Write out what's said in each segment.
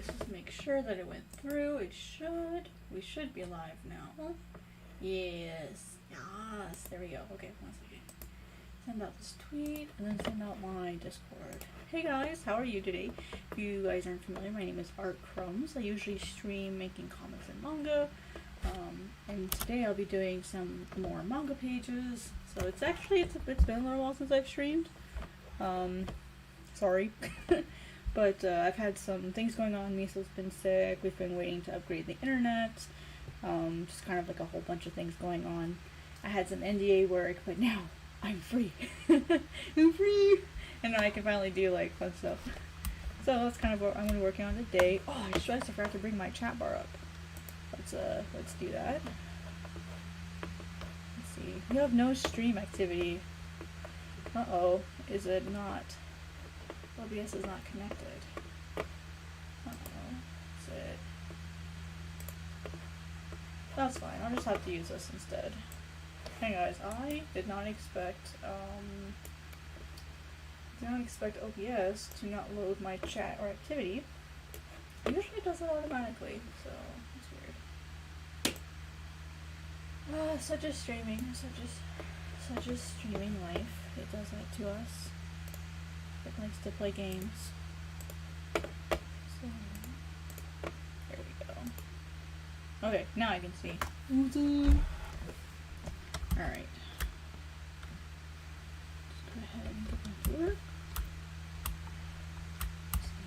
let's just make sure that it went through. It should. We should be live now. Yes. Yes. There we go. Okay, 1 second. Send out this tweet and then send out my Discord. Hey guys, how are you today? If you guys aren't familiar, my name is ArtCrumbs. I usually stream making comics and manga. And today I'll be doing some more manga pages. So it's been a little while since I've streamed. Sorry. But I've had some things going on. Misa's been sick. We've been waiting to upgrade the internet. Just kind of like a whole bunch of things going on. I had some NDA work, but now I'm free. I'm free! And now I can finally do like fun stuff. So that's kind of what I'm going to be working on today. Oh, I forgot to bring my chat bar up. Let's do that. Let's see. You have no stream activity. Uh-oh. Is it not? OBS is not connected. Uh-oh. Is it? That's fine. I'll just have to use this instead. Hey guys, I did not expect OBS to not load my chat or activity. It usually does it automatically, so it's weird. Such a streaming life. It does that to us. It likes to play games. So there we go. Okay, now I can see. Alright. Just go ahead and get that to work.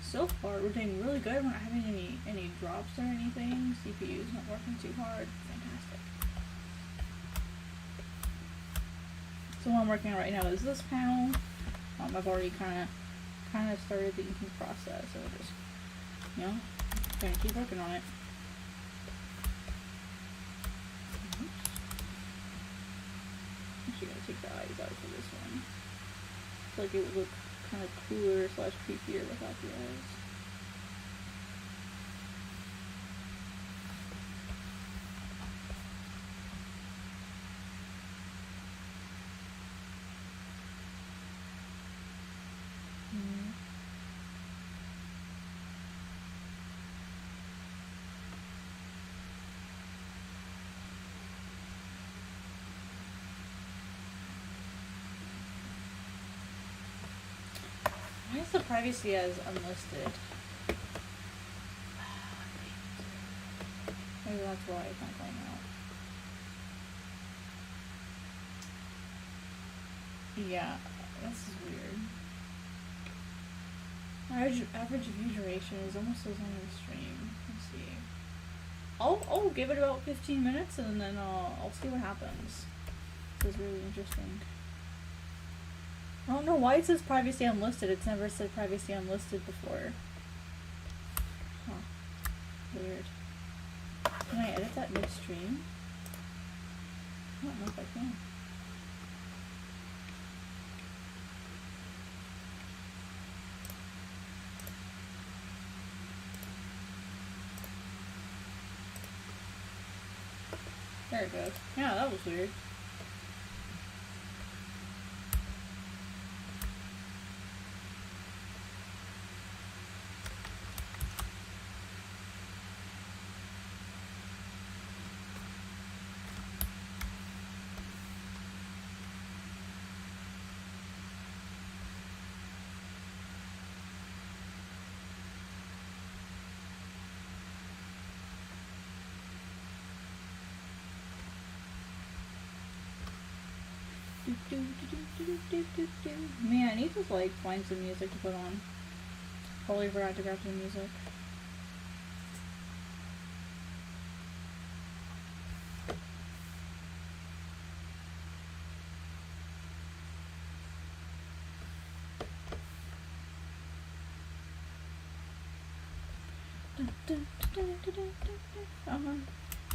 So far we're doing really good. We're not having any drops or anything. CPU's not working too hard. Fantastic. So what I'm working on right now is this panel. I've already kind of started the inking process, so we're just, gonna keep working on it. Actually, gonna take the eyes out for this one. I feel like it would look kind of cooler / creepier without the eyes. Why is the privacy as unlisted? Maybe that's why it's not going out. Yeah, this is weird. Average view duration is almost as long as the stream. Let's see. I'll give it about 15 minutes and then I'll see what happens. This is really interesting. I don't know why it says privacy unlisted. It's never said privacy unlisted before. Huh. Weird. Can I edit that midstream? I don't know if I can. There it goes. Yeah, that was weird. Man, I need to like find some music to put on. Totally forgot to grab some music.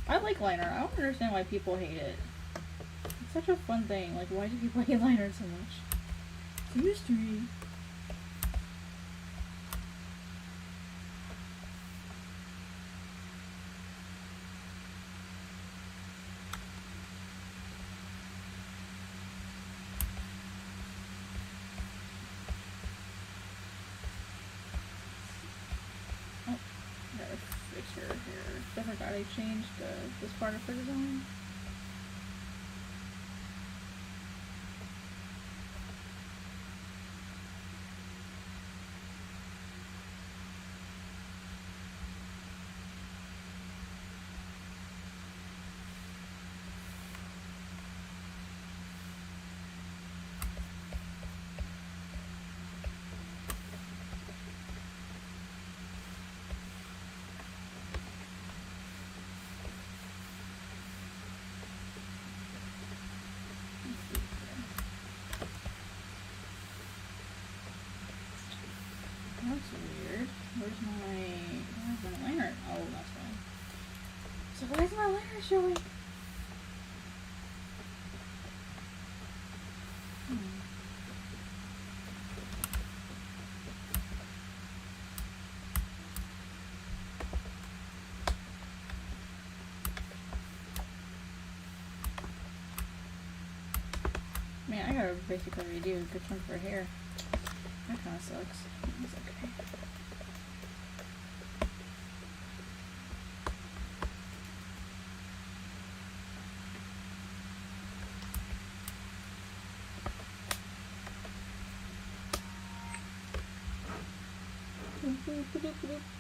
I like liner. I don't understand why people hate it. It's such a fun thing. Like, why do people hate liners so much? It's a mystery. I forgot I changed this part of her design. That's weird. Where's my lantern? Oh, that's fine. So where's my lantern showing? Man, I gotta basically redo a good chunk of her hair. That kinda sucks. It's okay.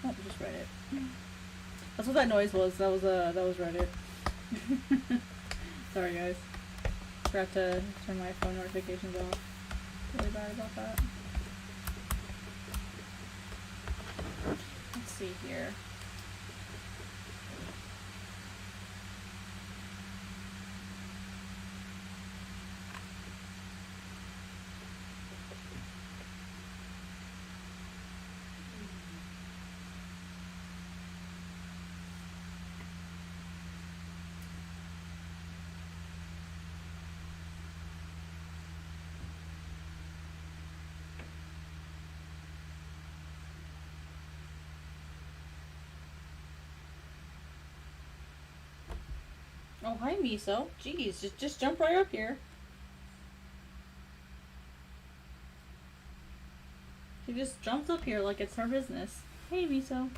Oh, just read it. That's what that noise was. That was Reddit. Sorry guys. Forgot to turn my phone notifications off. Really bad about that. Let's see here. Oh, hi, Miso. Jeez, just jump right up here. She just jumps up here like it's her business. Hey, Miso.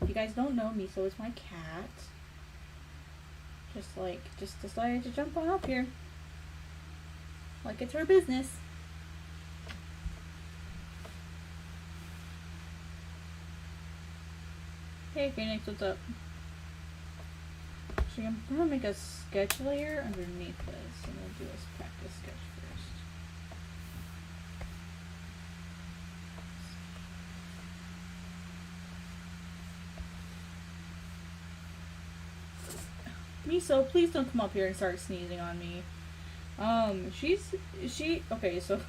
If you guys don't know, Miso is my cat. Just decided to jump on up here. Like it's her business. Hey, Phoenix, what's up? Actually, I'm gonna make a sketch layer underneath this, and we'll do a practice sketch first. Miso, please don't come up here and start sneezing on me. Okay, so,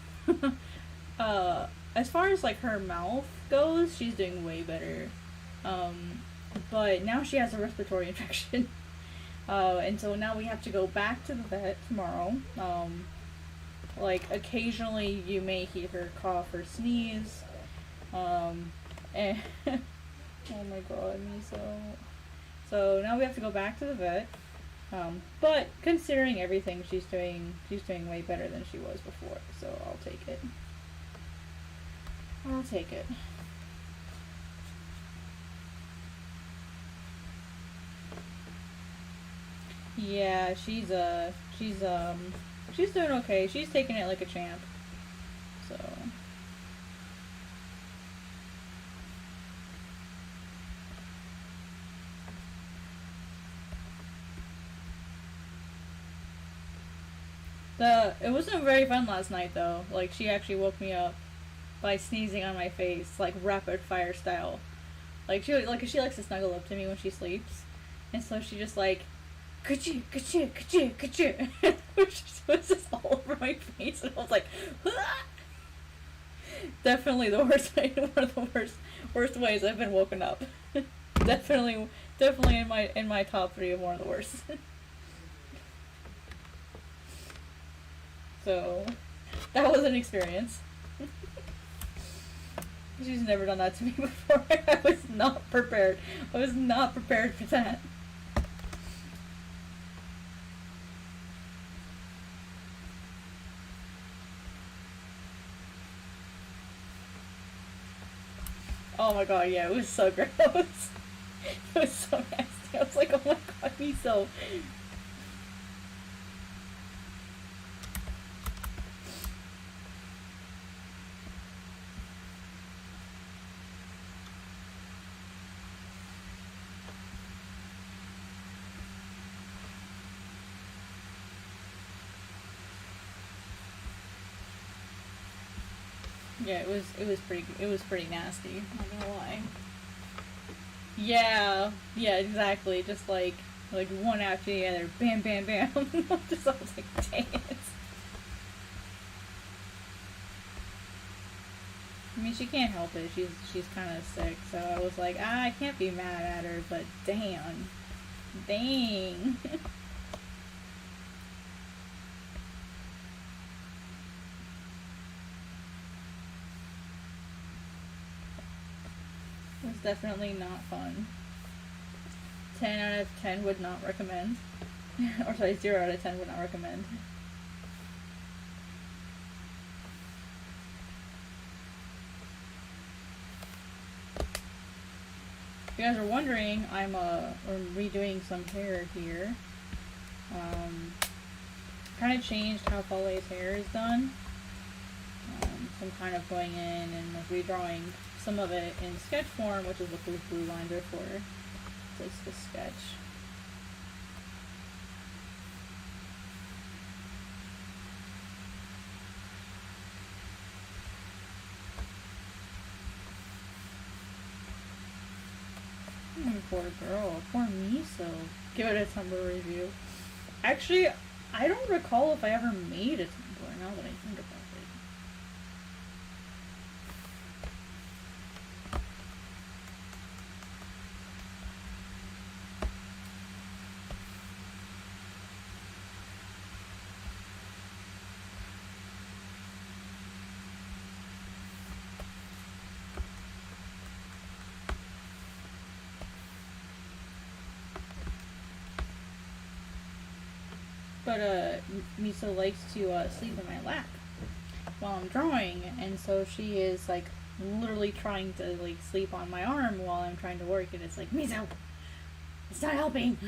as far as, like, her mouth goes, she's doing way better. But now she has a respiratory infection. And so now we have to go back to the vet tomorrow. Like, occasionally you may hear her cough or sneeze. And oh my god, Miso. So now we have to go back to the vet. But considering everything, she's doing way better than she was before. So I'll take it. I'll take it. Yeah, she's doing okay. She's taking it like a champ. So it wasn't very fun last night though. Like she actually woke me up by sneezing on my face, like rapid fire style. Like she likes to snuggle up to me when she sleeps, and so she just like ka-choo, ka-choo, ka-choo, ka-choo. Which was just all over my face, and I was like, ah! Definitely the worst way, one of the worst ways I've been woken up. definitely in my top 3 of one of the worst. So that was an experience. She's never done that to me before. I was not prepared. I was not prepared for that. Oh my god, yeah, it was so gross. It was so nasty. I was like, oh my god, Miso. Yeah, it was pretty nasty, not gonna lie. Yeah, yeah, exactly. Just like one after the other, bam, bam, bam. Just I was like, dang it. I mean, she can't help it. She's kind of sick, so I was like, I can't be mad at her, but damn, dang. It was definitely not fun. 10 out of 10 would not recommend. Or sorry, 0 out of 10 would not recommend. If you guys are wondering, I'm redoing some hair here. Kind of changed how Fale's hair is done. So I'm kind of going in and redrawing some of it in sketch form, which is what those blue lines are for. So it's the sketch. Poor girl. Poor Miso. Give it a Tumblr review. Actually, I don't recall if I ever made a Tumblr now that I think about it. But Miso likes to sleep in my lap while I'm drawing, and so she is like literally trying to like sleep on my arm while I'm trying to work, and it's like, Miso, it's not helping.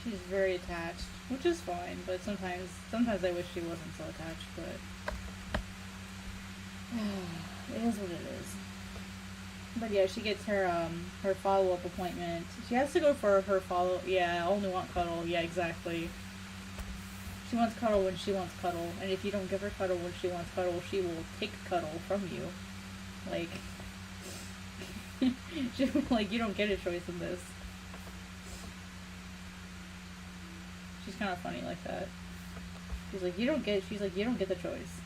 She's very attached, which is fine, but sometimes I wish she wasn't so attached, but it is what it is. But yeah, she gets her her follow-up appointment. She has to go for her follow. Yeah, I only want cuddle. Yeah, exactly. She wants cuddle when she wants cuddle, and if you don't give her cuddle when she wants cuddle, she will take cuddle from you. Like, she'll be like, you don't get a choice in this. She's kind of funny like that. She's like, you don't get the choice.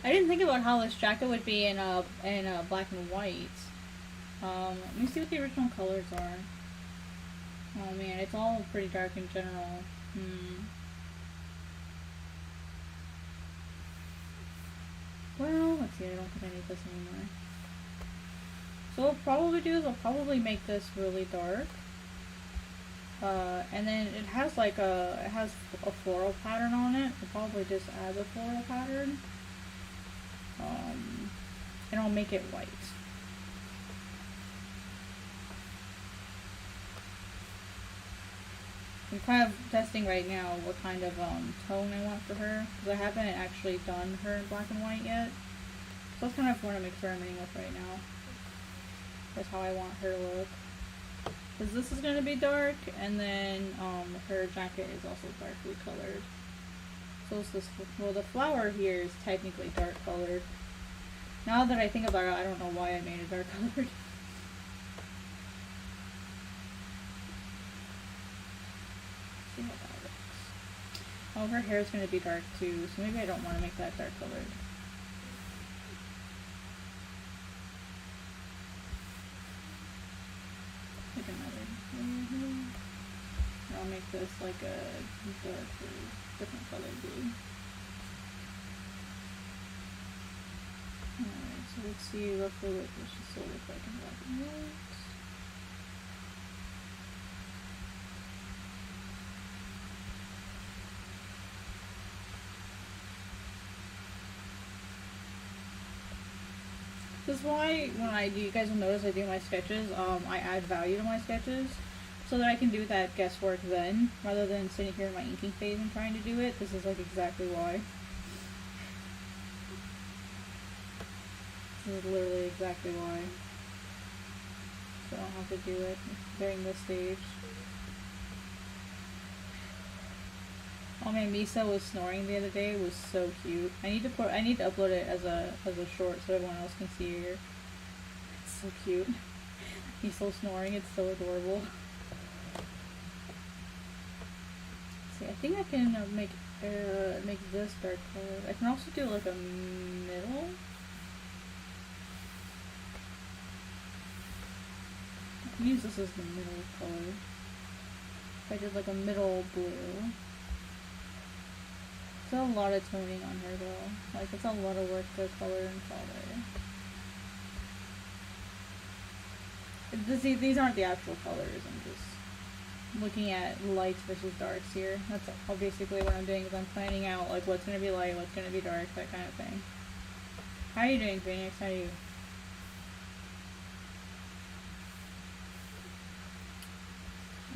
I didn't think about how this jacket would be in black and white. Let me see what the original colors are. Oh man, it's all pretty dark in general. Well, let's see, I don't think I need this anymore. So what I'll probably do is I'll probably make this really dark. And then it has like it has a floral pattern on it. I'll probably just add the floral pattern. And I'll make it white. I'm kind of testing right now what kind of tone I want for her, because I haven't actually done her in black and white yet. So that's kind of what I'm experimenting with right now. That's how I want her to look. Because this is going to be dark, and then her jacket is also darkly colored. So it's this, well, the flower here is technically dark colored. Now that I think about it, I don't know why I made it dark colored. See how that looks. Oh, her hair is going to be dark too, so maybe I don't want to make that dark colored. Like another. I'll make this like a darker, different color blue. Alright, so let's see roughly what this should still look like in black and white. This is why when you guys will notice I do my sketches, I add value to my sketches so that I can do that guesswork then, rather than sitting here in my inking phase and trying to do it. This is like exactly why. This is literally exactly why. So I don't have to do it during this stage. Oh man, Misa was snoring the other day. It was so cute. I need to upload it as a short so everyone else can see her. It's so cute. He's still snoring. It's so adorable. See, I think I can make this dark color. I can also do like a middle. I can use this as the middle color. If I did like a middle blue. It's a lot of toning on her though. Like, it's a lot of work to color and color. These aren't the actual colors. I'm just looking at lights versus darks here. That's all basically what I'm doing, is I'm planning out like what's going to be light, what's going to be dark, that kind of thing. How are you doing, Phoenix? How are you?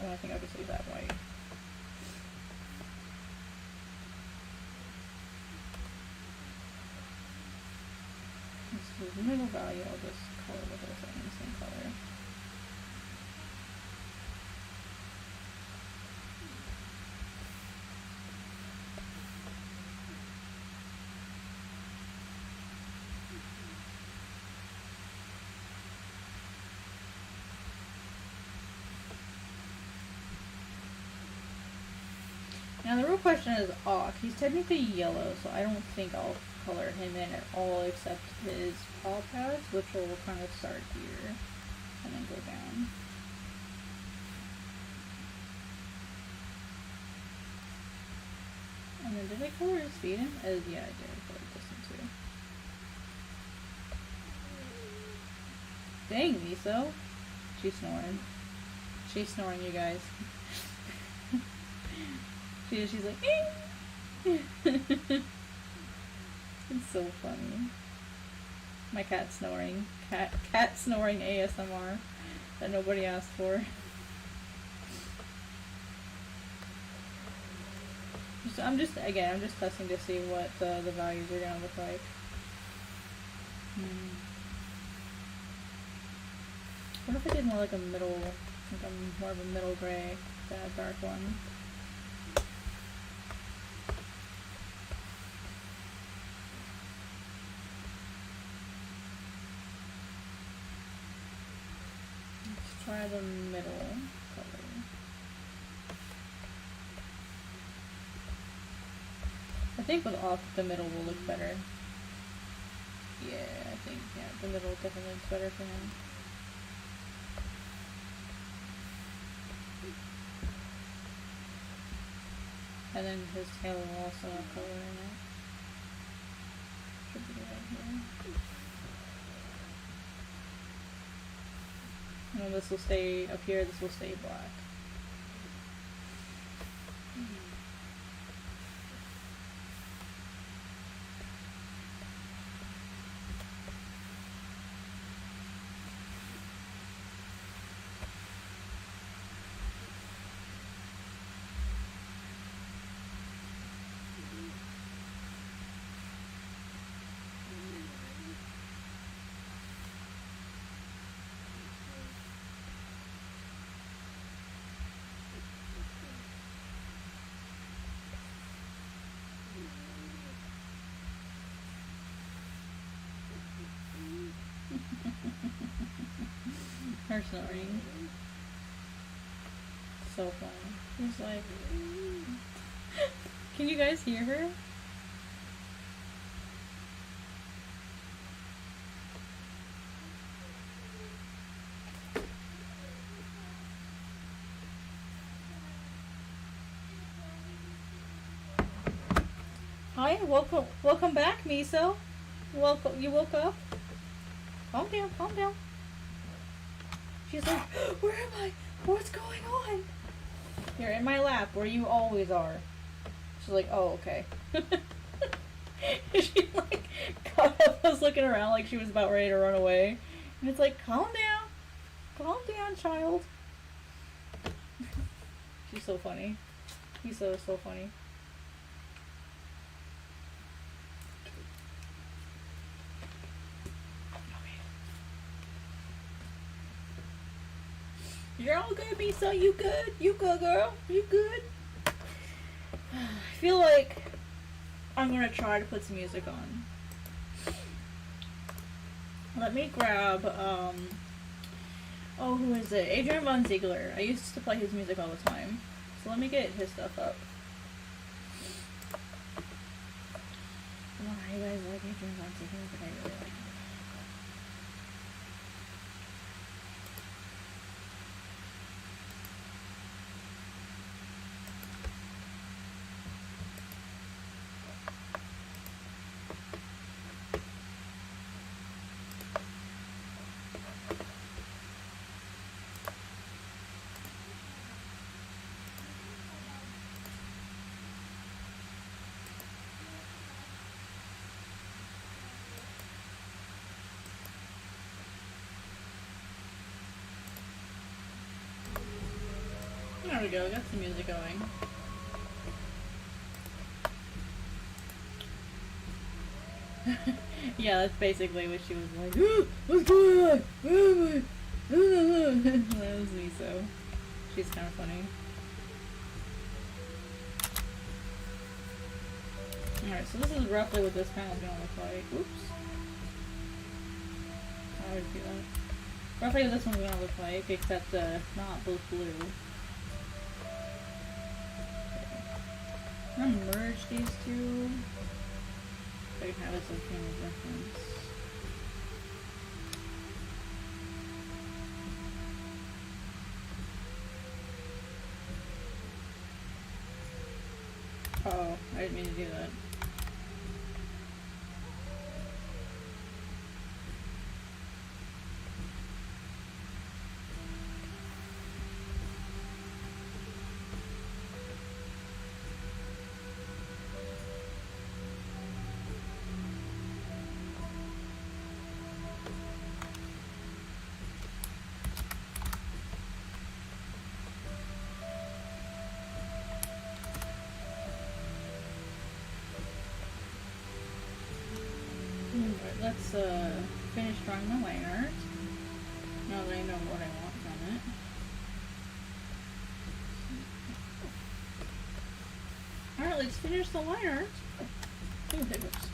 Oh, I think I'll just leave that white. This is the middle value. I'll just color with it in the same color. Now the real question is Auk. He's technically yellow, so I don't think I'll color him in at all except his paw pads, which will kind of start here and then go down. And then did I color his feet in? Yeah, I did. I colored this one too. Dang, Miso. She's snoring. She's snoring, you guys. She's like, it's so funny. My cat snoring. Cat snoring ASMR that nobody asked for. I'm just testing to see what the values are gonna look like. What if I did more like a middle, like more of a middle gray than a dark one? Try the middle color. I think with off the middle will look better. Yeah, I think the middle definitely looks better for him. And then his tail will also have color in it. Should be good. And this will stay up here, this will stay black. Her snoring. So funny. She's like, can you guys hear her? Hi, welcome back, Miso. Welcome, you woke up? Calm down, calm down. She's like, where am I? What's going on? You're in my lap, where you always are. She's like, oh, okay. She like got up, was looking around like she was about ready to run away. And it's like, calm down, child. She's so funny. He's so funny. You're all good, Misa. You good? You good, girl? You good? I feel like I'm gonna try to put some music on. Let me grab, oh, who is it? Adrian Von Ziegler. I used to play his music all the time. So let me get his stuff up. I don't know how you guys like Adrian Von Ziegler, but I really like him. There we go, got some music going. Yeah, that's basically what she was like. What's going on? Where am I? That was me, so she's kind of funny. Alright, so this is roughly what this panel is going to look like. Oops. I always do that. Roughly what this one's going to look like, except not both blue. I'm gonna merge these two so I can have it as a frame of reference. Uh-oh, I didn't mean to do that. Let's finish drawing the line art. Now that I know what I want from it. Alright, let's finish the line art. Ooh, hiccups.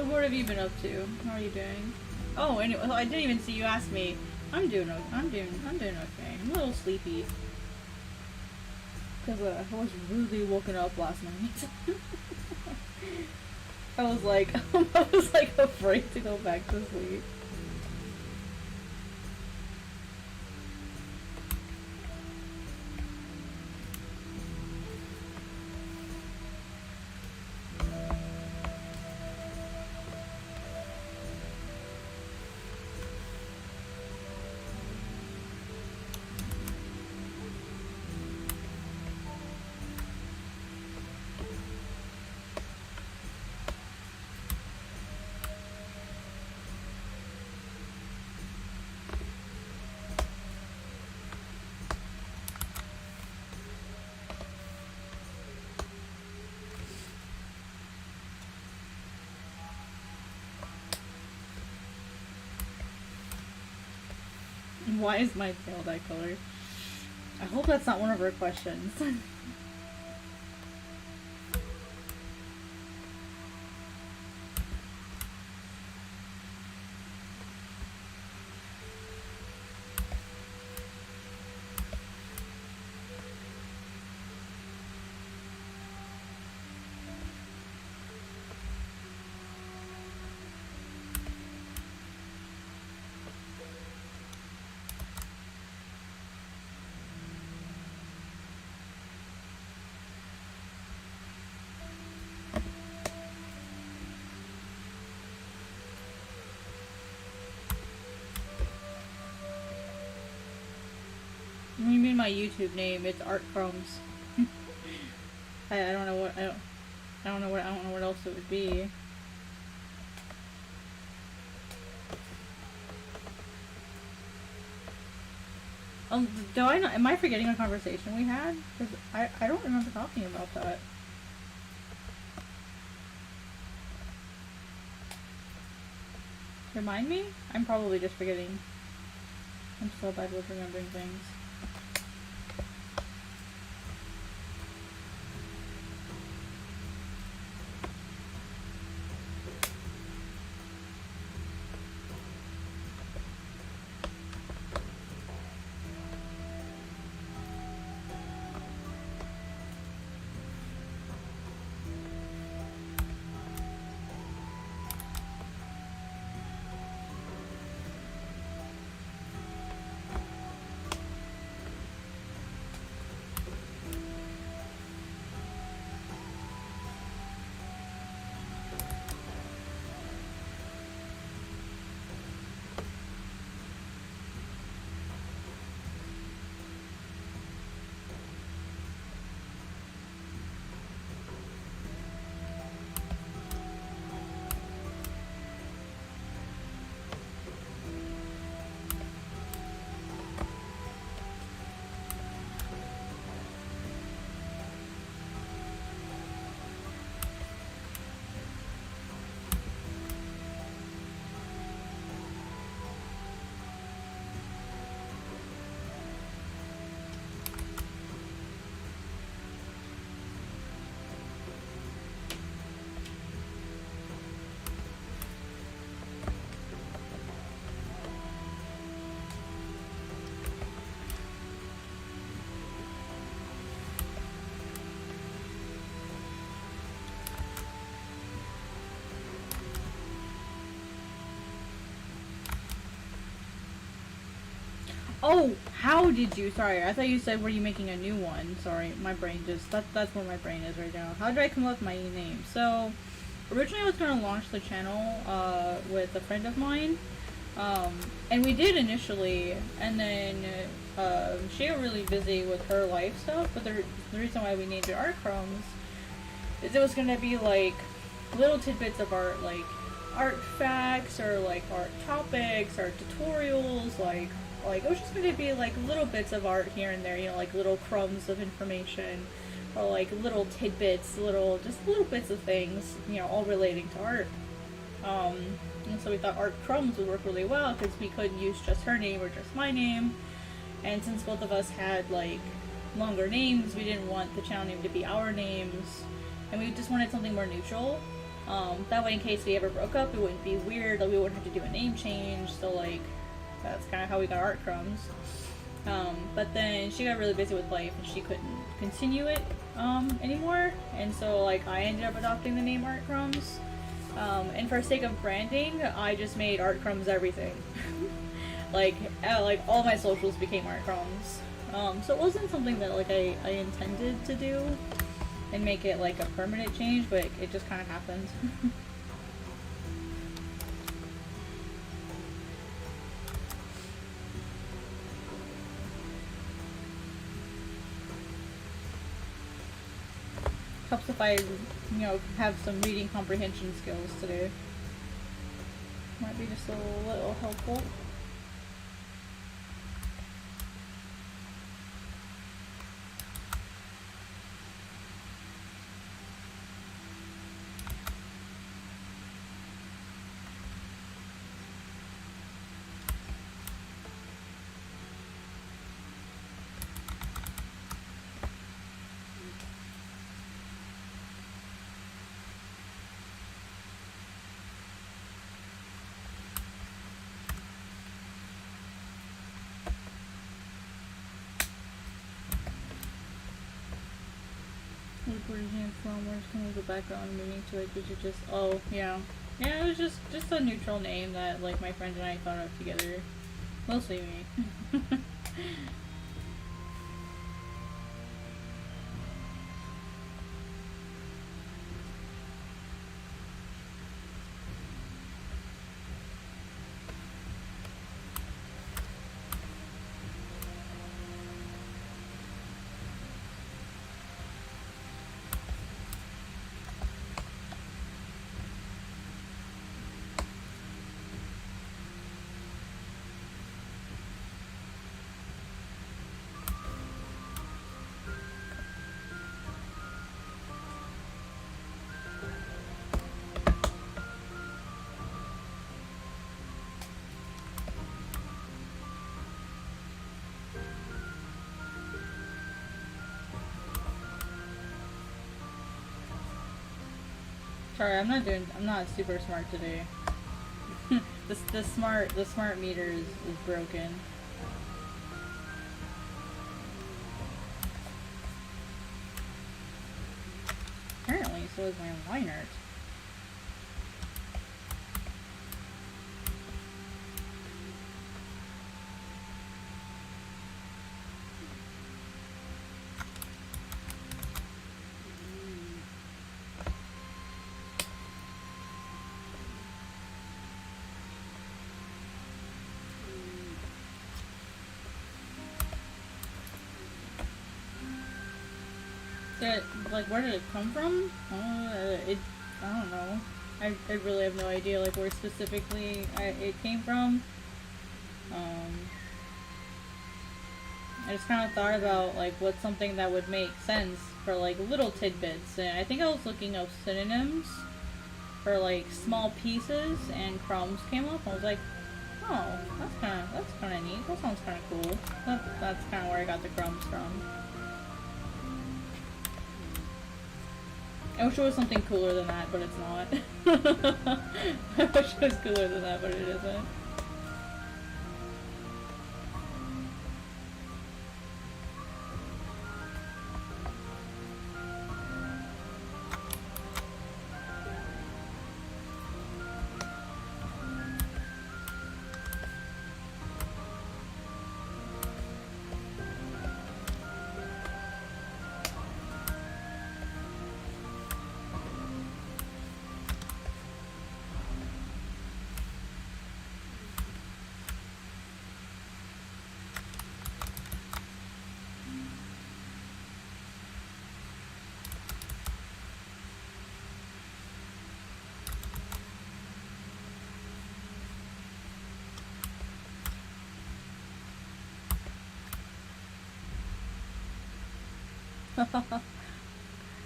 what have you been up to? How are you doing? Oh, anyway, I didn't even see you ask me. I'm doing okay. I'm doing okay. I'm a little sleepy. Because I was really woken up last night. I was like afraid to go back to sleep. Why is my tail that color? I hope that's not one of her questions. What do you mean my YouTube name? It's ArtCrumbs. I don't know what else it would be. Am I forgetting a conversation we had? Because I don't remember talking about that. Remind me? I'm probably just forgetting. I'm so bad with remembering things. Oh, how did you? Sorry, I thought you said, were you making a new one? Sorry, my brain just, that's where my brain is right now. How did I come up with my name? So, originally I was going to launch the channel with a friend of mine. And we did initially, and then she got really busy with her life stuff, but the reason why we named it ArtCrumbs is it was going to be like little tidbits of art, like art facts, or like art topics, art tutorials, like it was just going to be like little bits of art here and there, you know, like little crumbs of information, or like little tidbits, just little bits of things, you know, all relating to art. And so we thought ArtCrumbs would work really well because we couldn't use just her name or just my name. And since both of us had like longer names, we didn't want the channel name to be our names, and we just wanted something more neutral. That way in case we ever broke up, it wouldn't be weird, like we wouldn't have to do a name change, so like, that's kind of how we got ArtCrumbs. But then she got really busy with life and she couldn't continue it anymore, and so like I ended up adopting the name ArtCrumbs. And for sake of branding, I just made ArtCrumbs everything. like all my socials became ArtCrumbs. So it wasn't something that like I intended to do and make it like a permanent change, but it just kind of happened. Helps if I, you know, have some reading comprehension skills today. Might be just a little helpful. From where's coming the background meaning to it? Did you just yeah, it was just a neutral name that like my friend and I thought of together, mostly me. Sorry, I'm not super smart today. the smart meter is broken. Apparently, so is my line art. Like, where did it come from? I don't know. I really have no idea, like, where specifically it came from. I just kind of thought about, like, what's something that would make sense for, like, little tidbits. And I think I was looking up synonyms for, like, small pieces, and crumbs came up. I was like, oh, that's kind of neat. That sounds kind of cool. That's kind of where I got the crumbs from. I wish it was something cooler than that, but it's not. I wish it was cooler than that, but it isn't.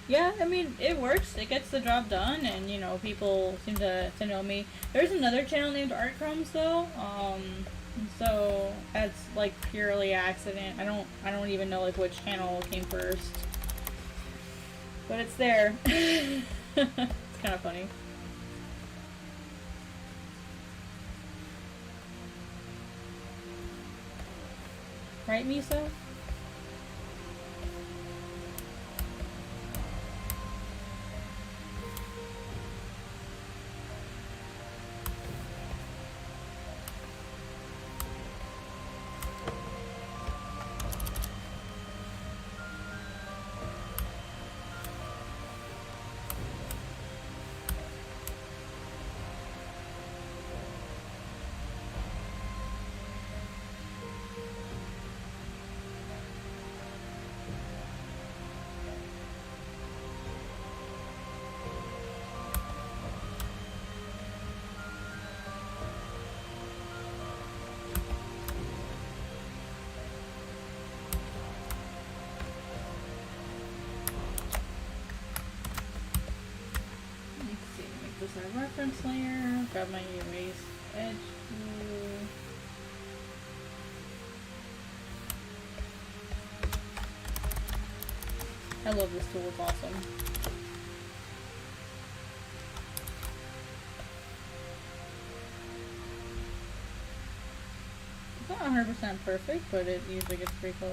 Yeah, I mean, it works. It gets the job done, and, you know, people seem to know me. There's another channel named ArtCrumbs, though, so that's, like, purely accident. I don't even know, like, which channel came first. But it's there. It's kind of funny. Right, Misa? This is our reference layer. Grab my erase edge tool. I love this tool, it's awesome. It's not 100% perfect, but it usually gets pretty close.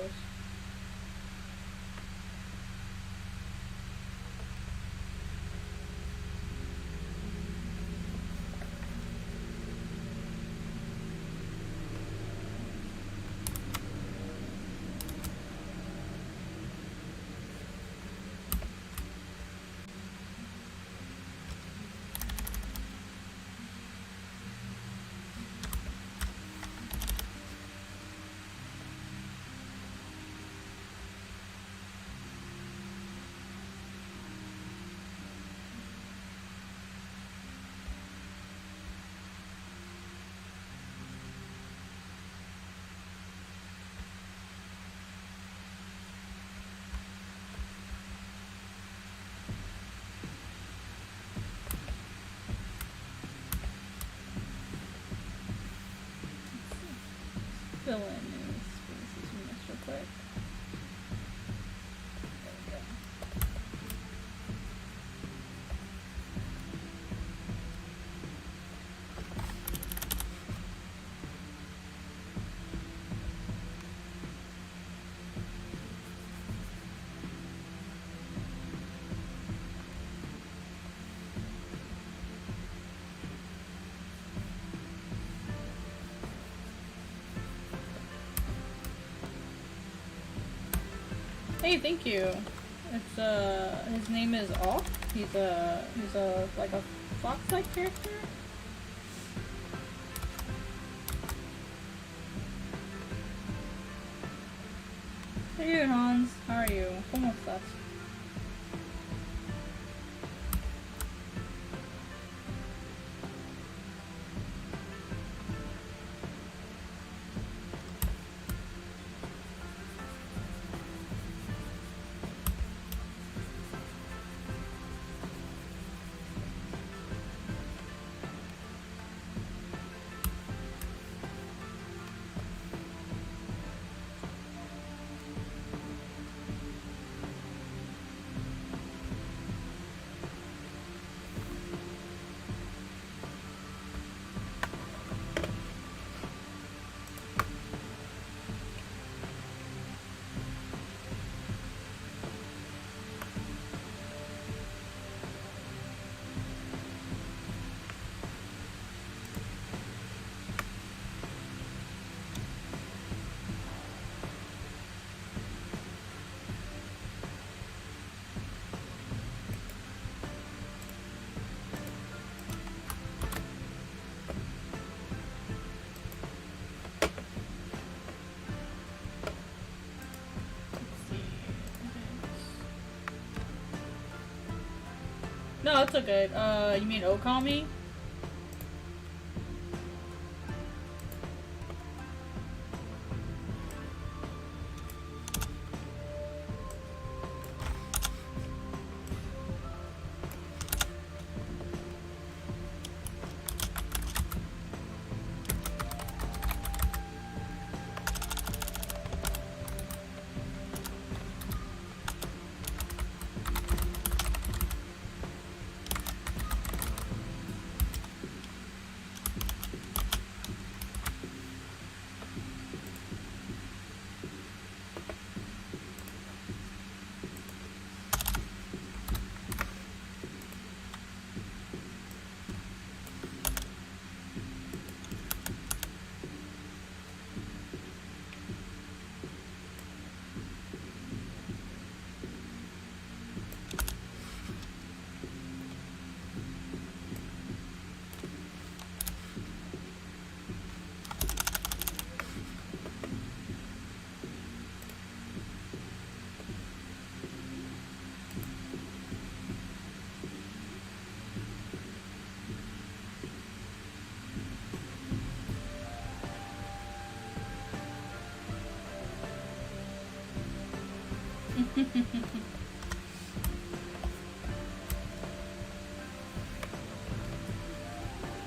Fill in any spaces we missed real quick. There we go. Hey, thank you. It's his name is Off. He's a like a fox-like character. How you doing, Hans? How are you? ¿Cómo estás? No, it's okay. You mean Okami?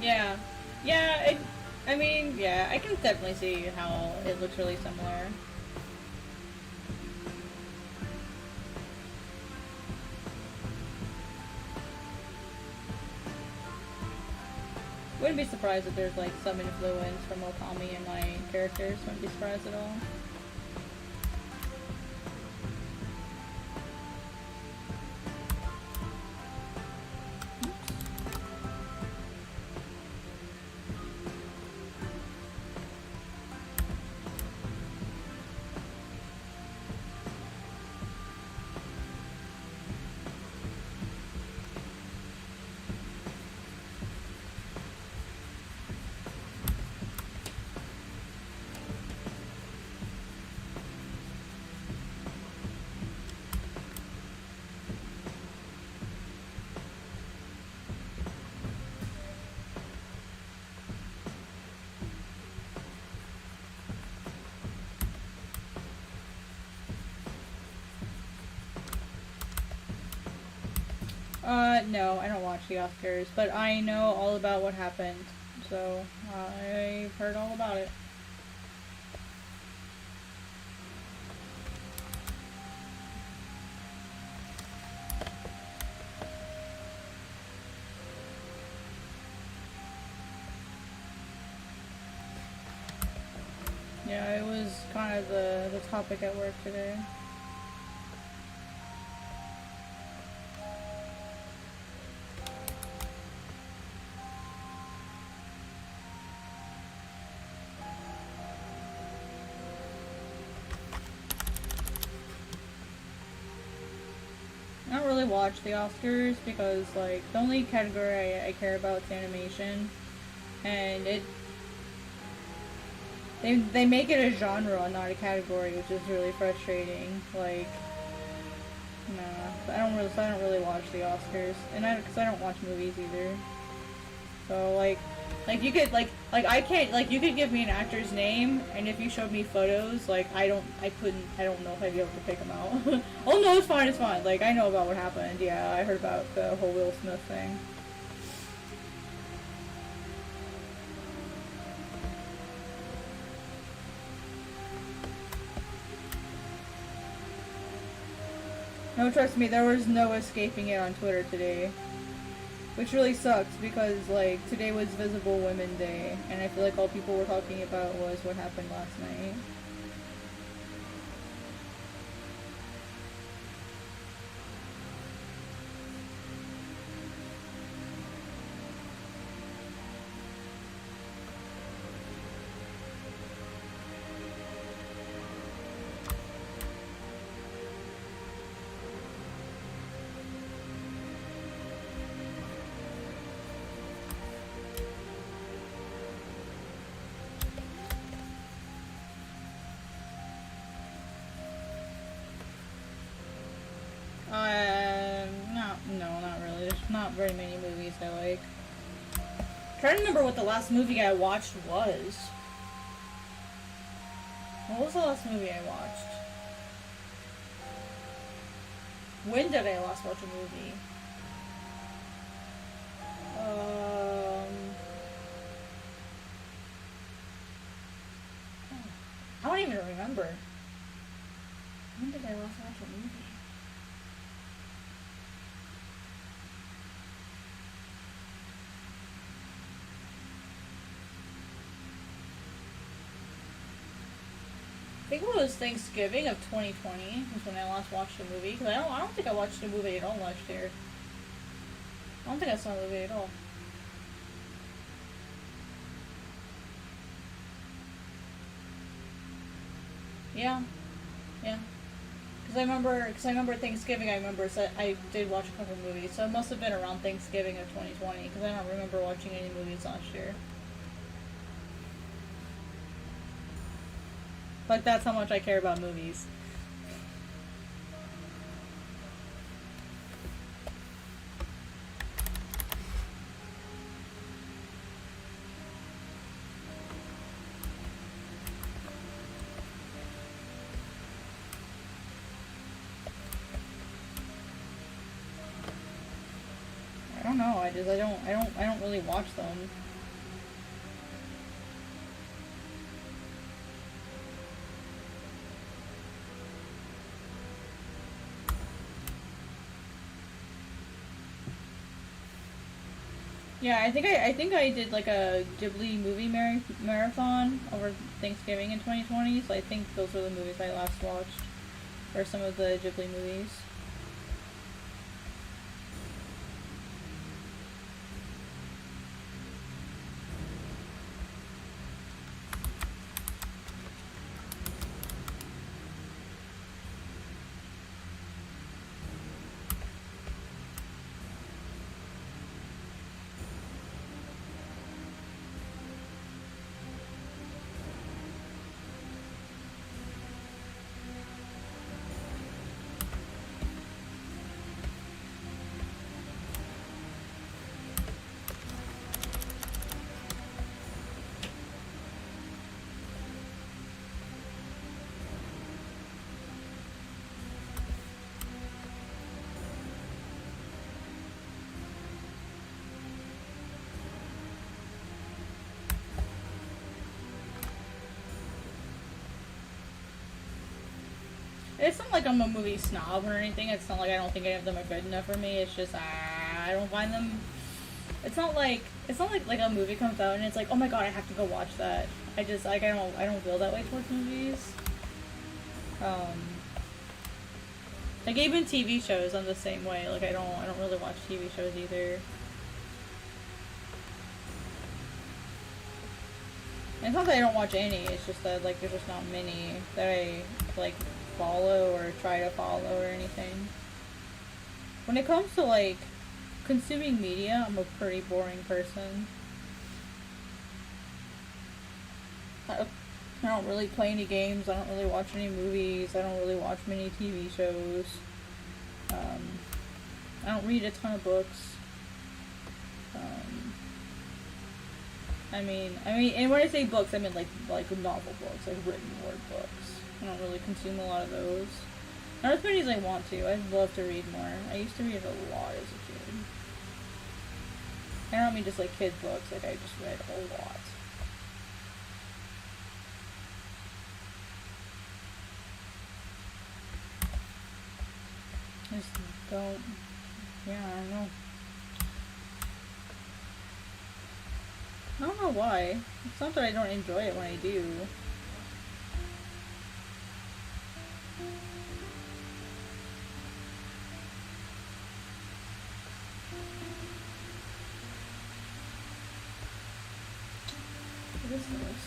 Yeah. Yeah, I mean, yeah, I can definitely see how it looks really similar. Wouldn't be surprised if there's like some influence from Okami in my characters. Wouldn't be surprised at all. No, I don't watch the Oscars, but I know all about what happened, so I've heard all about it. Yeah, it was kind of the topic at work today. I don't really watch the Oscars because, like, the only category I care about is animation, and they make it a genre, not a category, which is really frustrating. Like, nah, I don't really watch the Oscars, and because I don't watch movies either. So like you could I can't like you could give me an actor's name, and if you showed me photos, like I don't know if I'd be able to pick them out. Oh no, it's fine. Like I know about what happened. Yeah, I heard about the whole Will Smith thing. No, trust me, there was no escaping it on Twitter today. Which really sucks because, like, today was Visible Women Day, and I feel like all people were talking about was what happened last night. No, not really. There's not very many movies I like. I'm trying to remember what the last movie I watched was. What was the last movie I watched? When did I last watch a movie? I don't even remember. When did I last watch a movie? I think it was Thanksgiving of 2020 was when I last watched a movie. Cause I don't think I watched a movie at all last year. I don't think I saw a movie at all. Yeah. Because I remember Thanksgiving. I did watch a couple movies, so it must have been around Thanksgiving of 2020. Because I don't remember watching any movies last year. Like, that's how much I care about movies. know. I don't really watch them. Yeah, I think I did like a Ghibli movie marathon over Thanksgiving in 2020. So I think those were the movies I last watched, or some of the Ghibli movies. It's not like I'm a movie snob or anything. It's not like I don't think any of them are good enough for me. It's just I don't find them. It's not like a movie comes out and it's like, oh my god, I have to go watch that. I just like I don't feel that way towards movies. Like even TV shows, I'm the same way. Like I don't really watch TV shows either. And it's not that I don't watch any. It's just that like there's just not many that I like follow or try to follow or anything. When it comes to like consuming media, I'm a pretty boring person. I don't really play any games. I don't really watch any movies. I don't really watch many TV shows. I don't read a ton of books. I mean, and when I say books, I mean like novel books, like written word books. I don't really consume a lot of those. Not as many as I want to. I'd love to read more. I used to read a lot as a kid. I don't mean just like kid books. Like I just read a lot. I just don't. Yeah, I don't know. I don't know why. It's not that I don't enjoy it when I do. What is this?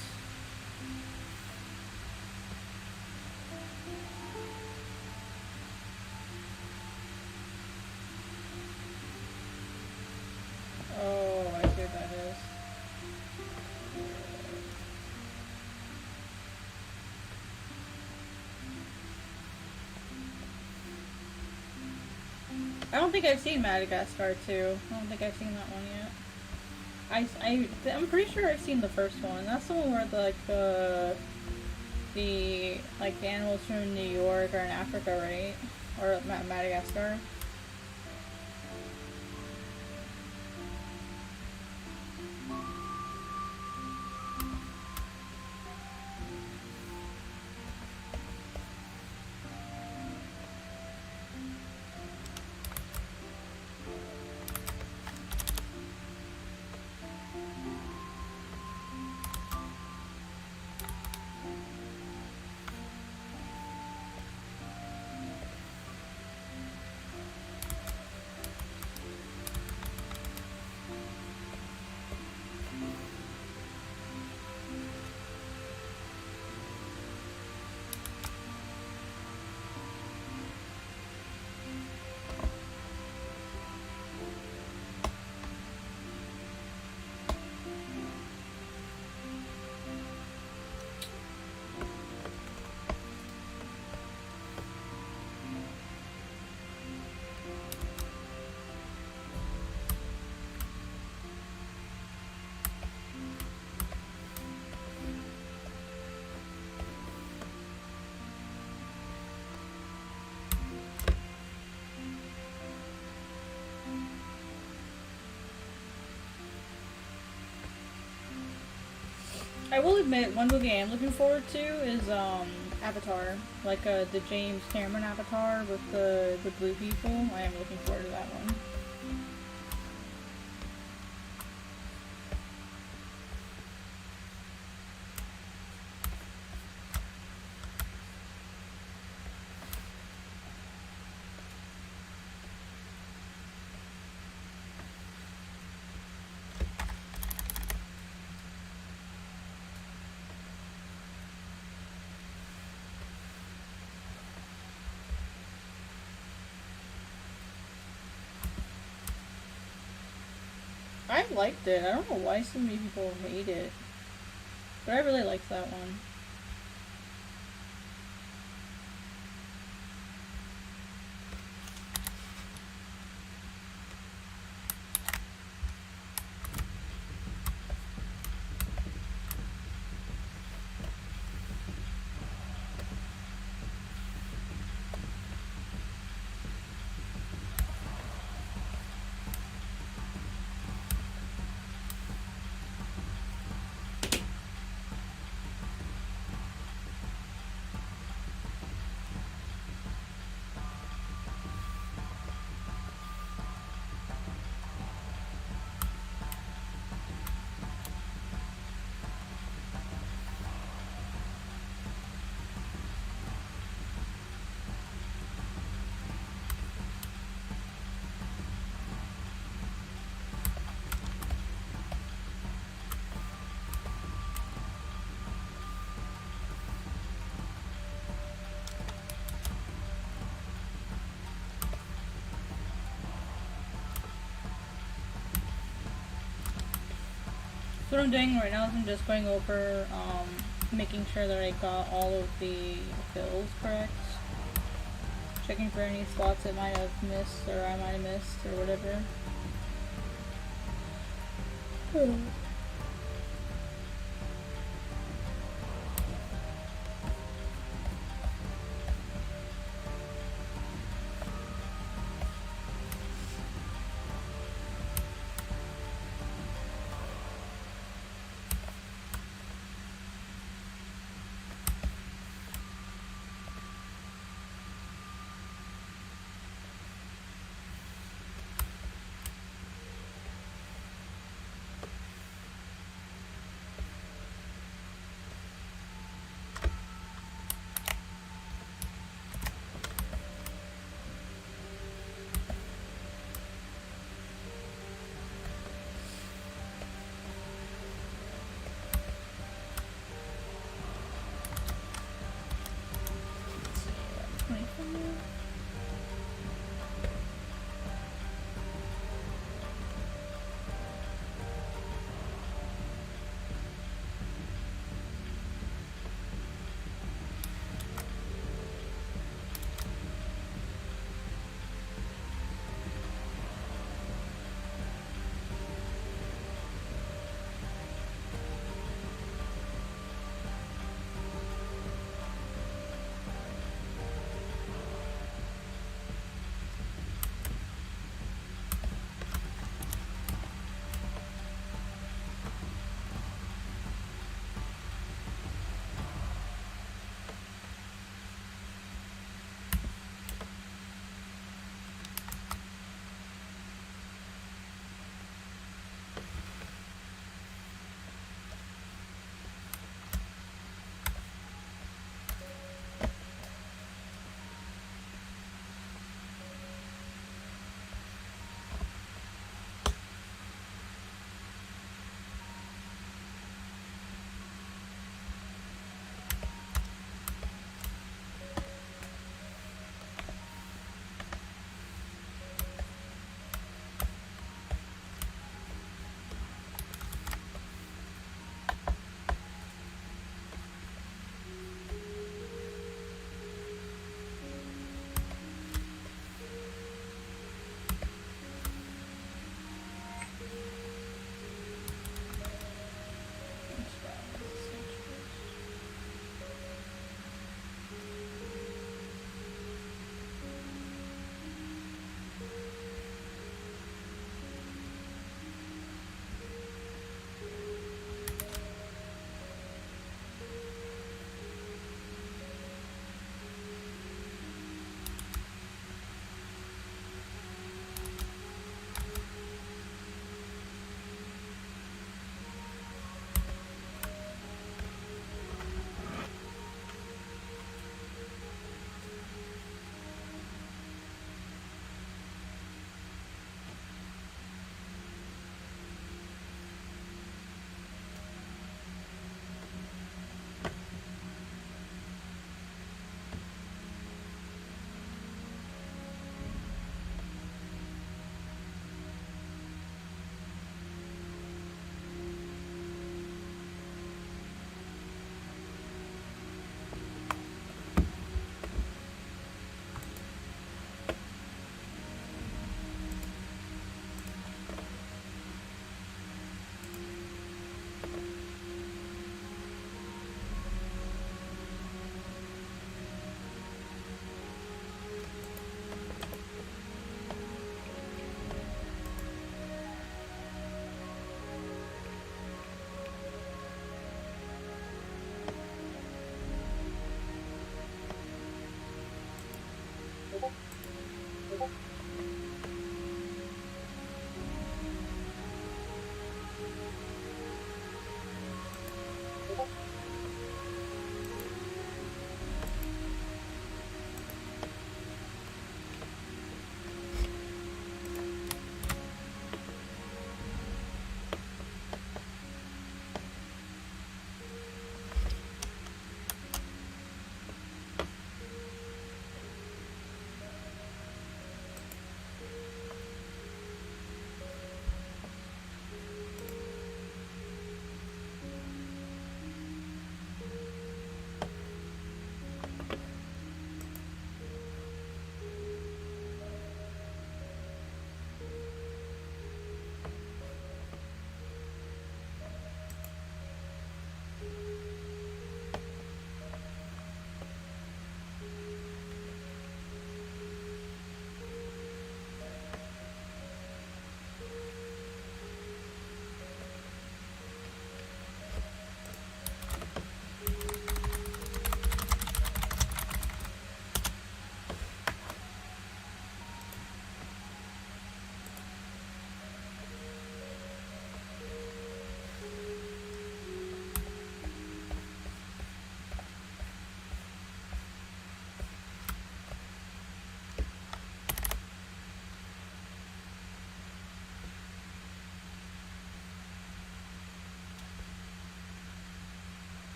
Oh, I see what that is. I don't think I've seen Madagascar 2. I don't think I've seen that one yet. I'm pretty sure I've seen the first one. That's the one where the animals from New York are in Africa, right? Or Madagascar. I will admit, one movie I am looking forward to is Avatar, like the James Cameron Avatar with the blue people. I am looking forward to that one. I liked it. I don't know why so many people hate it, but I really liked that one. So what I'm doing right now is I'm just going over, making sure that I got all of the fills correct. Checking for any spots it might have missed, or I might have missed, or whatever.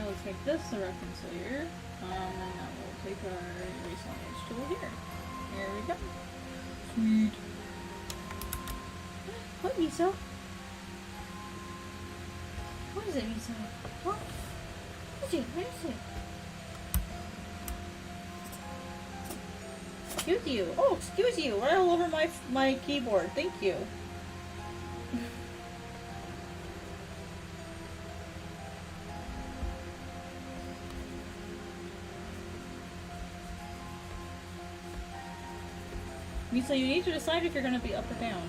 Let's make this the reference layer. And now we'll take our erase on edge tool here. Here we go. Sweet. What, Miso? What is it, Miso? What? What is it? What is it? Excuse you. Oh, excuse you. Right all over my keyboard. Thank you. So you need to decide if you're going to be up or down.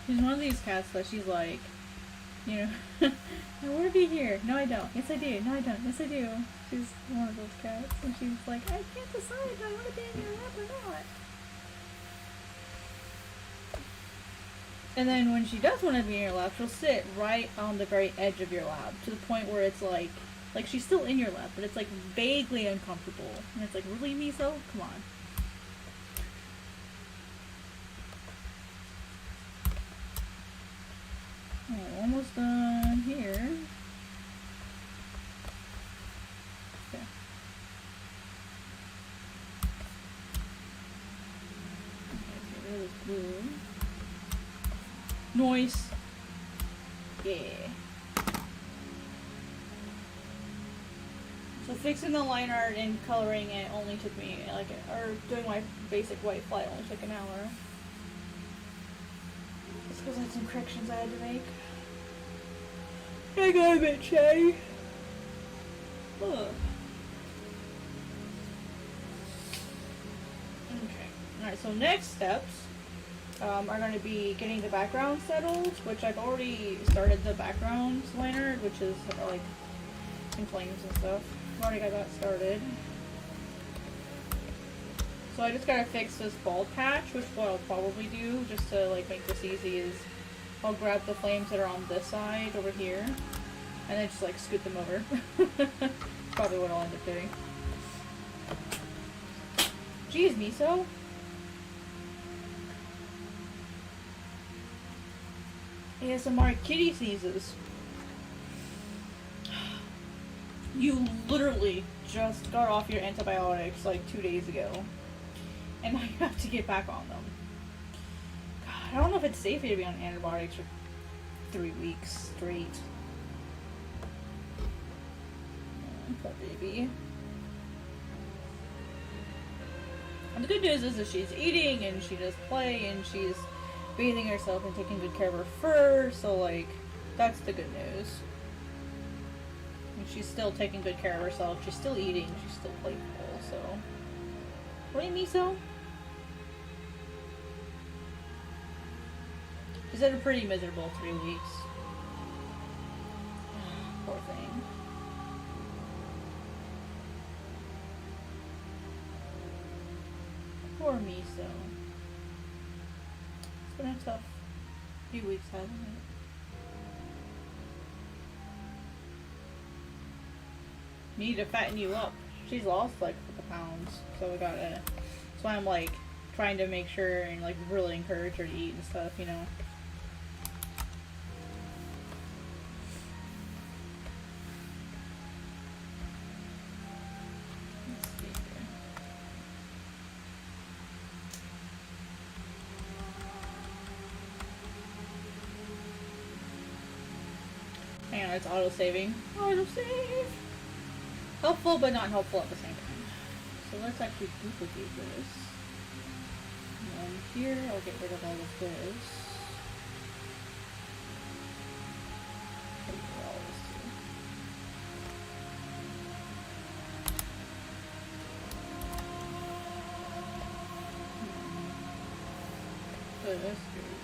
She's one of these cats that she's like, you know, I want to be here. No, I don't. Yes, I do. No, I don't. Yes, I do. She's one of those cats. And she's like, I can't decide if I want to be in your lap or not. And then when she does want to be in your lap, she'll sit right on the very edge of your lap to the point where it's like she's still in your lap, but it's like vaguely uncomfortable. And it's like, really, Miso? Come on. Oh, almost done here. Okay. Okay, really blue. Noise. Yeah. So fixing the line art and coloring it only took me or doing my basic white fly only took an hour. Just because I had some corrections I had to make. I got a bit chatty. Ugh. Okay. Alright, so next steps are going to be getting the background settled, which I've already started the background liner, which is like in flames and stuff. I've already got that started. So I just gotta fix this bald patch, which what I'll probably do, just to like make this easy, is I'll grab the flames that are on this side over here, and then just like scoot them over. That's probably what I'll end up doing. Jeez, Miso. ASMR kitty sneezes. You literally just got off your antibiotics like 2 days ago, and now you have to get back on them. God, I don't know if it's safe for you to be on antibiotics for 3 weeks straight. Oh, poor baby. And the good news is that she's eating and she does play and she's bathing herself and taking good care of her fur, so like, that's the good news. And she's still taking good care of herself, she's still eating, she's still playful, so. Right, Miso? She's had a pretty miserable 3 weeks. Poor thing. Poor Miso. It's been a tough few weeks, hasn't it? Need to fatten you up. She's lost like a couple pounds, so we gotta. That's why I'm like trying to make sure and like really encourage her to eat and stuff, you know. Let's see here. Hang on, it's auto saving. Auto save. Helpful, but not helpful at the same time. So let's actually duplicate this. And here, I'll get rid of all of this. Get rid of all this too. So this, here it is.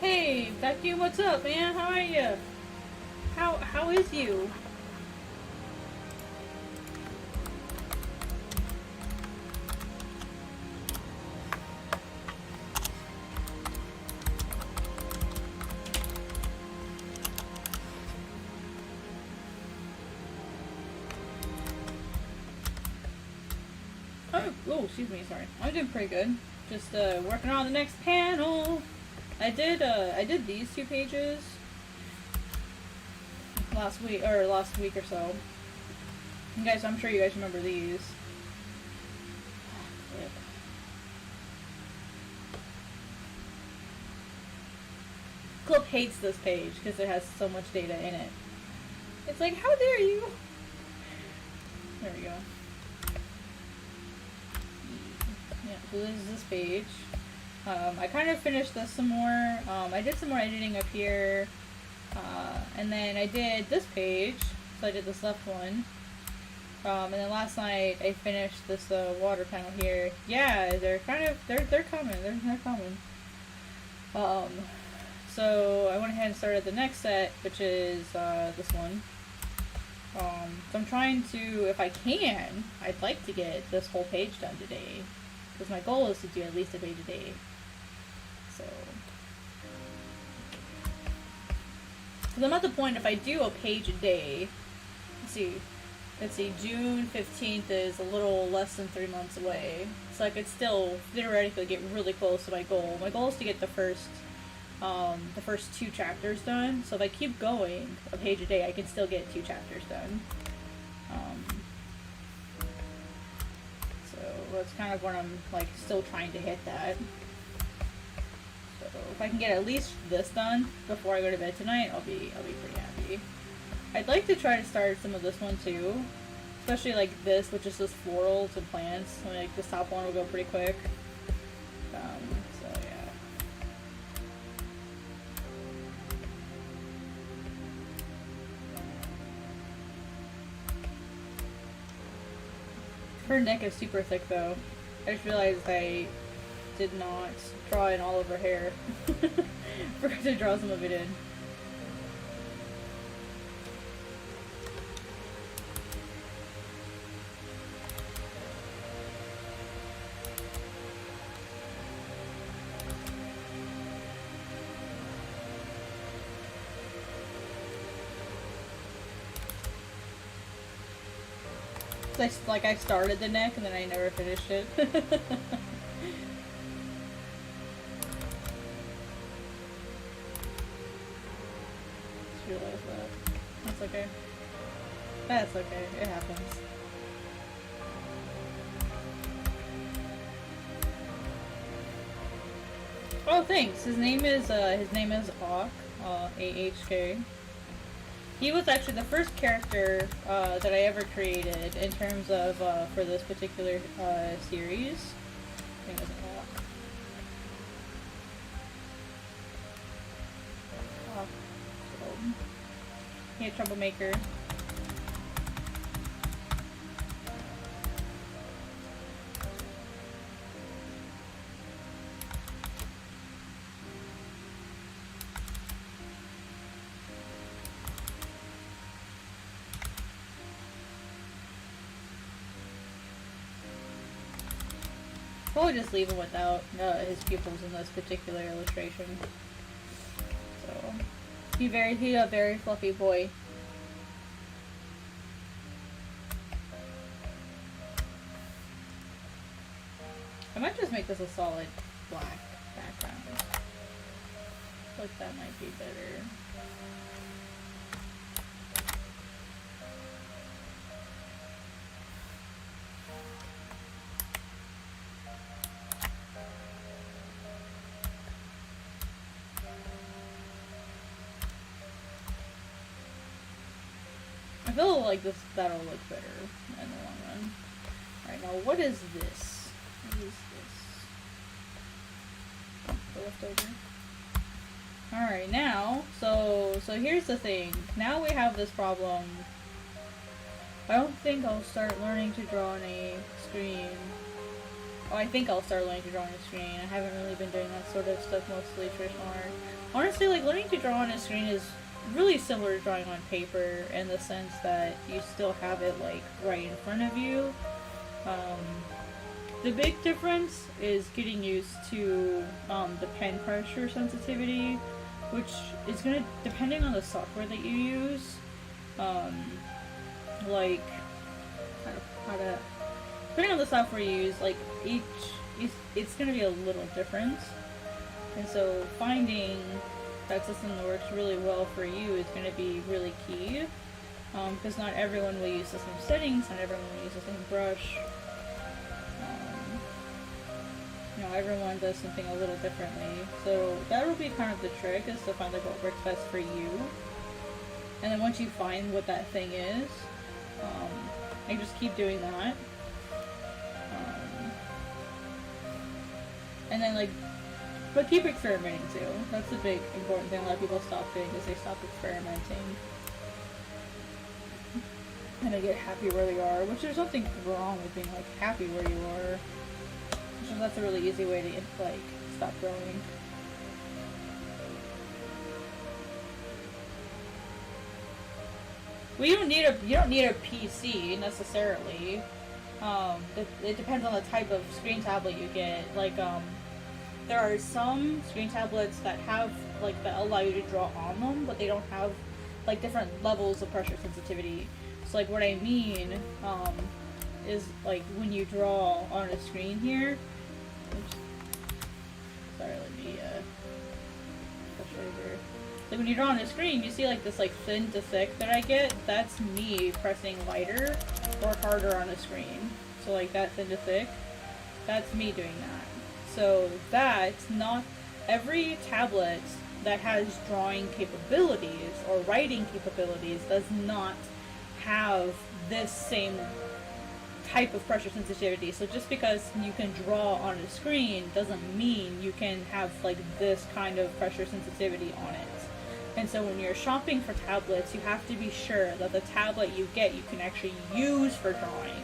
Hey, Vacuum, what's up, man? How are you? How is you? Oh, excuse me, sorry. I'm doing pretty good. Just working on the next panel. I did these 2 pages last week or so. You guys, I'm sure you guys remember these. Clip hates this page because it has so much data in it. It's like, how dare you? There we go. Yeah, so this is this page. I kind of finished this some more. I did some more editing up here. And then I did this page. So I did this left one. And then last night I finished this water panel here. Yeah, they're kind of, they're coming. They're coming. So I went ahead and started the next set, which is this one. So I'm trying to, if I can, I'd like to get this whole page done today. Because my goal is to do at least a page a day. So. Because I'm at the point, if I do a page a day, let's see, June 15th is a little less than 3 months away. So I could still theoretically get really close to my goal. My goal is to get the first 2 chapters done. So if I keep going a page a day, I can still get 2 chapters done. So that's kind of what I'm like still trying to hit that. So if I can get at least this done before I go to bed tonight, I'll be pretty happy. I'd like to try to start some of this one too, especially like this, which is just florals and plants. Like this top one will go pretty quick. So yeah. Her neck is super thick though. I just realized I did not draw in all of her hair. Forgot to draw some of it in. I started the neck and then I never finished it. Just realized that. That's okay. That's okay. It happens. Oh, thanks. His name is Ahk, A-H-K. He was actually the first character that I ever created in terms of for this particular series. I think it was Ahk. He a troublemaker. Probably just leave him without his pupils in this particular illustration. So he a very fluffy boy. I might just make this a solid black background. I feel like that might be better. I feel like that'll look better in the long run. Alright, now what is this? What is this? The leftover. Alright, now, so here's the thing. Now we have this problem. I don't think I'll start learning to draw on a screen. Oh, I think I'll start learning to draw on a screen. I haven't really been doing that sort of stuff, mostly traditional art. Honestly, like, learning to draw on a screen is really similar to drawing on paper in the sense that you still have it like right in front of you. The big difference is getting used to the pen pressure sensitivity, which is gonna, depending on the software that you use, like depending on the software you use, like it's gonna be a little different. And so finding that system that works really well for you is going to be really key, because not everyone will use the same settings, not everyone will use the same brush. You know, everyone does something a little differently. So that will be kind of the trick, is to find like what works best for you. And then once you find what that thing is, I just keep doing that. And then like, but keep experimenting too. That's a big important thing a lot of people stop doing, is they stop experimenting. And they get happy where they are, which there's nothing wrong with being like happy where you are. So that's a really easy way to like stop growing. Well, you don't need a PC necessarily. It depends on the type of screen tablet you get. Like there are some screen tablets that have like that allow you to draw on them, but they don't have like different levels of pressure sensitivity. So like what I mean is like when you draw on a screen here. Sorry, let me like when you draw on the screen, you see like this like thin to thick that I get. That's me pressing lighter or harder on a screen. So like that thin to thick, that's me doing that. So that's not every tablet that has drawing capabilities or writing capabilities does not have this same type of pressure sensitivity. So just because you can draw on a screen doesn't mean you can have like this kind of pressure sensitivity on it. And so when you're shopping for tablets, you have to be sure that the tablet you get you can actually use for drawing.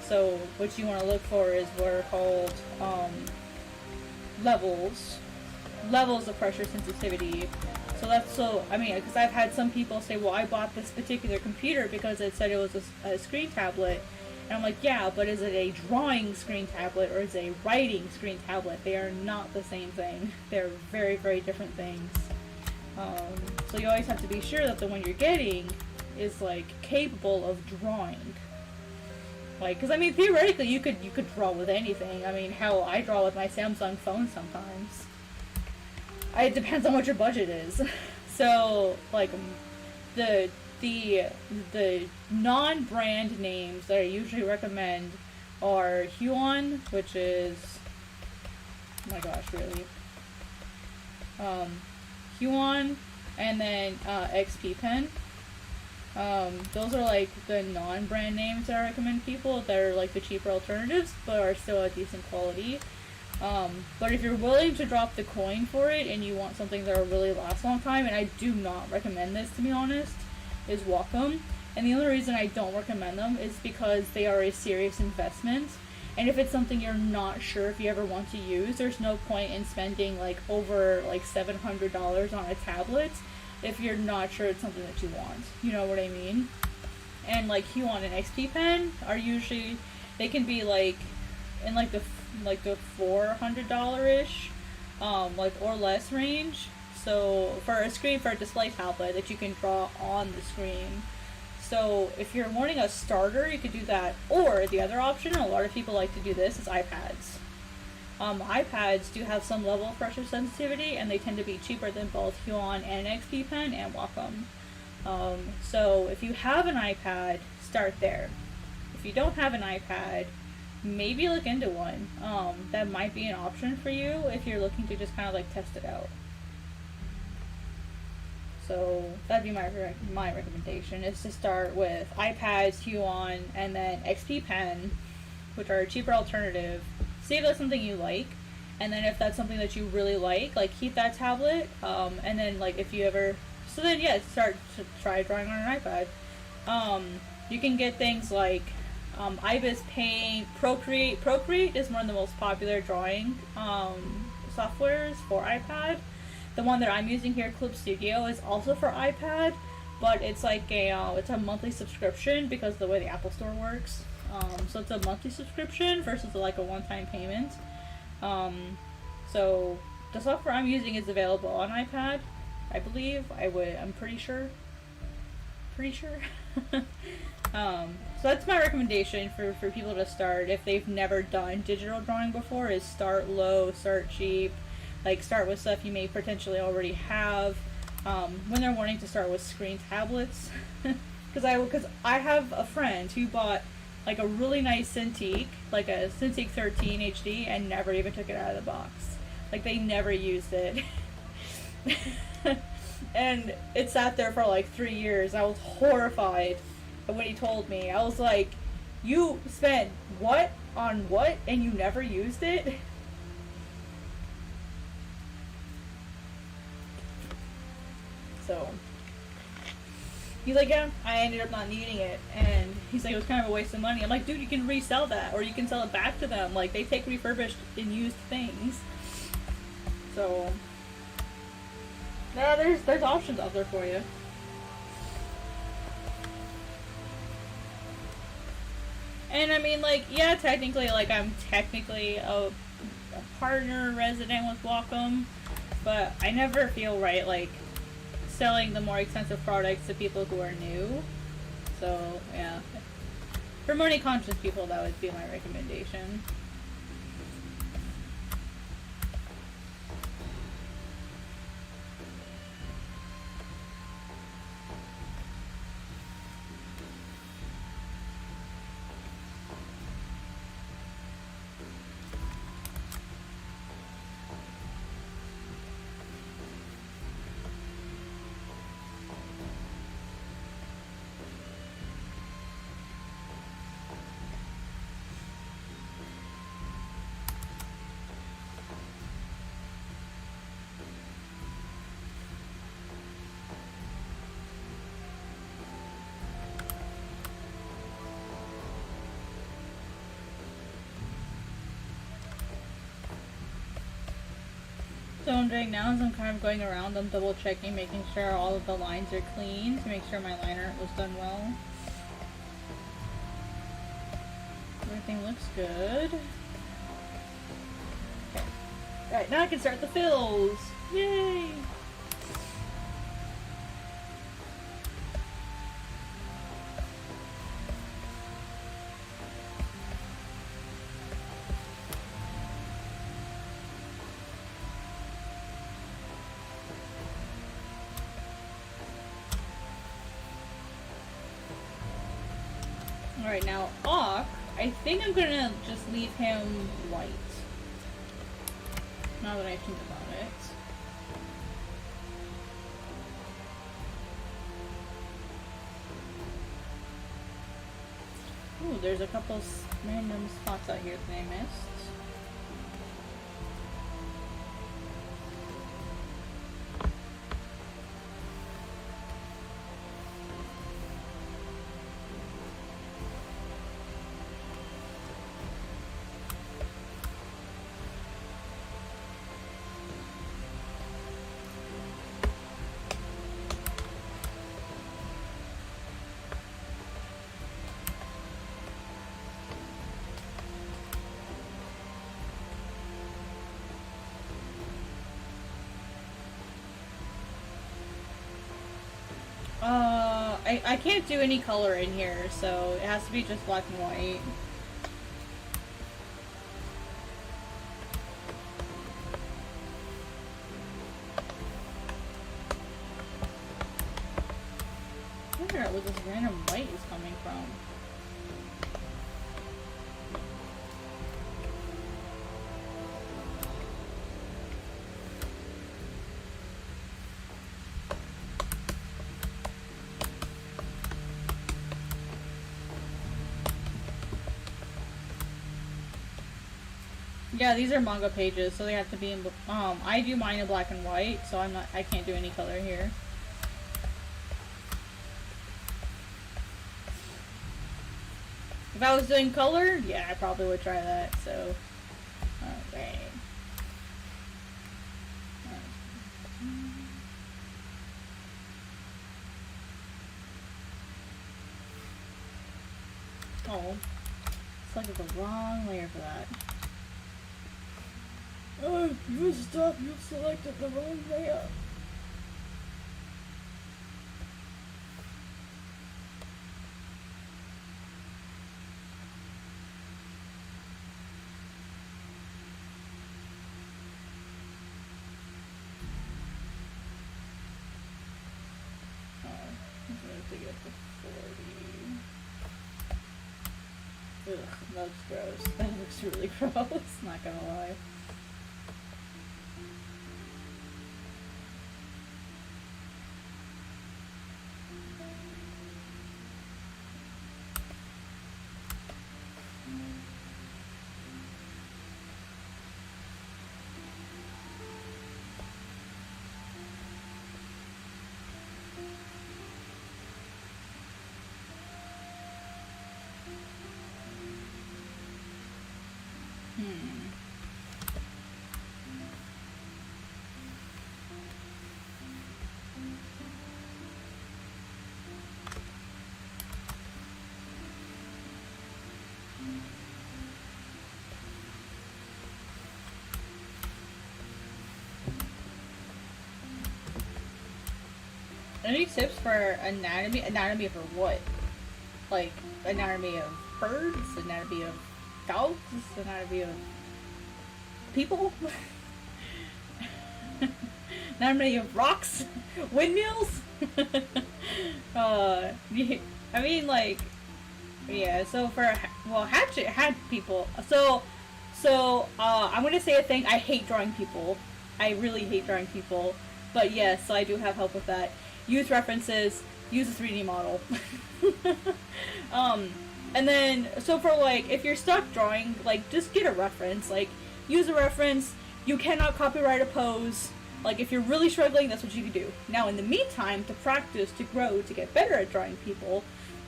So what you want to look for is what are called levels of pressure sensitivity. So I mean, because I've had some people say, well, I bought this particular computer because it said it was a screen tablet. And I'm like, yeah, but is it a drawing screen tablet or is it a writing screen tablet? They are not the same thing. They're very, very different things. So you always have to be sure that the one you're getting is like capable of drawing. Like, because I mean, theoretically, you could draw with anything. I mean, hell, I draw with my Samsung phone sometimes. It depends on what your budget is. So, like, the non-brand names that I usually recommend are Huon, which is, oh my gosh, really, Huon, and then XP Pen. Those are like the non-brand names that I recommend people that are like the cheaper alternatives but are still a decent quality. But if you're willing to drop the coin for it and you want something that will really last a long time, and I do not recommend this to be honest, is Wacom. And the only reason I don't recommend them is because they are a serious investment. And if it's something you're not sure if you ever want to use, there's no point in spending like over like $700 on a tablet if you're not sure it's something that you want. You know what I mean? And like Huon and XP Pen are usually, they can be like in like the $400-ish, like or less range. So for a display tablet that you can draw on the screen. So if you're wanting a starter, you could do that. Or the other option, and a lot of people like to do this, is iPads. iPads do have some level of pressure sensitivity, and they tend to be cheaper than both Huon and XP Pen and Wacom. So if you have an iPad, start there. If you don't have an iPad, maybe look into one. That might be an option for you if you're looking to just kind of like test it out. So that'd be my recommendation, is to start with iPads, Huon, and then XP Pen, which are a cheaper alternative. See if that's something you like, and then if that's something that you really like keep that tablet. And then like if you ever, so then yeah, start to try drawing on an iPad. You can get things like Ibis Paint, Procreate. Procreate is one of the most popular drawing softwares for iPad. The one that I'm using here, Clip Studio, is also for iPad, but it's like it's a monthly subscription because of the way the Apple Store works. So it's a monthly subscription versus like a one-time payment. So the software I'm using is available on iPad, I believe. I'm pretty sure. So that's my recommendation for people to start if they've never done digital drawing before, is start low, start cheap. like start with stuff you may potentially already have when they're wanting to start with screen tablets. Because I have a friend who bought like a really nice Cintiq, like a Cintiq 13 HD, and never even took it out of the box. Like they never used it. And it sat there for like 3 years. I was horrified when he told me. I was like, you spent what on what and you never used it? So he's like, yeah, I ended up not needing it. And he's like, it was kind of a waste of money. I'm like, dude, you can resell that, or you can sell it back to them. Like, they take refurbished and used things. So yeah, there's options out there for you. And I mean, like, yeah, technically, like, I'm technically a partner resident with Wacom, but I never feel right, like, selling the more expensive products to people who are new. So, yeah. For money conscious people, that would be my recommendation. So what I'm doing now is I'm kind of going around, I'm double checking, making sure all of the lines are clean to make sure my liner was done well. Everything looks good. Okay. Alright, now I can start the fills! Yay! Alright, now I think I'm gonna just leave him white. Now that I think about it. Ooh, there's a couple random spots out here that I missed. I can't do any color in here, so it has to be just black and white. I wonder where this random white is coming from. Yeah, these are manga pages, so they have to be in, I do mine in black and white, so I can't do any color here. If I was doing color, yeah, I probably would try that, so, okay. Oh, selected the wrong layer for that. Oh, you stop, you selected the wrong layer. to get to 40. Ugh, that looks gross. That looks really gross, not gonna lie. Any tips for anatomy? Anatomy for what? Like, anatomy of birds? Anatomy of dogs? Anatomy of people? Anatomy of rocks? Windmills? I mean, like, yeah, so for, well, Hatchet had people. So, I'm gonna say a thing. I hate drawing people. I really hate drawing people. But yes, so I do have help with that. Use references, use a 3D model. And then, so for like, if you're stuck drawing, like, just get a reference. Like, use a reference. You cannot copyright a pose. Like, if you're really struggling, that's what you can do. Now, in the meantime, to practice, to grow, to get better at drawing people,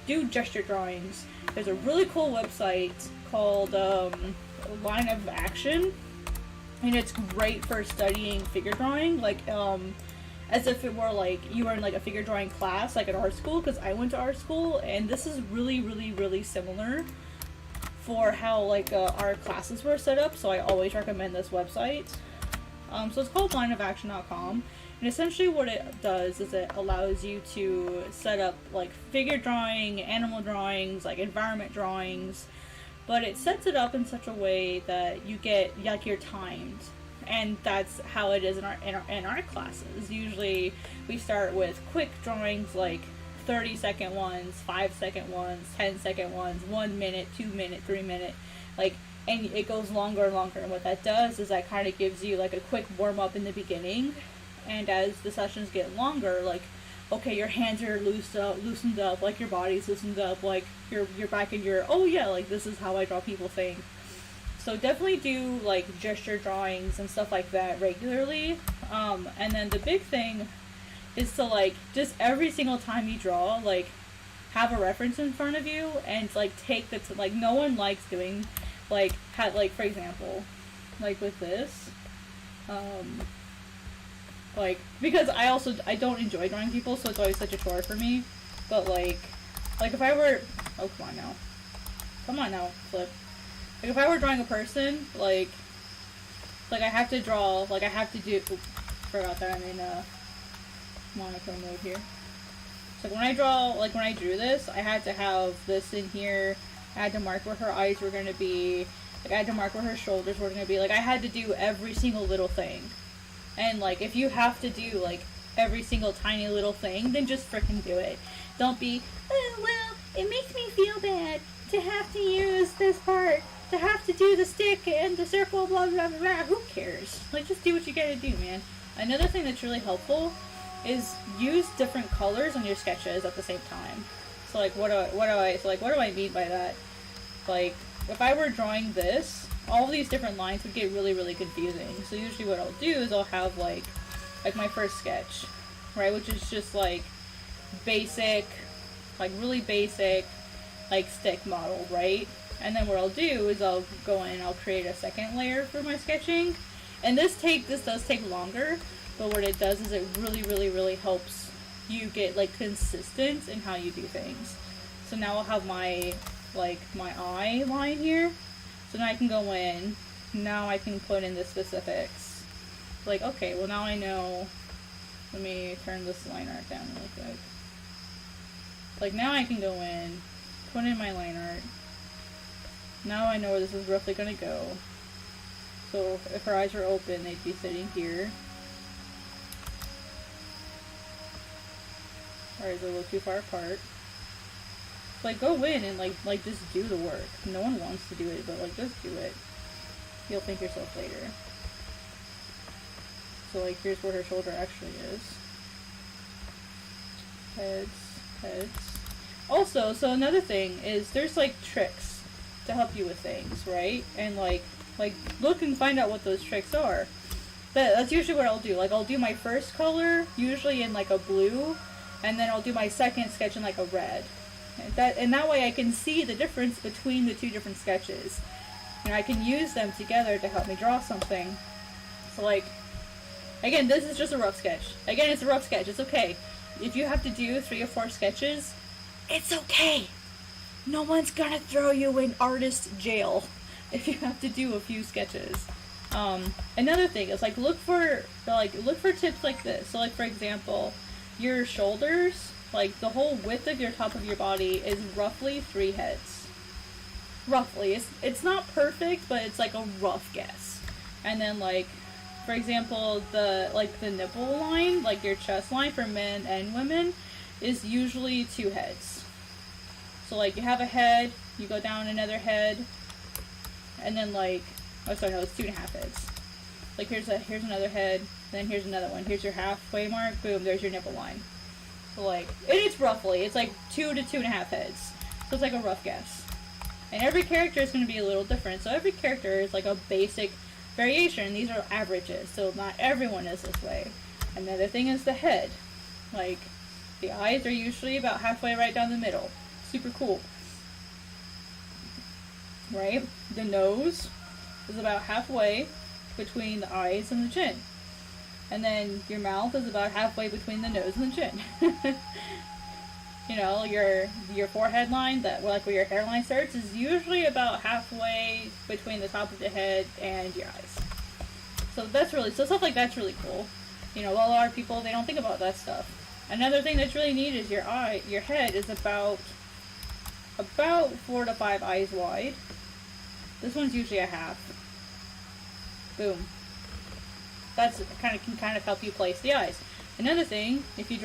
do gesture drawings. There's a really cool website called Line of Action. And it's great for studying figure drawing. Like, as if it were like you were in like a figure drawing class, like at art school, because I went to art school, and this is really, really, really similar for how like our classes were set up. So I always recommend this website. So it's called lineofaction.com, and essentially what it does is it allows you to set up like figure drawing, animal drawings, like environment drawings, but it sets it up in such a way that you get like you're timed. And that's how it is in our classes. Usually we start with quick drawings like 30-second ones, 5-second ones, 10-second ones, 1 minute, 2 minute, 3 minute, like, and it goes longer and longer. And what that does is that kind of gives you like a quick warm up in the beginning, and as the sessions get longer, like, okay, your hands are loosened up, like your body's loosened up, like you're back in your, oh yeah, like this is how I draw people thing. So definitely do like gesture drawings and stuff like that regularly. And then the big thing is to like just every single time you draw, like have a reference in front of you and like take the like no one likes doing like like for example, like with this, like because I don't enjoy drawing people, so it's always such a chore for me. But like if I were, oh come on now, flip. Like, if I were drawing a person, like I have to draw, like, I have to do, oops, forgot that I'm in, monochrome mode here. So when I draw, like, when I drew this, I had to have this in here, I had to mark where her eyes were going to be, like, I had to mark where her shoulders were going to be, like, I had to do every single little thing. And, like, if you have to do, like, every single tiny little thing, then just frickin' do it. Don't be, oh, well, it makes me feel bad to have to use this part, to have to do the stick and the circle, blah, blah, blah, blah. Who cares? Like, just do what you gotta do, man. Another thing that's really helpful is use different colors on your sketches at the same time. So, like, what do I mean by that? Like, if I were drawing this, all of these different lines would get really, really confusing. So usually what I'll do is I'll have, like my first sketch, right, which is just, like, basic, like, really basic, like, stick model, right? And then what I'll do is I'll go in and I'll create a second layer for my sketching. And this does take longer, but what it does is it really, really, really helps you get, like, consistent in how you do things. So now I'll have my, like, my eye line here. So now I can go in, now I can put in the specifics. Like, okay, well now I know, let me turn this line art down really quick. Like, now I can go in, put in my line art. Now I know where this is roughly going to go. So if her eyes are open, they'd be sitting here. Or is it a little too far apart? Like, go in and like just do the work. No one wants to do it, but like just do it. You'll thank yourself later. So like, here's where her shoulder actually is. Heads. Also, so another thing is there's like tricks to help you with things, right? And like look and find out what those tricks are. That's usually what I'll do. Like, I'll do my first color usually in like a blue, and then I'll do my second sketch in like a red. And that way I can see the difference between the two different sketches. You know, I can use them together to help me draw something. So like, again, this is just a rough sketch. Again, it's a rough sketch. It's okay. If you have to do 3 or 4 sketches, it's okay. No one's gonna throw you in artist jail if you have to do a few sketches. Another thing is like look for tips like this. So like, for example, your shoulders, like the whole width of your top of your body is roughly 3 heads. Roughly. It's not perfect, but it's like a rough guess. And then like, for example, the nipple line, like your chest line for men and women, is usually 2 heads. So like, you have a head, you go down another head, and then like, oh sorry, no, it's 2.5 heads. Like here's another head, then here's another one. Here's your halfway mark, boom, there's your nipple line. So like, and it's roughly, it's like 2 to 2.5 heads. So it's like a rough guess. And every character is going to be a little different. So every character is like a basic variation. These are averages, so not everyone is this way. Another thing is the head. Like, the eyes are usually about halfway right down the middle. Super cool. Right? The nose is about halfway between the eyes and the chin. And then your mouth is about halfway between the nose and the chin. You know, your forehead line, that like where your hairline starts, is usually about halfway between the top of the head and your eyes. So stuff like that's really cool. You know, a lot of people, they don't think about that stuff. Another thing that's really neat is your head is about 4 to 5 eyes wide. This one's usually a half. Boom. That's can kind of help you place the eyes. Another thing, if you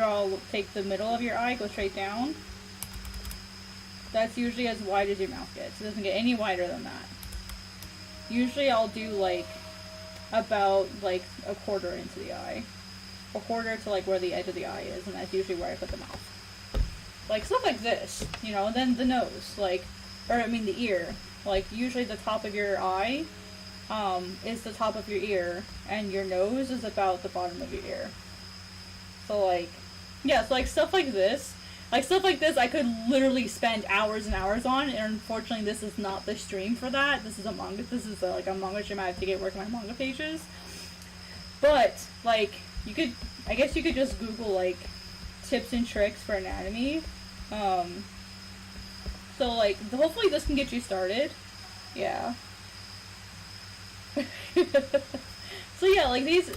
take the middle of your eye, go straight down, that's usually as wide as your mouth gets. It doesn't get any wider than that. Usually I'll do like about like a quarter into the eye. A quarter to like where the edge of the eye is, and that's usually where I put the mouth. Like stuff like this, you know, and then the nose, the ear. Like usually the top of your eye is the top of your ear, and your nose is about the bottom of your ear. So like, yeah, so like stuff like this. Like stuff like this I could literally spend hours and hours on, and unfortunately this is not the stream for that. This is a manga, like a manga stream. I have to get work on my manga pages. But like, I guess you could just Google like tips and tricks for anatomy. So like, hopefully this can get you started. Yeah. So yeah, like these,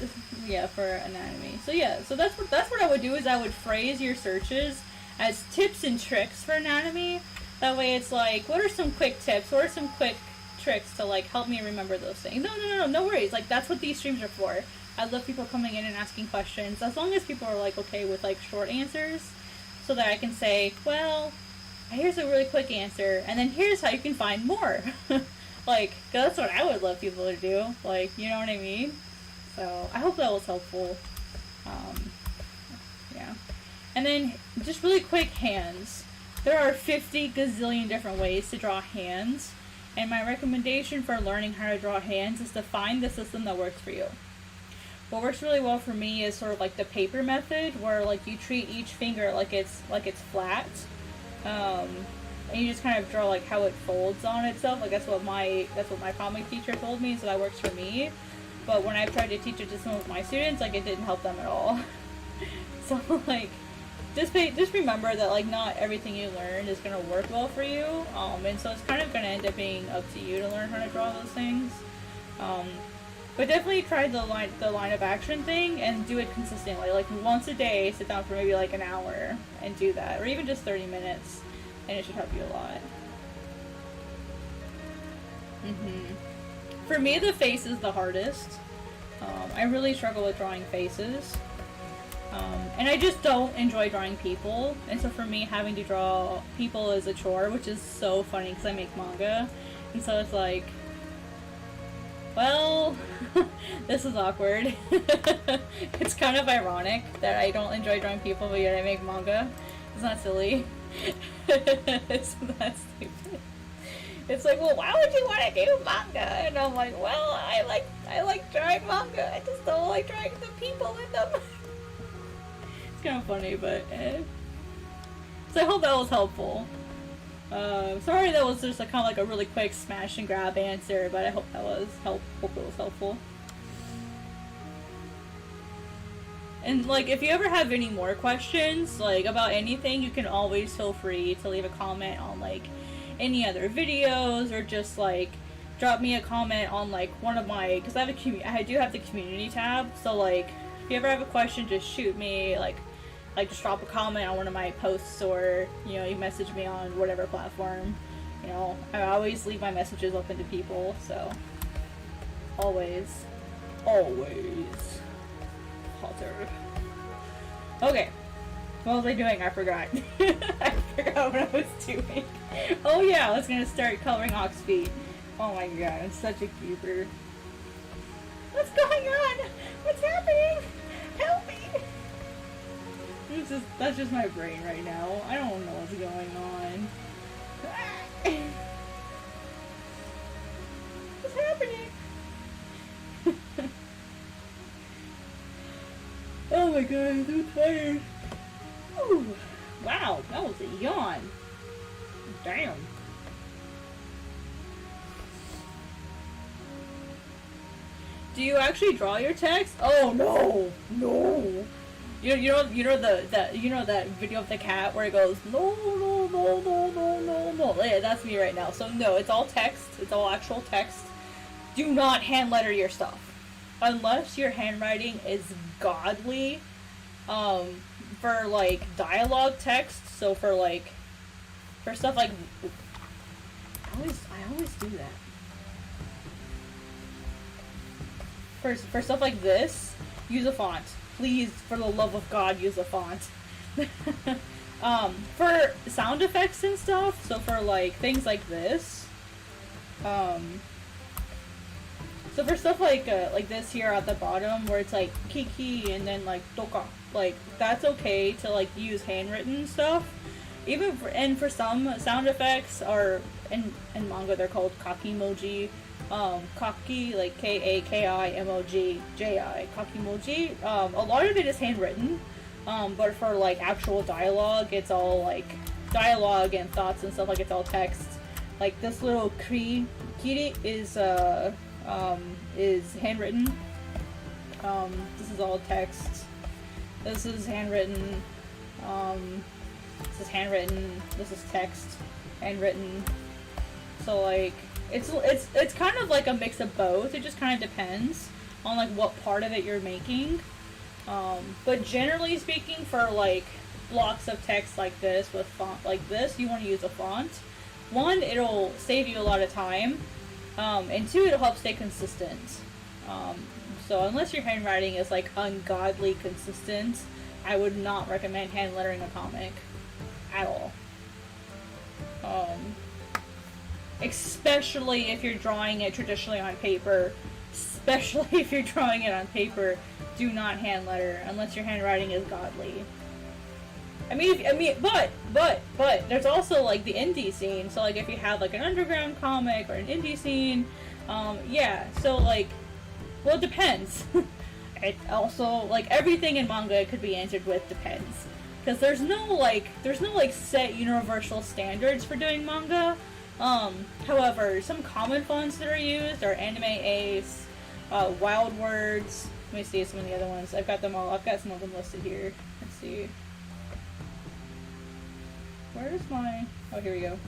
yeah, for anatomy. So yeah, so that's what I would do, is I would phrase your searches as tips and tricks for anatomy. That way it's like, what are some quick tips? What are some quick tricks to like help me remember those things? No worries. Like, that's what these streams are for. I love people coming in and asking questions, as long as people are like okay with like short answers, so that I can say, well, here's a really quick answer, and then here's how you can find more. Like, 'cause that's what I would love people to do. Like, you know what I mean? So I hope that was helpful. Yeah. And then just really quick, hands. There are 50 gazillion different ways to draw hands, and my recommendation for learning how to draw hands is to find the system that works for you. What works really well for me is sort of like the paper method, where like you treat each finger like it's flat, and you just kind of draw like how it folds on itself. Like that's what my comic teacher told me, so that works for me. But when I've tried to teach it to some of my students, like it didn't help them at all. So like, just remember that like not everything you learn is gonna work well for you. And so it's kind of gonna end up being up to you to learn how to draw those things. But definitely try the line of action thing and do it consistently. Like once a day, sit down for maybe like an hour and do that, or even just 30 minutes, and it should help you a lot. For me, the face is the hardest. I really struggle with drawing faces. And I just don't enjoy drawing people, and so for me, having to draw people is a chore, which is so funny because I make manga, and so it's like, well, this is awkward. It's kind of ironic that I don't enjoy drawing people, but yet I make manga. It's not silly. It's not stupid. It's like, well, why would you want to do manga? And I'm like, well, I like drawing manga. I just don't like drawing the people in them. It's kind of funny, but so I hope that was helpful. Sorry that was just kind of like a really quick smash and grab answer, but I hope that was hope it was helpful. And like, if you ever have any more questions like about anything, you can always feel free to leave a comment on like any other videos, or just like drop me a comment on like one of my, because I do have the community tab, so like if you ever have a question, just shoot me, like just drop a comment on one of my posts, or you message me on whatever platform. I always leave my messages open to people, so always Potter. Okay, what was I doing? I forgot. I forgot what I was doing. Oh yeah, I was gonna start coloring Ox feet. Oh my god, I'm such a keeper. What's going on? What's happening? Help me! That's just my brain right now. I don't know what's going on. What's happening? Oh my god, I'm so tired. Ooh. Wow, that was a yawn. Damn. Do you actually draw your text? Oh no, no. You know that video of the cat where it goes no. Yeah, that's me right now. So no, it's all text. It's all actual text. Do not hand letter your stuff unless your handwriting is godly. For like dialogue text. So for stuff like I always do that. For stuff like this, use a font. Please, for the love of God, use a font. For sound effects and stuff, so for like things like this, so for stuff like this here at the bottom, where it's like kiki and then like toka, like that's okay to like use handwritten stuff. Even for some sound effects, or in manga they're called kakimoji. Kaki, like Kakimoji-ji, kakimoji. A lot of it is handwritten, but for like actual dialogue, it's all like dialogue and thoughts and stuff, like it's all text. Like this little kiri is handwritten. This is all text. This is handwritten. This is handwritten. This is text, handwritten. So like it's kind of like a mix of both. It just kind of depends on like what part of it you're making. But generally speaking, for like blocks of text like this with font like this, you want to use a font. One, it'll save you a lot of time, and two, it'll help stay consistent. So unless your handwriting is like ungodly consistent, I would not recommend hand lettering a comic at all. Especially if you're drawing it traditionally on paper. Especially if you're drawing it on paper, do not hand letter unless your handwriting is godly. But there's also like the indie scene. So like if you have like an underground comic or an indie scene, yeah. So like, well, it depends. It also, like, everything in manga could be answered with depends, because there's no set universal standards for doing manga. However, some common fonts that are used are Anime Ace, Wild Words. Let me see some of the other ones. I've got them all. I've got some of them listed here. Let's see. Where's my... Oh, here we go.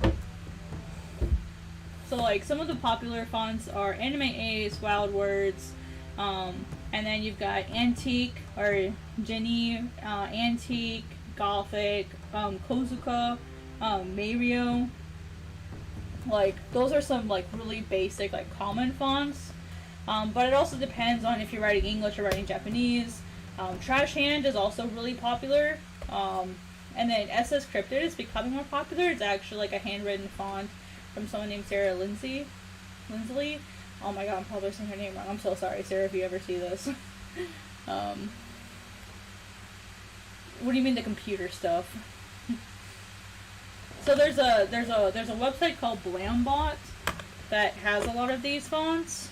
So, like, some of the popular fonts are Anime Ace, Wild Words, and then you've got Antique, or Jenny, Antique, Gothic, Kozuka, Mario. Like, those are some, like, really basic, like, common fonts. But it also depends on if you're writing English or writing Japanese. Trash Hand is also really popular. And then SS Cryptid is becoming more popular. It's actually like a handwritten font from someone named Sarah Lindsley. Oh my god, I'm probably saying her name wrong. I'm so sorry, Sarah, if you ever see this. What do you mean the computer stuff? So there's a website called Blambot that has a lot of these fonts.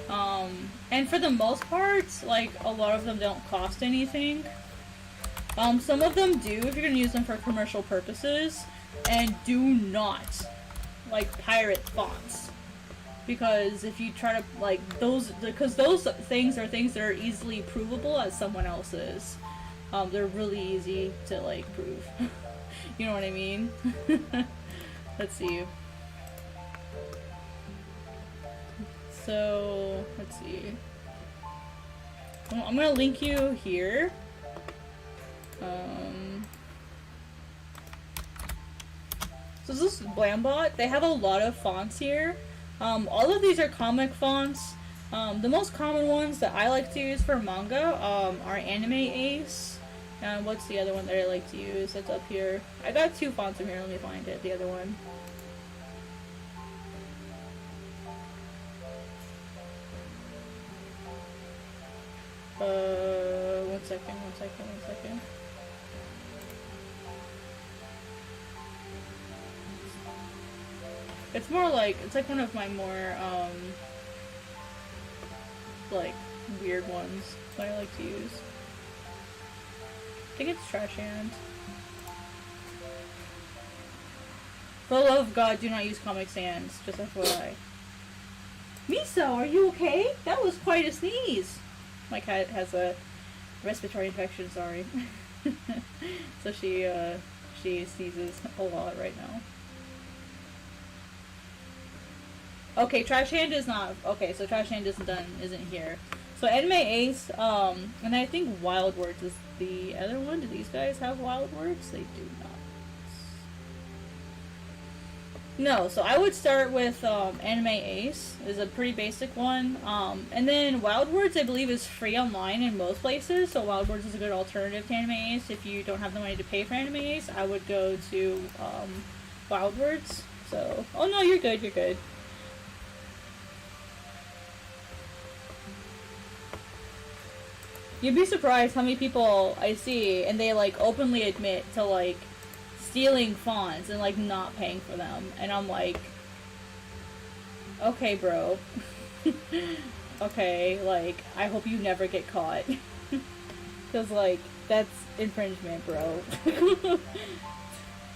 And for the most part, like, a lot of them don't cost anything. Some of them do if you're gonna use them for commercial purposes, and do not, like, pirate fonts. Because if you try to, like, because those things are things that are easily provable as someone else's. They're really easy to, like, prove. You know what I mean? Let's see. So, let's see. I'm gonna link you here. So this is Blambot. They have a lot of fonts here. All of these are comic fonts. The most common ones that I like to use for manga are Anime Ace. And what's the other one that I like to use? That's up here. I got two fonts from here. Let me find it. The other one. One second. It's more like, it's like one of my more, like, weird ones that I like to use. I think it's Trash Hand. For the love of God, do not use Comic Sans, just FYI. Miso, are you okay? That was quite a sneeze! My cat has a respiratory infection, sorry. So she sneezes a lot right now. Okay, Trash Hand is not, okay, so Trash Hand isn't here. So Anime Ace, and I think Wild Words is the other one. Do these guys have Wild Words? They do not. No, so I would start with Anime Ace, is a pretty basic one. And then Wild Words, I believe, is free online in most places, so Wild Words is a good alternative to Anime Ace. If you don't have the money to pay for Anime Ace, I would go to Wild Words. So, oh no, you're good, you're good. You'd be surprised how many people I see, and they, like, openly admit to, like, stealing fonts and, like, not paying for them. And I'm like, okay, bro. Okay, like, I hope you never get caught. Because, like, that's infringement, bro.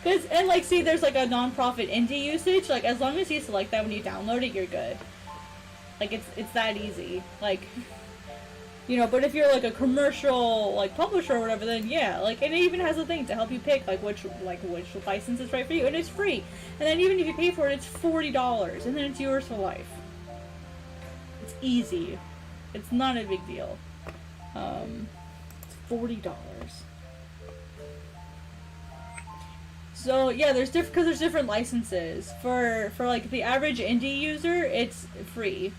Cause, and, like, see, there's, like, a non-profit indie usage. Like, as long as you select that when you download it, you're good. Like, it's that easy. Like... You know, but if you're, like, a commercial, like, publisher or whatever, then yeah, like, and it even has a thing to help you pick, like, which license is right for you, and it's free. And then even if you pay for it, it's $40, and then it's yours for life. It's easy. It's not a big deal. It's $40. So, yeah, there's different licenses. For, like, the average indie user, it's free.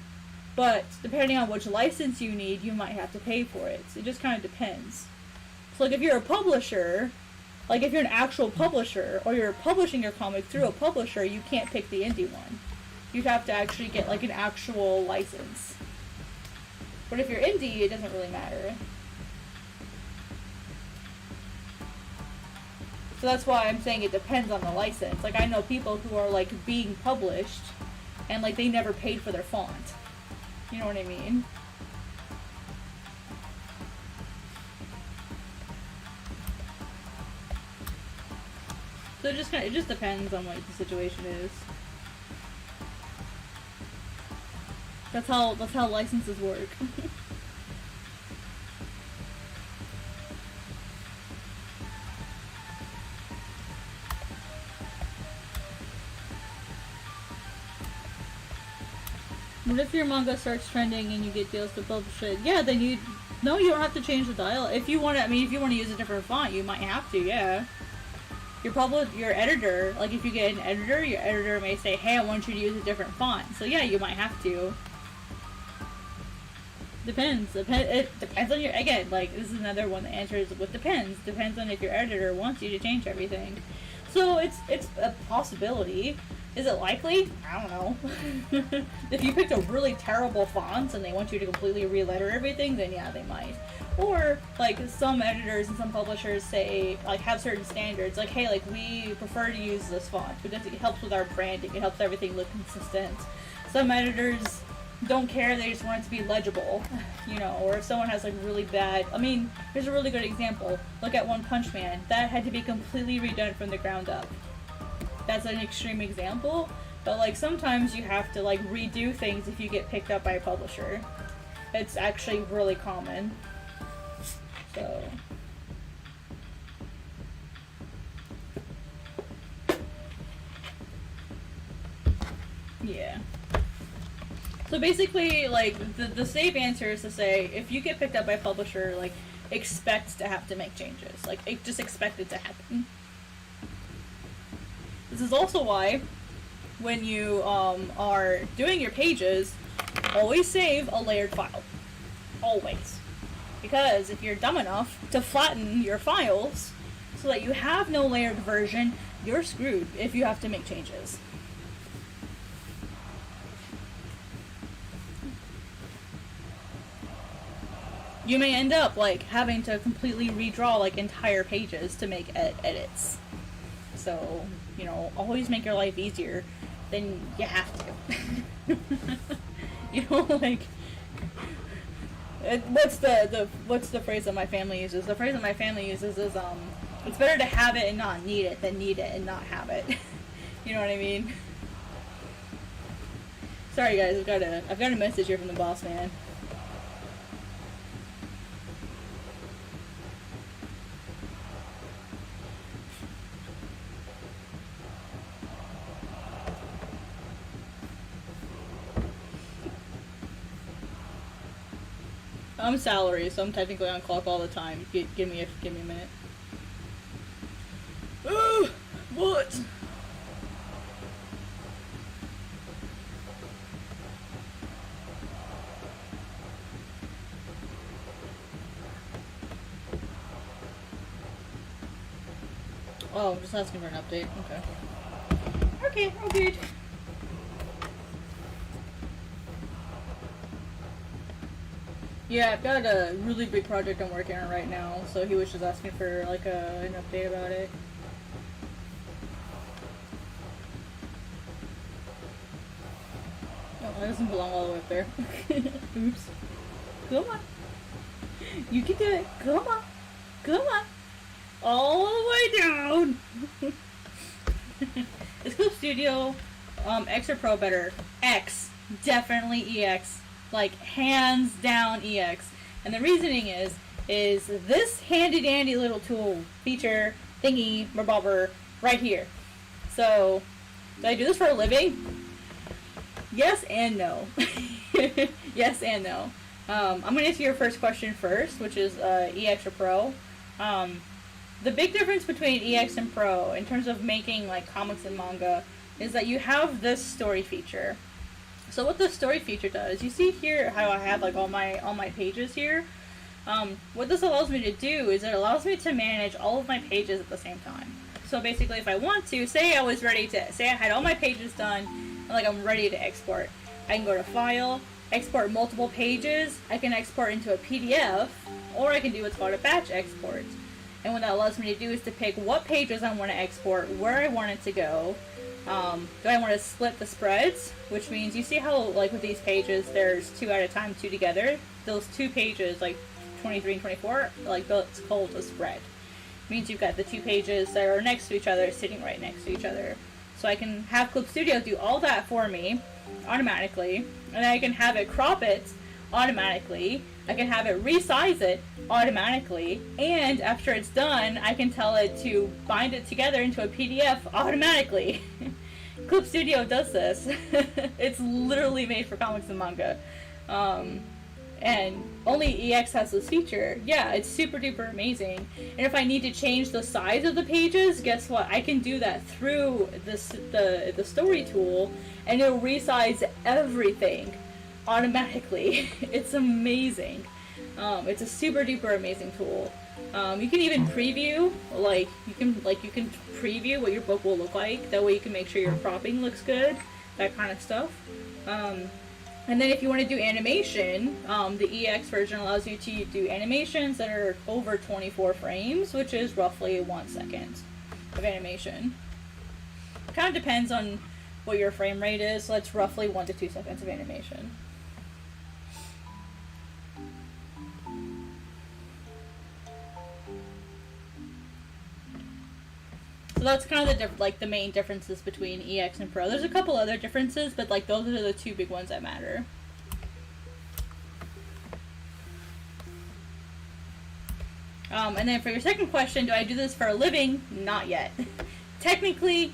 But depending on which license you need, you might have to pay for it. So it just kind of depends. So like if you're a publisher, like if you're an actual publisher, or you're publishing your comic through a publisher, you can't pick the indie one. You'd have to actually get like an actual license. But if you're indie, it doesn't really matter. So that's why I'm saying it depends on the license. Like I know people who are like being published, and like they never paid for their font. You know what I mean? So it just depends on what the situation is. That's how licenses work. What if your manga starts trending and you get deals to publish it? Yeah, then you don't have to change the dial. If you want to, if you want to use a different font, you might have to, yeah. Your editor, like if you get an editor, your editor may say, hey, I want you to use a different font. So yeah, you might have to. Depends. It depends on your, again, like, this is another one that answers with depends. Depends on if your editor wants you to change everything. So it's a possibility. Is it likely? I don't know. If you picked a really terrible font and they want you to completely re-letter everything, then yeah, they might. Or, like, some editors and some publishers say, like, have certain standards. Like, hey, like, we prefer to use this font because it helps with our branding. It helps everything look consistent. Some editors don't care, they just want it to be legible, you know, or if someone has like really bad, I mean, here's a really good example. Look at One Punch Man. That had to be completely redone from the ground up. That's an extreme example, but like sometimes you have to like redo things if you get picked up by a publisher. It's actually really common. So yeah. So basically, like, the safe answer is to say, if you get picked up by a publisher, like, expect to have to make changes. Like, just expect it to happen. This is also why, when you are doing your pages, always save a layered file. Always. Because if you're dumb enough to flatten your files so that you have no layered version, you're screwed if you have to make changes. You may end up, like, having to completely redraw, like, entire pages to make edits. So, you know, always make your life easier than you have to. You know, like, what's the phrase that my family uses? The phrase that my family uses is, it's better to have it and not need it than need it and not have it. You know what I mean? Sorry guys, I've got a message here from the boss man. I'm salary, so I'm technically on clock all the time. Give me a minute. What? Oh, I'm just asking for an update. Okay. Okay, all good. Yeah, I've got a really big project I'm working on right now, so he was just asking for like an update about it. Oh, that doesn't belong all the way up there. Oops. Come on. You can do it. Come on. Come on. All the way down. Is Clip Studio X or Pro better? X. Definitely EX. Like, hands down EX. And the reasoning is this handy dandy little tool, feature, thingy, bobber, right here. So, do I do this for a living? Yes and no. Yes and no. I'm going to answer your first question first, which is EX or Pro. The big difference between EX and Pro, in terms of making, like, comics and manga, is that you have this story feature. So what the story feature does, you see here how I have like all my pages here. What this allows me to do is it allows me to manage all of my pages at the same time. So basically, if I want to, say I had all my pages done, and like I'm ready to export, I can go to File, export multiple pages. I can export into a PDF, or I can do what's called a batch export. And what that allows me to do is to pick what pages I want to export, where I want it to go. Do I want to split the spreads, which means you see how, like, with these pages, there's 2 at a time, 2 together. Those 2 pages, like 23 and 24, like, that's called a spread. It means you've got the 2 pages that are next to each other, sitting right next to each other. So I can have Clip Studio do all that for me, automatically, and then I can have it crop it automatically. I can have it resize it automatically, and after it's done, I can tell it to bind it together into a PDF automatically. Clip Studio does this. It's literally made for comics and manga. And only EX has this feature. Yeah, it's super duper amazing. And if I need to change the size of the pages, guess what? I can do that through the story tool, and it'll resize everything automatically. It's amazing. It's a super duper amazing tool. You can even preview, you can preview what your book will look like. That way you can make sure your cropping looks good, that kind of stuff. And then if you want to do animation, the EX version allows you to do animations that are over 24 frames, which is roughly 1 second of animation. Kind of depends on what your frame rate is, so that's roughly 1 to 2 seconds of animation. So that's kind of the main differences between EX and Pro. There's a couple other differences, but those are the two big ones that matter. And then for your second question, do I do this for a living? Not yet. Technically,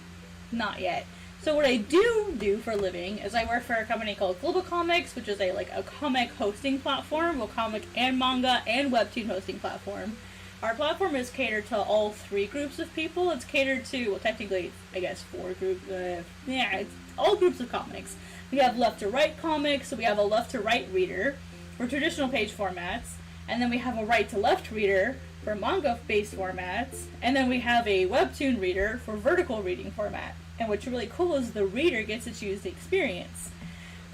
not yet. So what I do for a living is I work for a company called Global Comics, which is a comic hosting platform, a comic and manga and webtoon hosting platform. Our platform is catered to all 3 groups of people. It's catered to, well, technically, I guess 4 groups. It's all groups of comics. We have left to right comics, so we have a left to right reader for traditional page formats, and then we have a right to left reader for manga-based formats, and then we have a webtoon reader for vertical reading format. And what's really cool is the reader gets to choose the experience.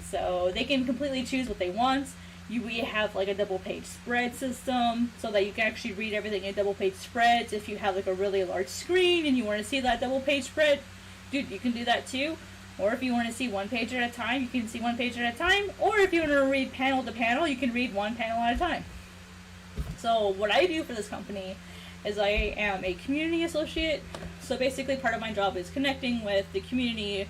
So they can completely choose what they want. We have a double page spread system so that you can actually read everything in double page spreads. If you have a really large screen and you want to see that double page spread, dude, you can do that too. Or if you want to see 1 page at a time, you can see 1 page at a time. Or if you want to read panel to panel, you can read 1 panel at a time. So what I do for this company is I am a community associate. So basically part of my job is connecting with the community,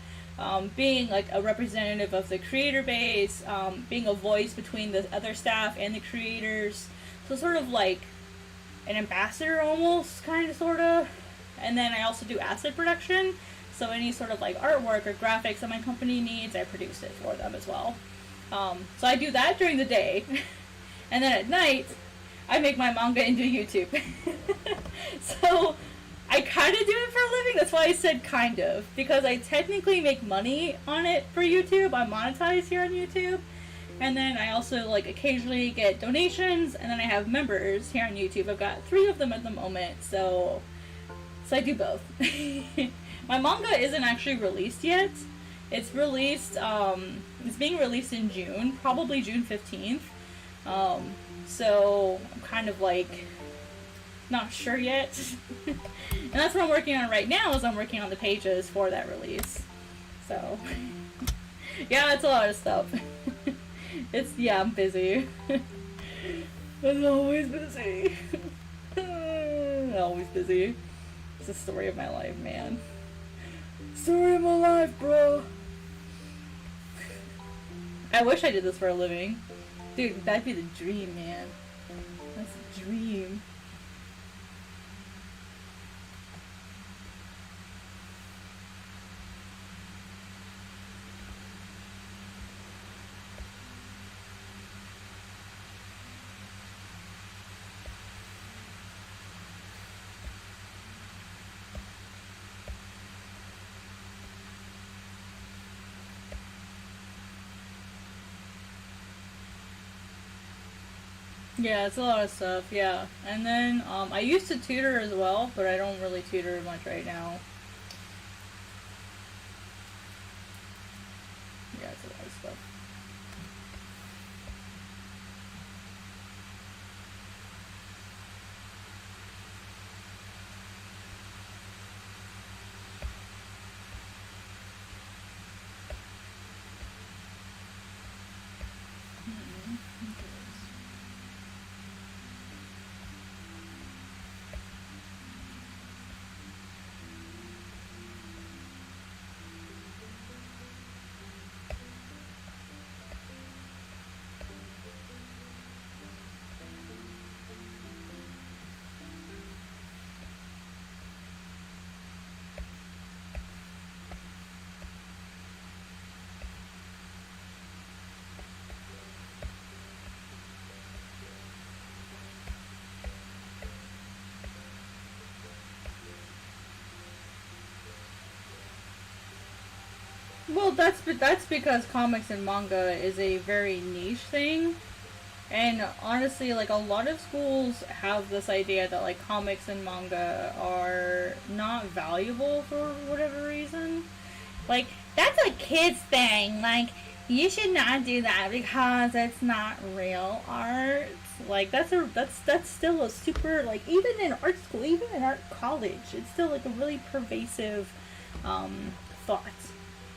being a representative of the creator base, being a voice between the other staff and the creators. So sort of like an ambassador almost, kind of, sort of. And then I also do asset production. So any sort of artwork or graphics that my company needs, I produce it for them as well. So I do that during the day. And then at night, I make my manga into YouTube. So I kind of do it for a living. That's why I said kind of. Because I technically make money on it for YouTube. I monetize here on YouTube. And then I also occasionally get donations. And then I have members here on YouTube. I've got 3 of them at the moment. So I do both. My manga isn't actually released yet. It's released, it's being released in June. Probably June 15th. So I'm kind of not sure yet. And that's what I'm working on right now, is I'm working on the pages for that release. So yeah, it's a lot of stuff. I'm busy. I'm always busy. Always busy. It's the story of my life, man. Story of my life, bro. I wish I did this for a living. Dude, that'd be the dream, man. That's the dream. Yeah, it's a lot of stuff, yeah. And then, I used to tutor as well, but I don't really tutor much right now. Yeah, it's a lot of stuff. Well, that's because comics and manga is a very niche thing. And honestly, like, a lot of schools have this idea that, like, comics and manga are not valuable for whatever reason. Like, that's a kid's thing. Like, you should not do that because it's not real art. Like, that's still a super, like, even in art school, even in art college, it's still, like, a really pervasive thought.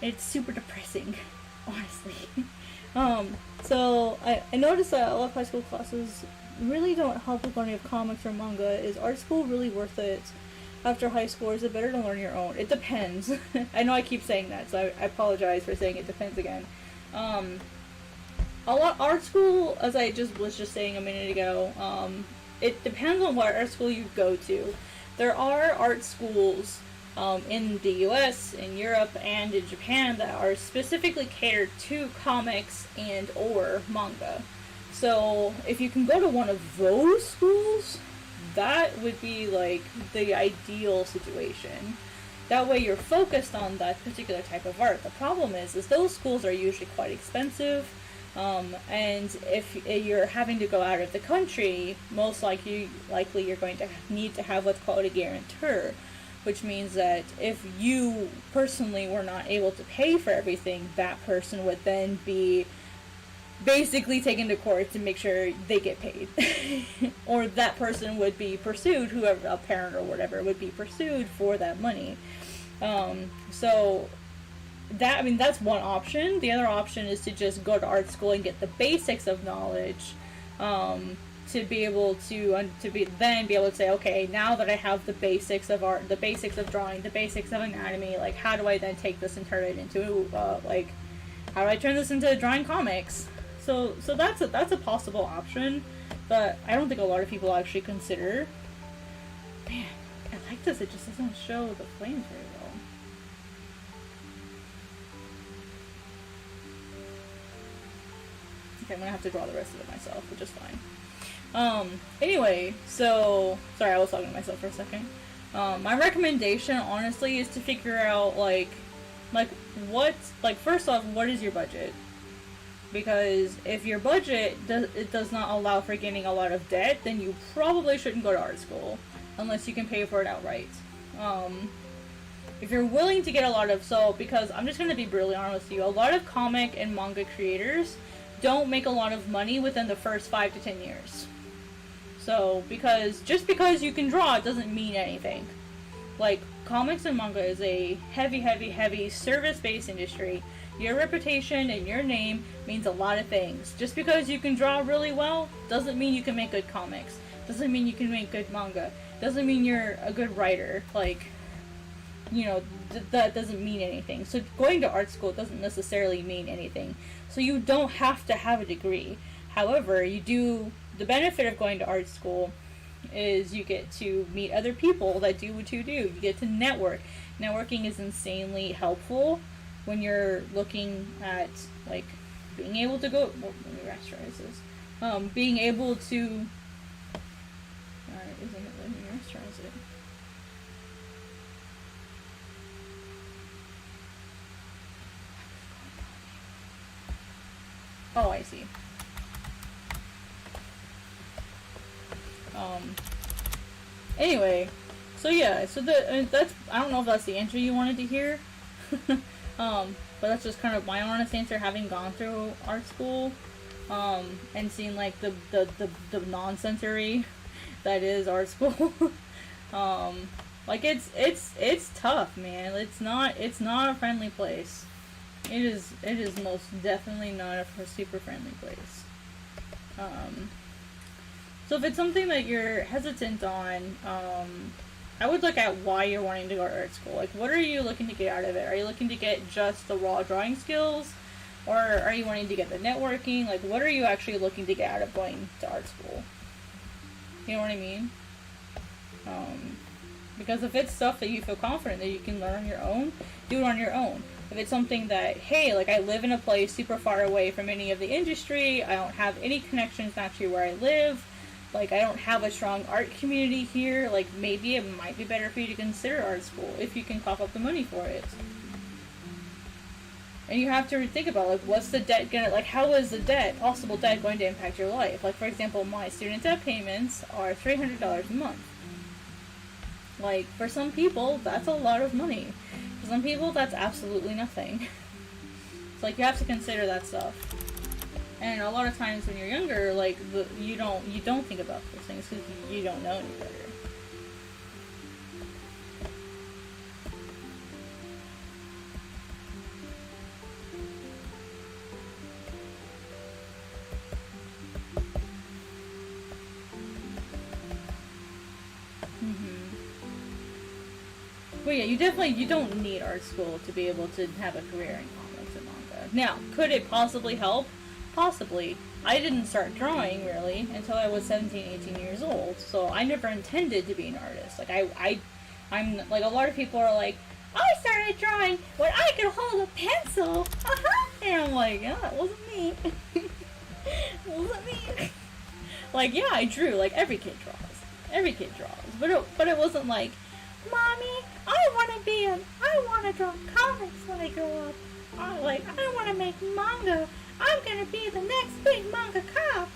It's super depressing, honestly. So I noticed that a lot of high school classes really don't help with learning of comics or manga. Is art school really worth it after high school, or is it better to learn your own? It depends. I know I keep saying that, so I apologize for saying it depends again. A lot art school, as I was just saying a minute ago, it depends on what art school you go to. There are art schools in the US, in Europe, and in Japan that are specifically catered to comics and or manga. So if you can go to one of those schools, that would be like the ideal situation. That way you're focused on that particular type of art. The problem is those schools are usually quite expensive, and if you're having to go out of the country, most likely you're going to need to have what's called a guarantor, which means that if you personally were not able to pay for everything, that person would then be basically taken to court to make sure they get paid. Or that person would be pursued, whoever, a parent or whatever, would be pursued for that money. So that's one option. The other option is to just go to art school and get the basics of knowledge, to be able to be able to say, okay, now that I have the basics of art, the basics of drawing, the basics of anatomy, like, how do I then take this and turn it into like, how do I turn this into drawing comics? So that's a possible option, but I don't think a lot of people actually consider. Man, I like this. It just doesn't show the flames very well. Okay, I'm gonna have to draw the rest of it myself, which is fine. Anyway, so, sorry, I was talking to myself for a second. My recommendation, honestly, is to figure out, first off, what is your budget? Because if your budget does not allow for getting a lot of debt, then you probably shouldn't go to art school, unless you can pay for it outright. If you're willing to get because I'm just gonna be brutally honest with you, a lot of comic and manga creators don't make a lot of money within the first 5 to 10 years. So, just because you can draw, it doesn't mean anything. Like, comics and manga is a heavy service-based industry. Your reputation and your name means a lot of things. Just because you can draw really well, doesn't mean you can make good comics. Doesn't mean you can make good manga. Doesn't mean you're a good writer. Like, that doesn't mean anything. So going to art school doesn't necessarily mean anything. So you don't have to have a degree. However, the benefit of going to art school is you get to meet other people that do what you do. You get to network. Networking is insanely helpful when you're looking at, like, being able to go, let me rasterize this. Being able to, isn't it letting me rasterize it? Oh, I see. Anyway, so yeah, that's, I don't know if that's the answer you wanted to hear, but that's just kind of my honest answer, having gone through art school, and seen, like, the nonsensory that is art school. Like, it's tough, man. It's not a friendly place. It is most definitely not a super friendly place. So if it's something that you're hesitant on, I would look at why you're wanting to go to art school. Like, what are you looking to get out of it? Are you looking to get just the raw drawing skills? Or are you wanting to get the networking? Like, what are you actually looking to get out of going to art school? You know what I mean? Because if it's stuff that you feel confident that you can learn on your own, do it on your own. If it's something that, hey, like, I live in a place super far away from any of the industry, I don't have any connections naturally where I live, like, I don't have a strong art community here, like, maybe it might be better for you to consider art school if you can cough up the money for it. And you have to think about, like, what's the debt gonna, like, how is the debt, possible debt, going to impact your life? Like, for example, my student debt payments are $300 a month. Like, for some people, that's a lot of money. For some people, that's absolutely nothing. So, like, you have to consider that stuff. And a lot of times when you're younger, like, you don't think about those things because you don't know any better. But yeah, you don't need art school to be able to have a career in comics and manga. Now, could it possibly help? Possibly. I didn't start drawing, really, until I was 17, 18 years old, so I never intended to be an artist. Like, I'm, like, a lot of people are like, I started drawing when I could hold a pencil! And I'm like, yeah, that wasn't me. It wasn't me. Like, yeah, I drew, like, every kid draws. Every kid draws. But it wasn't like, Mommy, I want to draw comics when I grow up. I want to make manga. I'm going to be the next big mangaka.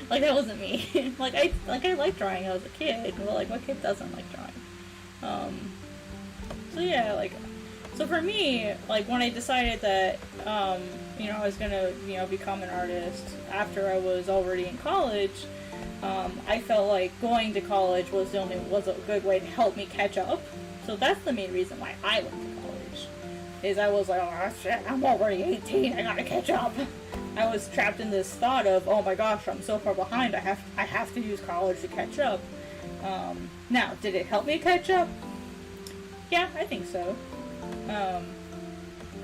Like that wasn't me. I liked drawing as a kid. Well, like, what kid doesn't like drawing? So yeah, like, so for me, like, when I decided that, you know, I was going to, you know, become an artist after I was already in college, I felt like going to college was a good way to help me catch up. So that's the main reason why I went to college. Is I was like, oh shit, I'm already 18, I gotta catch up. I was trapped in this thought of, oh my gosh, I'm so far behind, I have to use college to catch up. Now, did it help me catch up? Yeah, I think so.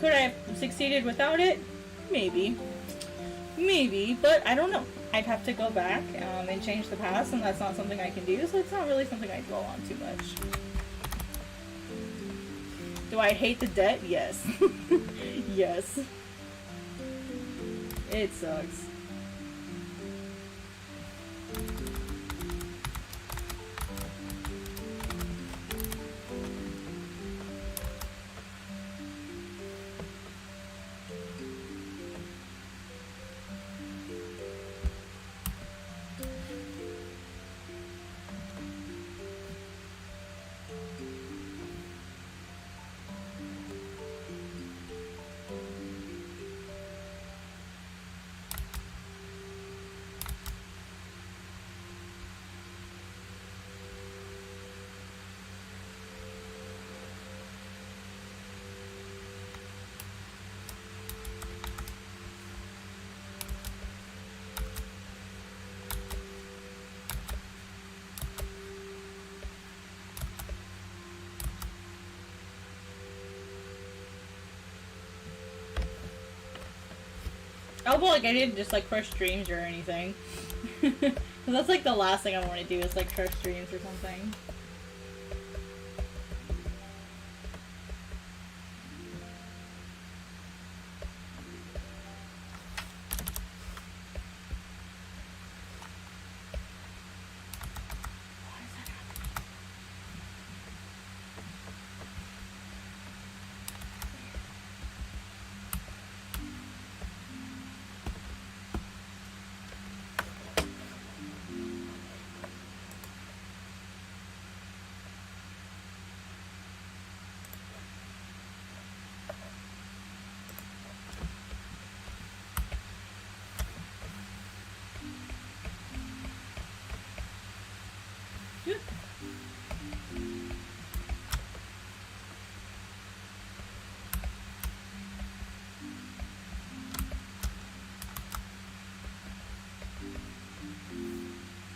Could I have succeeded without it? Maybe, but I don't know. I'd have to go back and change the past, and that's not something I can do, so it's not really something I dwell on too much. Do I hate the debt? Yes. Yes. It sucks. Oh, well, like, I didn't just, like, crush streams or anything. Because that's, like, the last thing I want to do is, like, crush streams or something.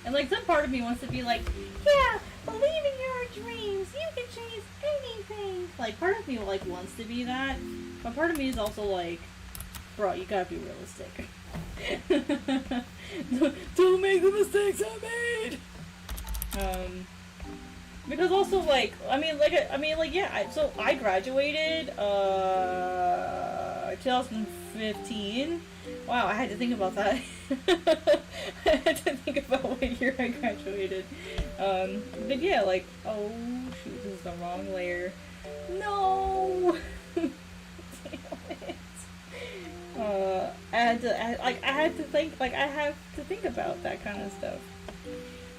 And, like, some part of me wants to be like, yeah, believe in your dreams, you can chase anything. Like, part of me, like, wants to be that, but part of me is also like, bro, you gotta be realistic. Don't make the mistakes I made! Because also, like, yeah, so I graduated, 2015. Wow, I had to think about that. I had to think about what year I graduated. But yeah, like, oh shoot, this is the wrong layer. No! had to, I had to think, like, I have to think about that kind of stuff.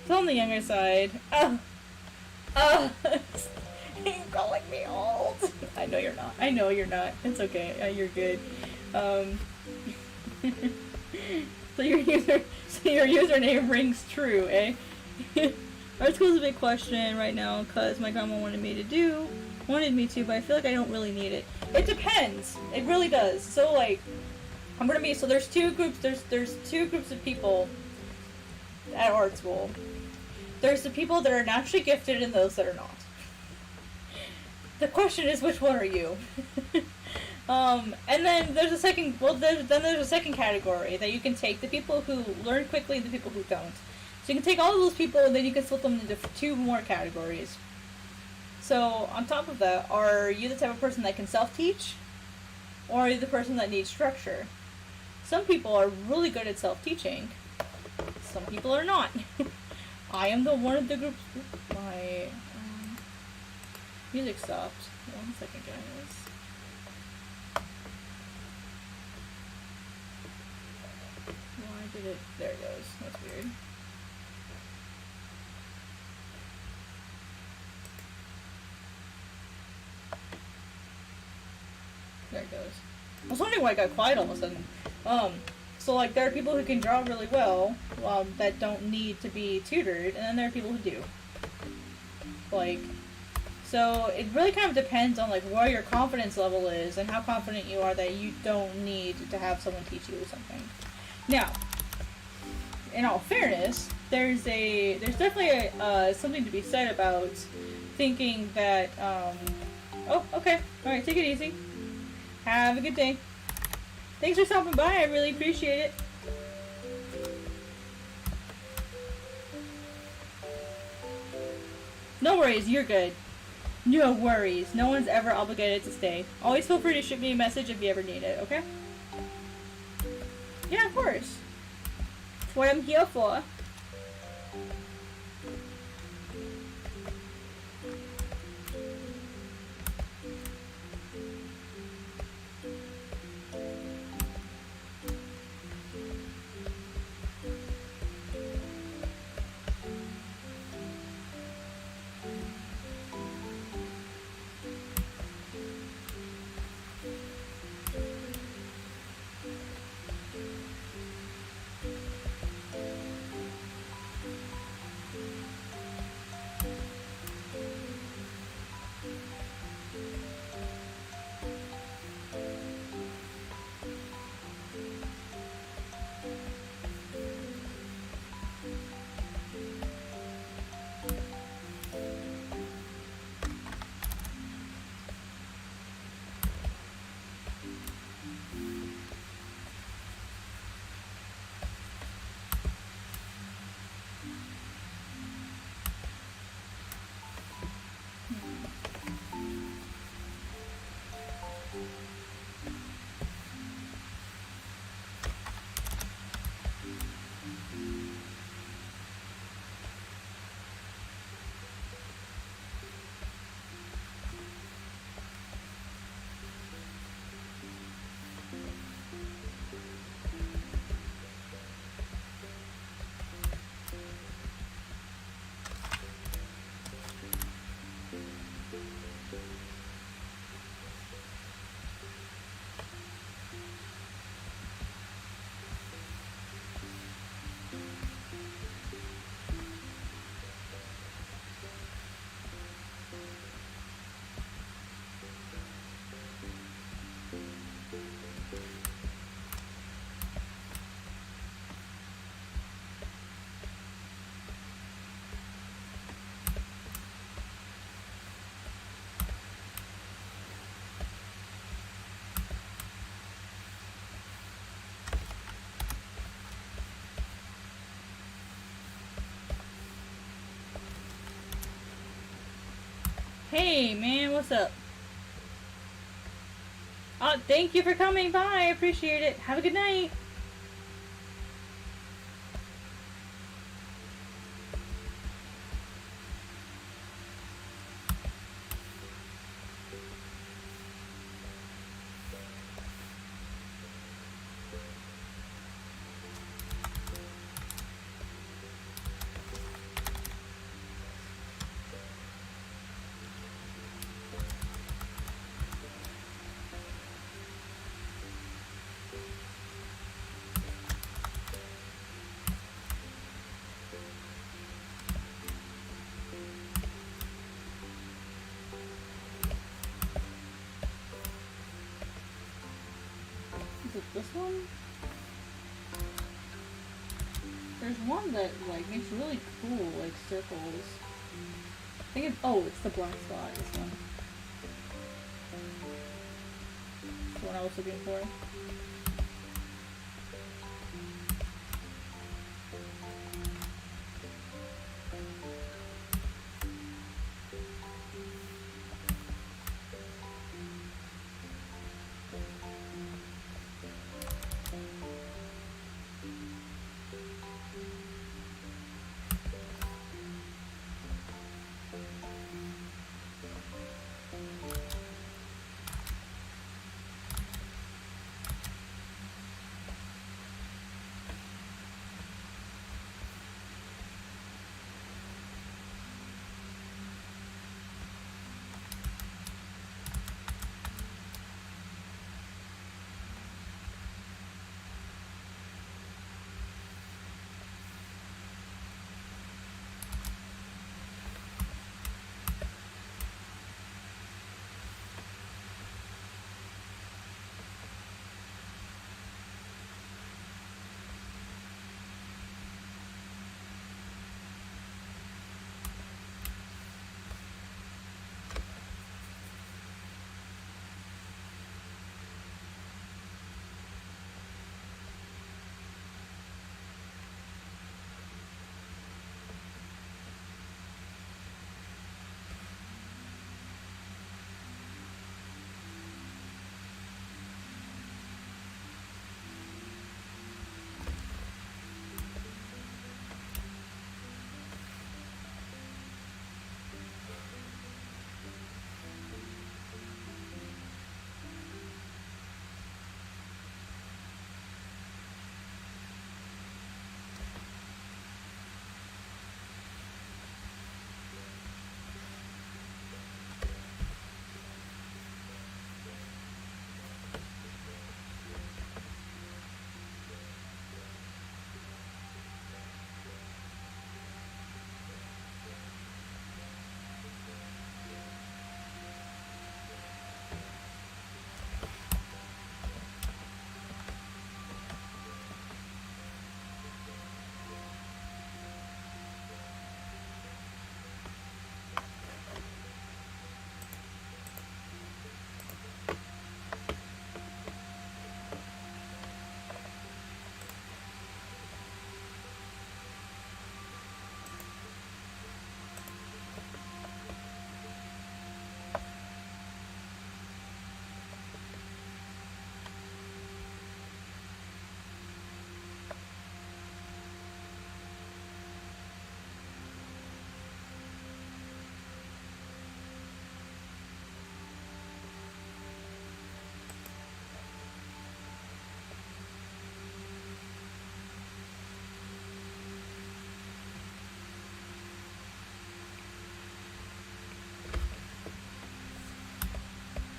It's on the younger side. You're calling me old. I know you're not. I know you're not. It's okay. You're good. So your username rings true, eh? Art school's a big question right now because my grandma wanted me to, but I feel like I don't really need it. It depends. It really does. So like, so there's two groups. There's two groups of people at art school. There's the people that are naturally gifted and those that are not. The question is, which one are you? And then there's a second. Well, then there's a second category that you can take: the people who learn quickly and the people who don't. So you can take all of those people and then you can split them into two more categories. So on top of that, are you the type of person that can self-teach, or are you the person that needs structure? Some people are really good at self-teaching. Some people are not. I am the one of the groups. My music stopped. 1 second, guys. Why did it? There it goes. That's weird. There it goes. I was wondering why it got quiet all of a sudden. So like there are people who can draw really well, that don't need to be tutored, and then there are people who do. Like, so it really kind of depends on like where your confidence level is and how confident you are that you don't need to have someone teach you something. Now, in all fairness, there's definitely something to be said about thinking that, oh, okay, alright, take it easy. Have a good day. Thanks for stopping by, I really appreciate it. No worries, you're good. No worries, no one's ever obligated to stay. Always feel free to shoot me a message if you ever need it, okay? Yeah, of course. That's what I'm here for. Hey, man, what's up? Thank you for coming by. I appreciate it. Have a good night. this one? There's one that like makes really cool like circles. I think it's, oh, it's the black spot, this one. That's the one I was looking for.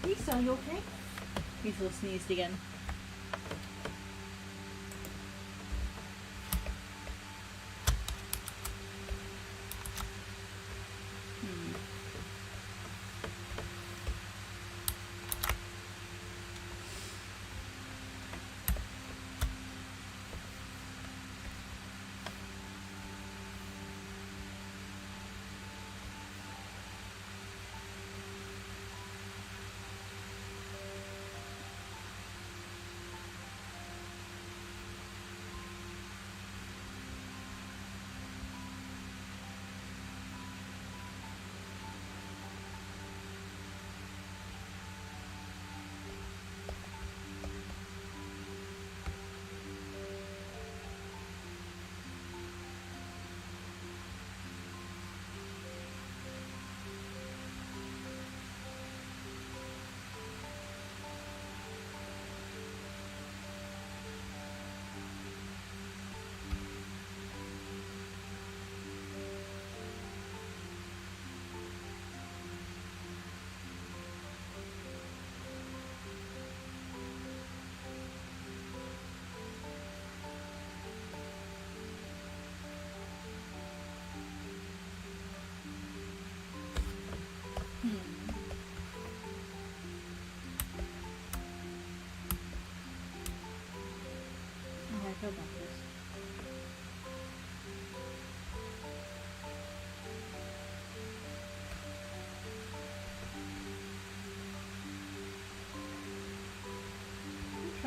Lisa, you okay? Lisa sneezed again.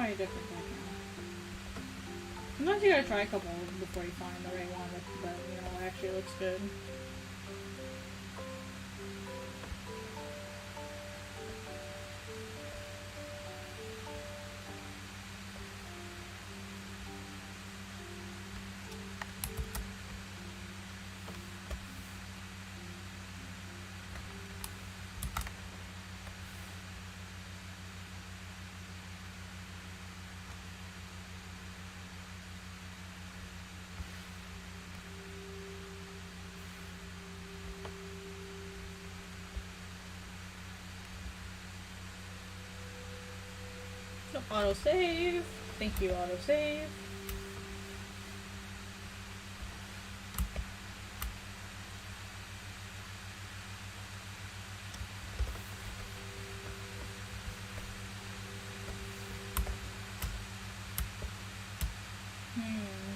a different background. Sometimes you gotta try a couple before you find the right one that, you know, actually looks good. Auto save. Thank you, auto save.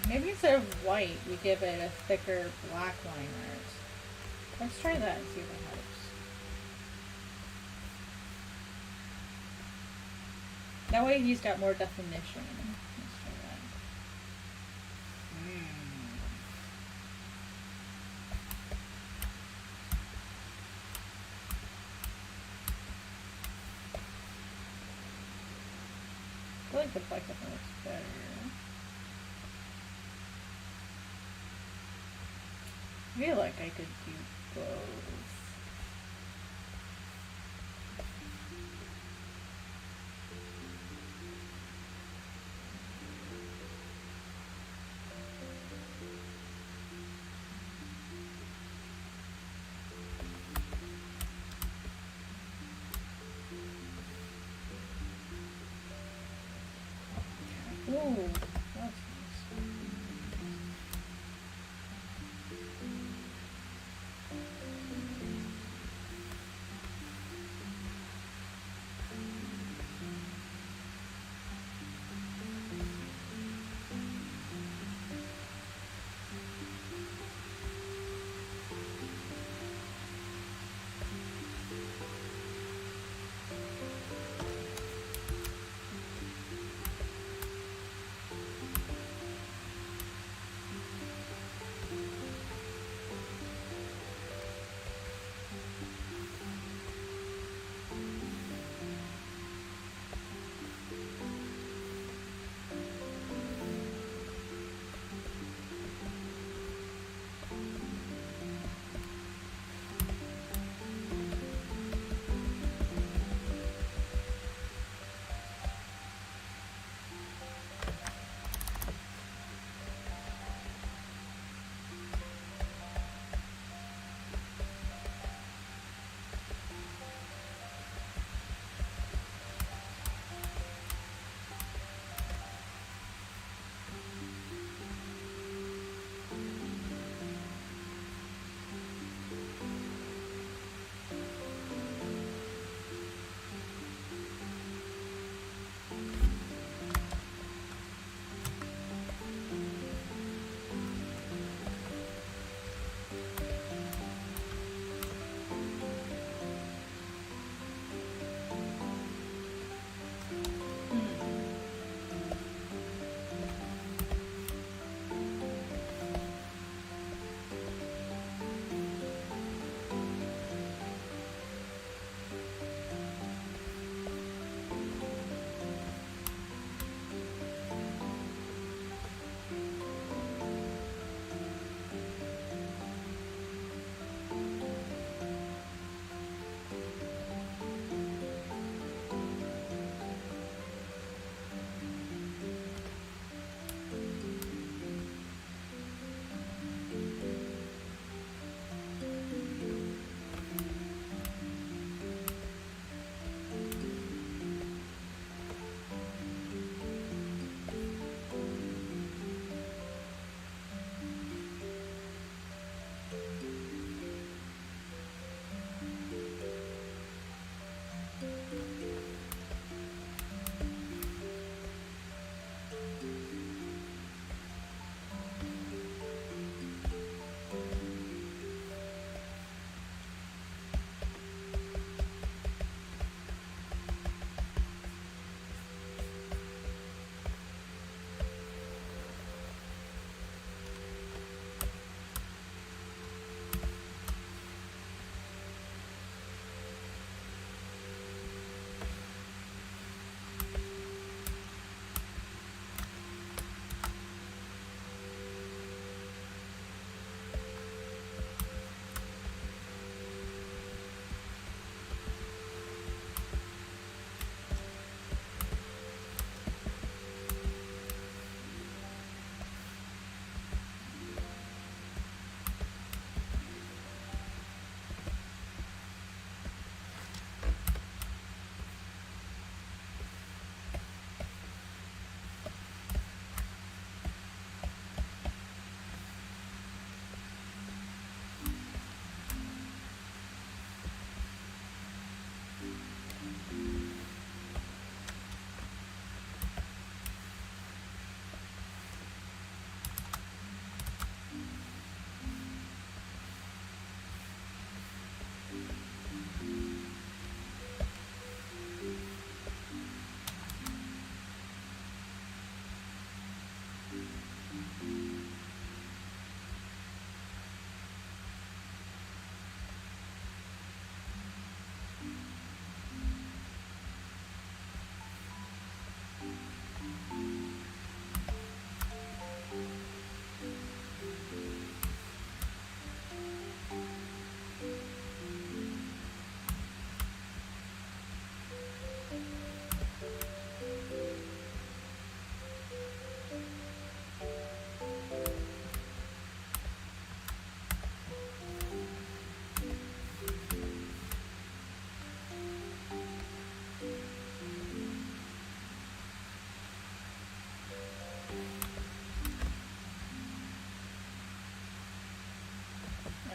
Maybe instead of white, you give it a thicker black line art. Let's try that and see if it helps. That way he's got more definition. Let's try that. I feel like the black definitely looks better. I feel like I could do both. Ooh, that's nice.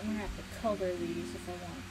I'm gonna have to color these if I want.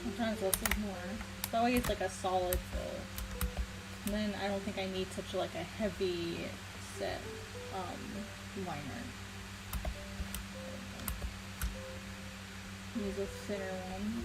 Sometimes less is more. That way it's like a solid fill. And then I don't think I need such like a heavy set liner. Use a thinner one.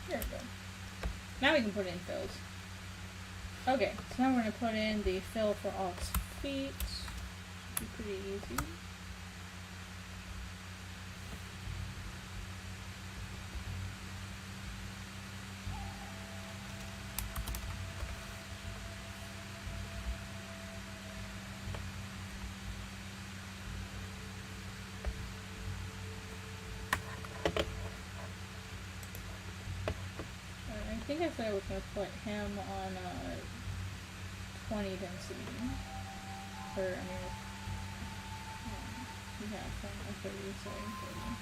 There we go. Now we can put in fills. Okay, so now we're going to put in the fill for Ox feet. Should be pretty easy. I think I said I was going to put him on 20 density. Or, I mean, yeah, 30, sorry, 30.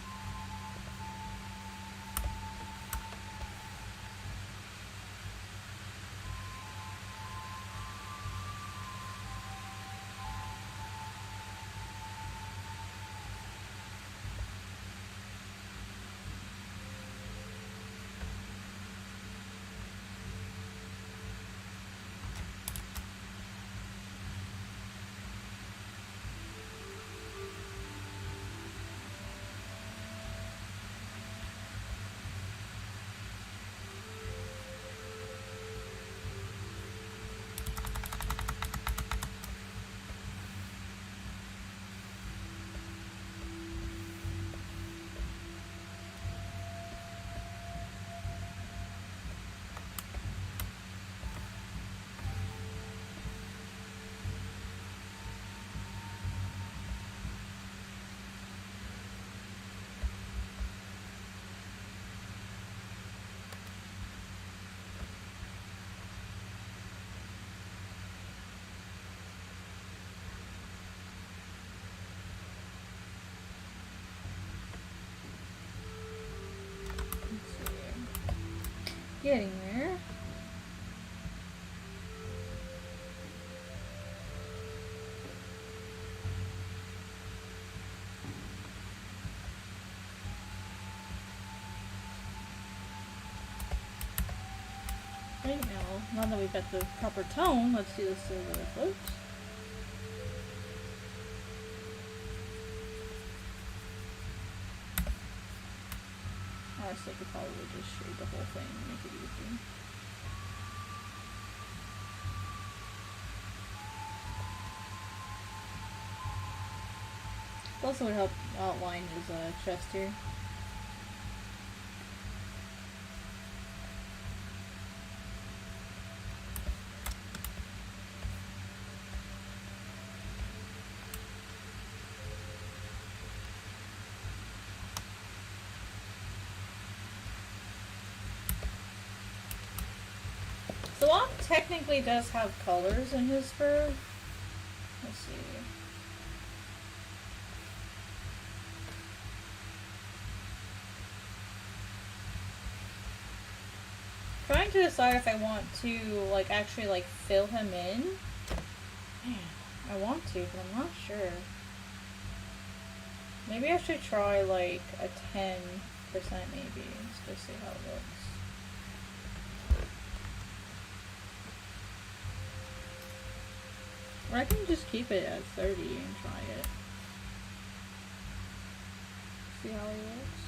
Getting there. Right now that we've got the proper tone, let's do the silver float. Honestly, I could probably just shade the whole thing and make it easy. It also would help outline his chest here. The lock technically does have colors in his fur. Let's see. Trying to decide if I want to like actually like fill him in. Man, I want to, but I'm not sure. Maybe I should try like a 10% maybe, just to see how it looks. Or I can just keep it at 30 and try it. See how he looks.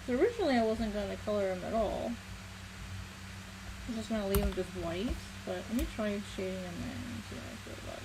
So originally I wasn't going to color him at all. I was just going to leave him just white. But let me try shading him in and see how I feel about it.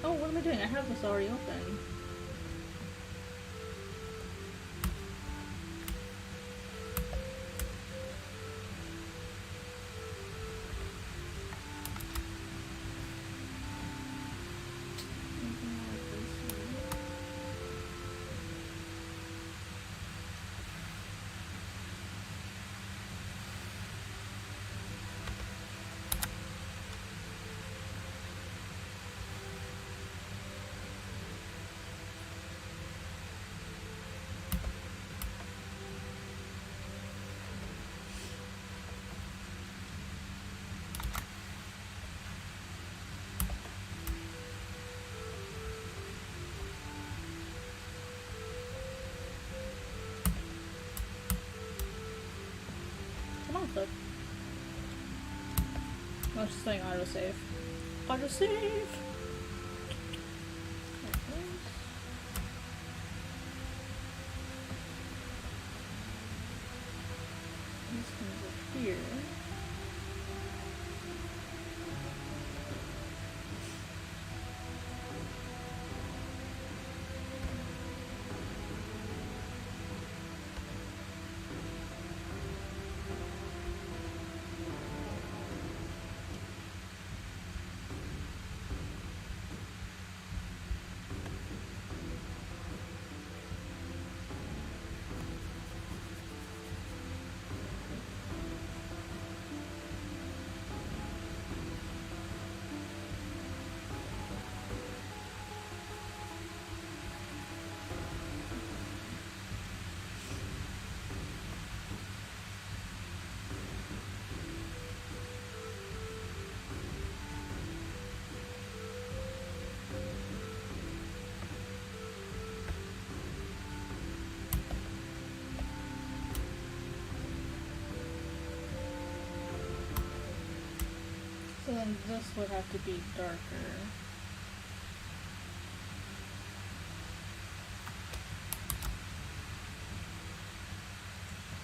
Oh, what am I doing? I have this already open. Clip. I was just saying autosave. Autosave! This comes up here. So then this would have to be darker.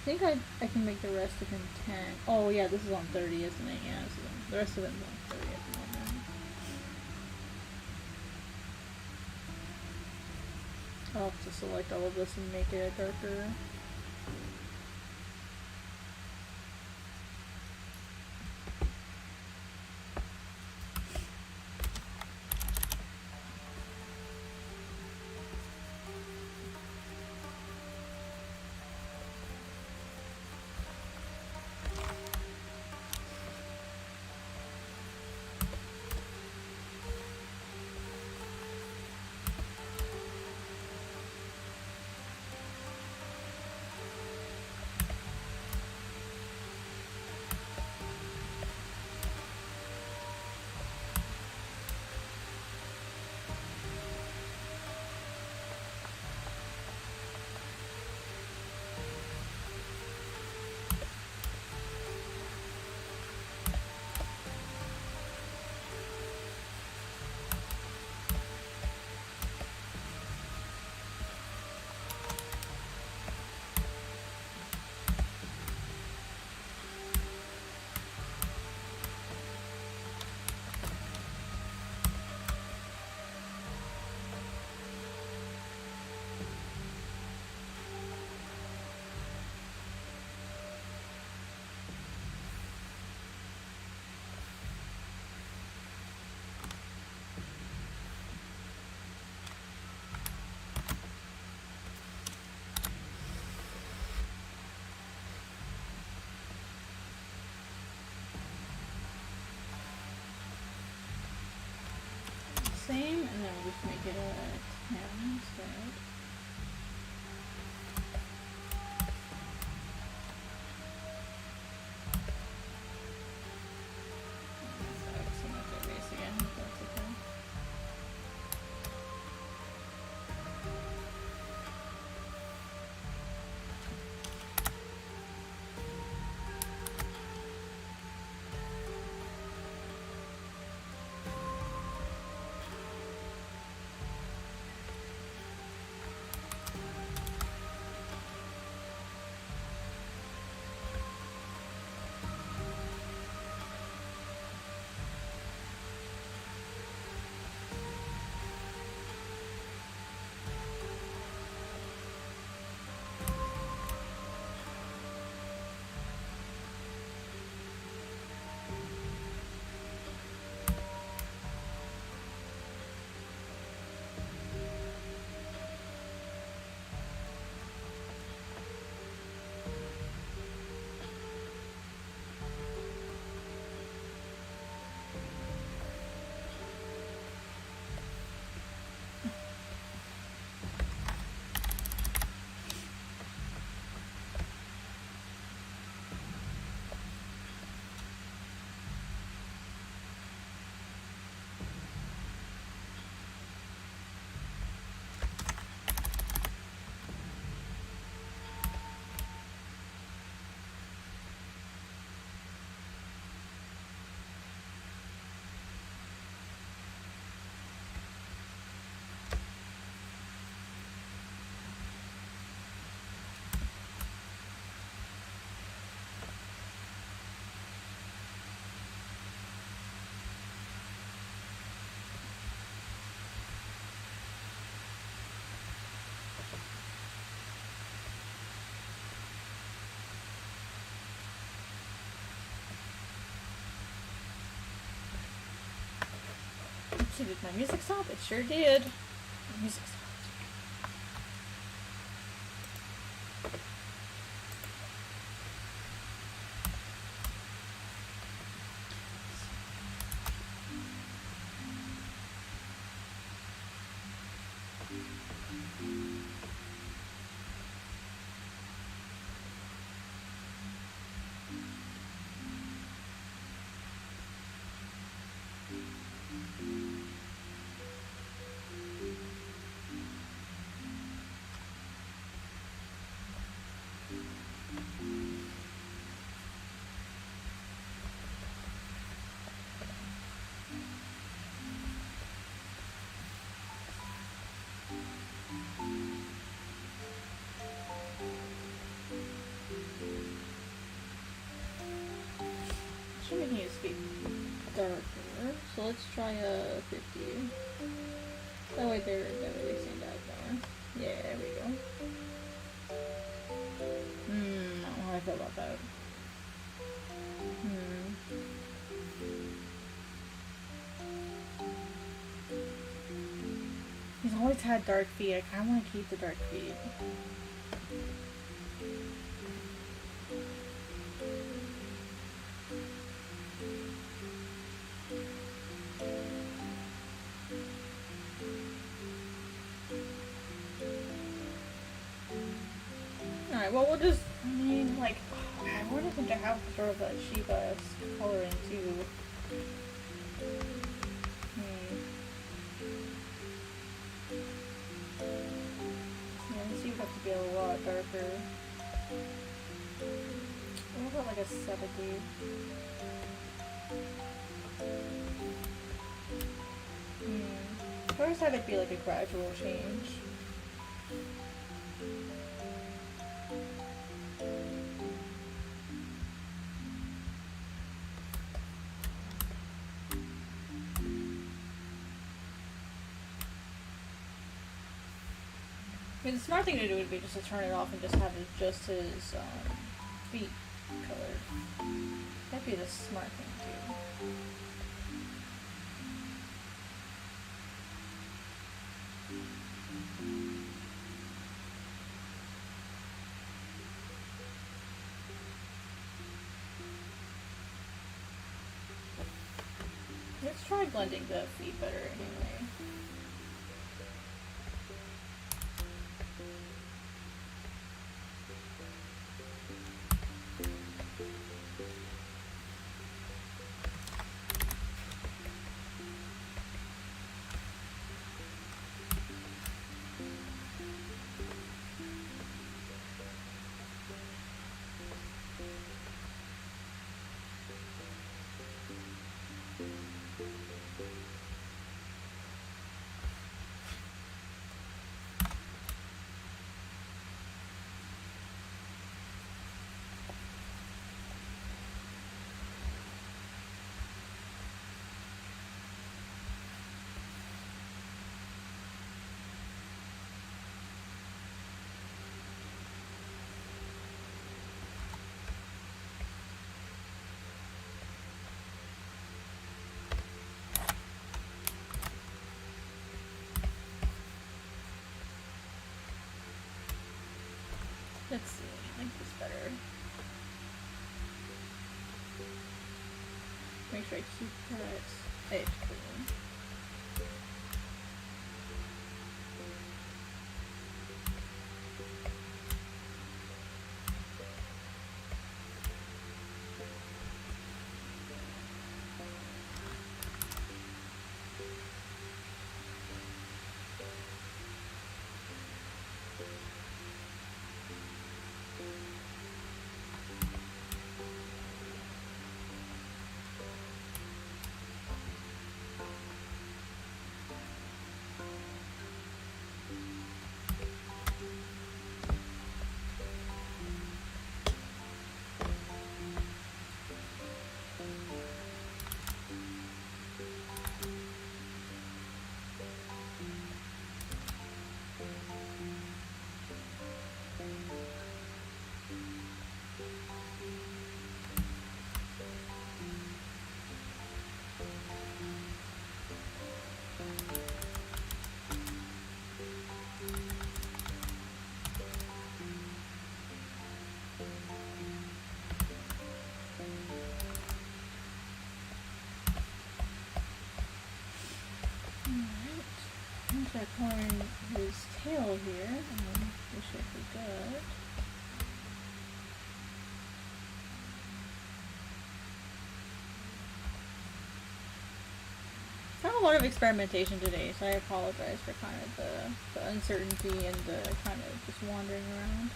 think I can make the rest of him 10. Oh yeah, this is on 30, isn't it? Yeah, the rest of it is on 30 at the moment. I'll have to select all of this and make it a darker. Same, and then we'll just make it a 10 instead. So did my music stop? It sure did. My music stopped. to be darker. So let's try a 50. That way they stand out more. Yeah, there we go. I don't know how I feel about that. He's always had dark feet. I kind of want to keep the dark feet. Alright, well we'll just, I mean, like, I wanted him to have sort of a Shiba coloring too. Yeah, this would have to be a lot darker. What about like a 70? First have it be like a gradual change. I mean, the smart thing to do would be just to turn it off and just have it just his feet colored. That'd be the smart thing to do. Let's try blending the feet better anyway. Let's see, I like this better. Make sure I keep that edge clean. Coloring his tail here, and we should be good. I've had a lot of experimentation today, so I apologize for kind of the uncertainty and the kind of just wandering around.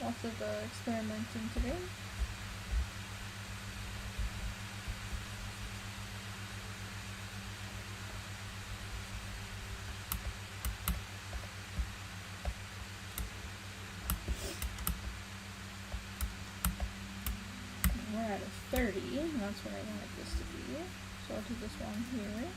Lots of experimenting today. 30, and that's what I wanted this to be. So I'll do this one here.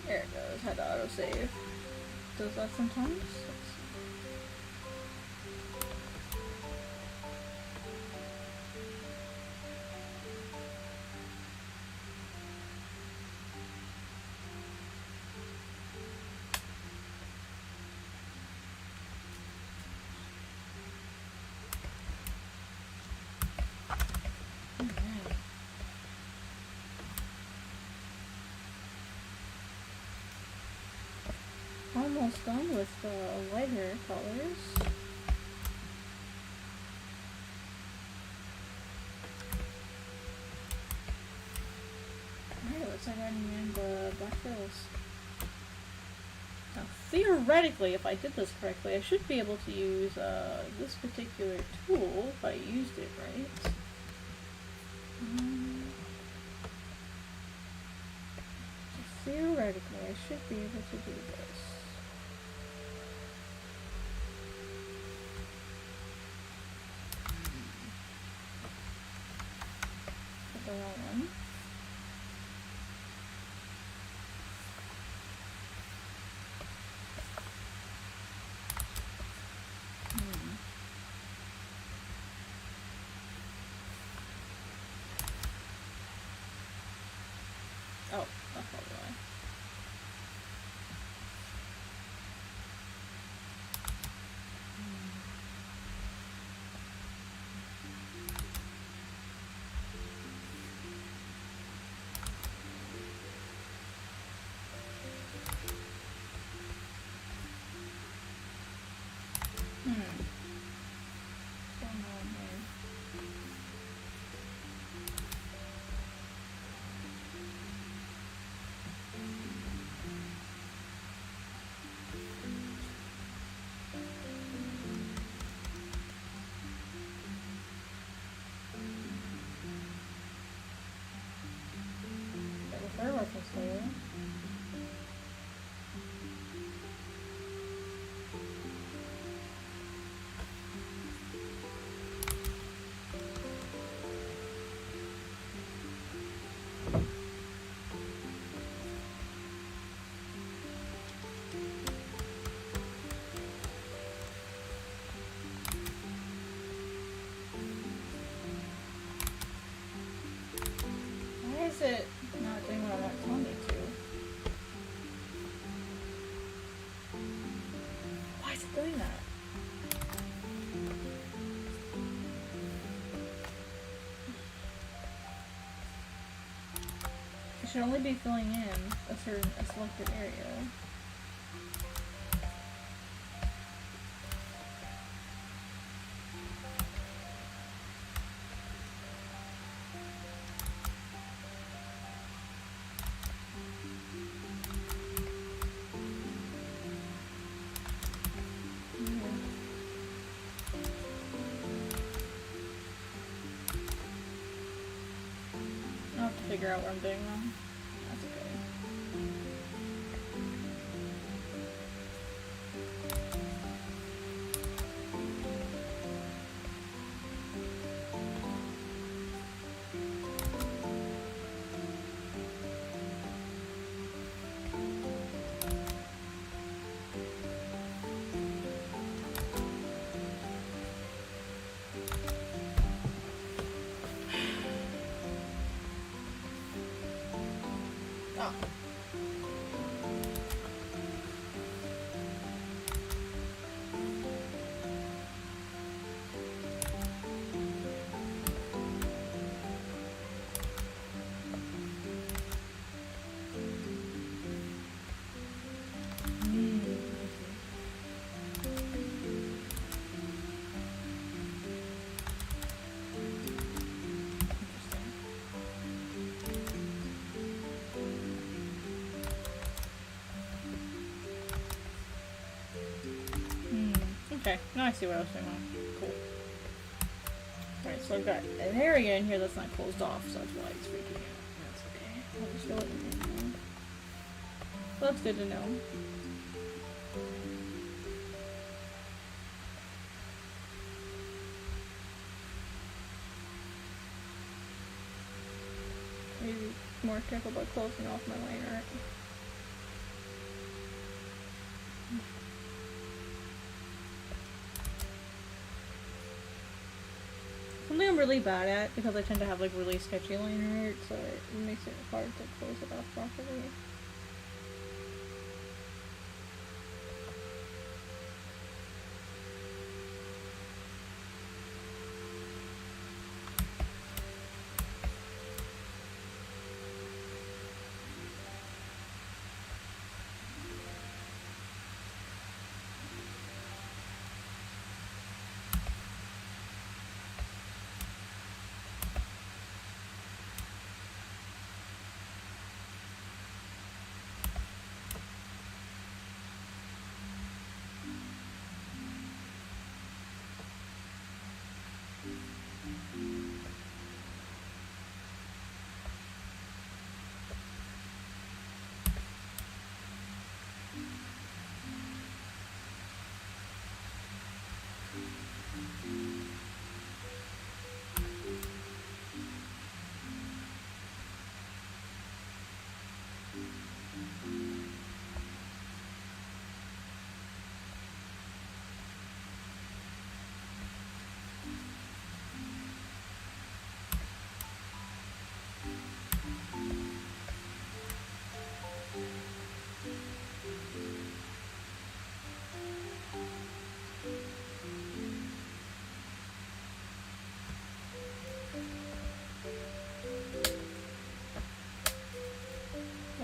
There it goes. Had to autosave. Does that sometimes? Almost done with the lighter colors. Alright, looks like I'm in the black fills. Now, theoretically, if I did this correctly, I should be able to use this particular tool if I used it right. So theoretically, I should be able to do this. The wrong one. Oh, that's probably why. What's going on here? Got a fire reference there. Why is it not doing what I want telling me to? Why is it doing that? It should only be filling in a selected area. I'll have to figure out what I'm doing wrong. That's okay. Oh. Okay, now I see what I was doing wrong. Cool. Alright, so I've got an area in here that's not closed off, so that's why it's freaking out. That's okay. I'll just fill it in now. So that's good to know. Maybe more careful about closing off my line art. Something I'm really bad at, because I tend to have like really sketchy line art, so it makes it hard to close it off properly.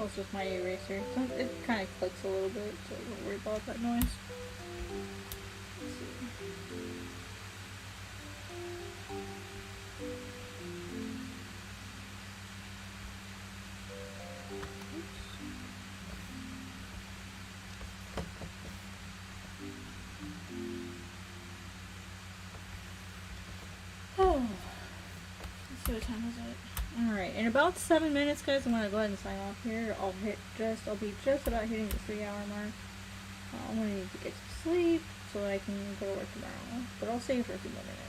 was just my eraser. It kind of clicks a little bit, so don't worry about that noise. Oh, let's see what time is it. Alright, in about 7 minutes, guys, I'm gonna go ahead and sign off here. I'll be just about hitting the 3-hour mark. I'm gonna need to get some sleep so that I can go to work tomorrow. But I'll stay for a few more minutes.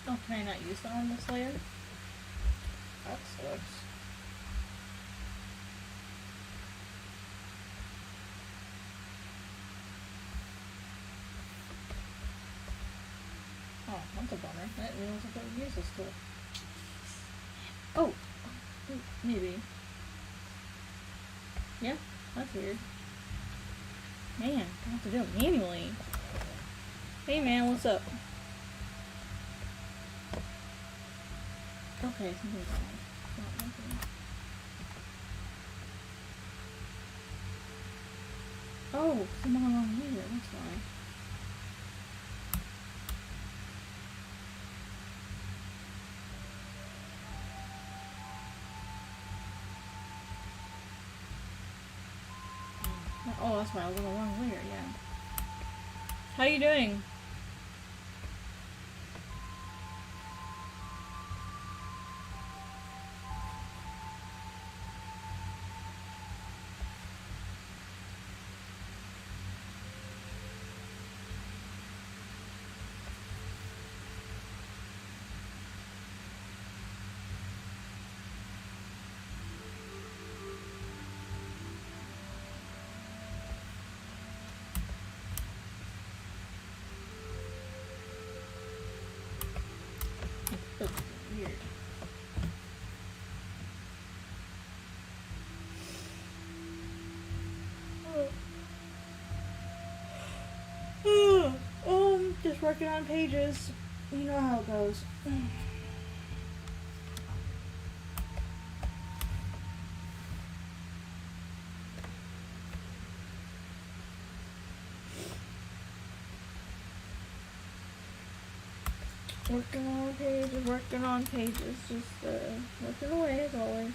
Oh, can I not use that on this layer? That sucks. Oh, that's a bummer. I didn't realize I could use this tool. Oh! Maybe. Yeah, that's weird. Man, I have to do it manually. Hey man, what's up? Okay, something's wrong. It's not working. Oh, I'm on the wrong layer, that's why. Oh, that's why I was on the wrong layer, yeah. How you doing? working on pages. You know how it goes. Working on pages, just working away as always.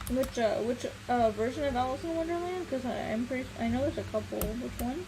Which version of Alice in Wonderland? Because I know there's a couple. Which one?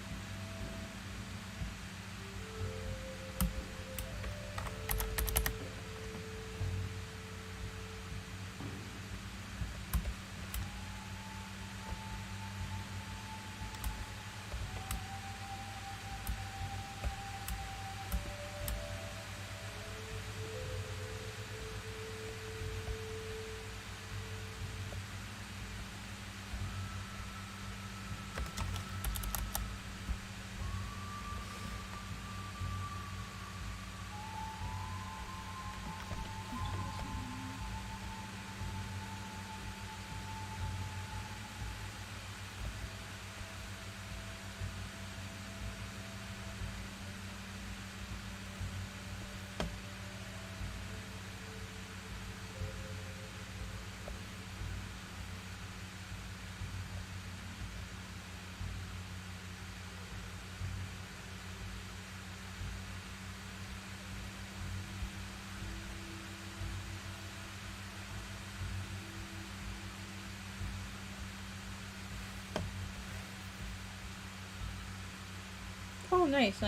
Oh, nice.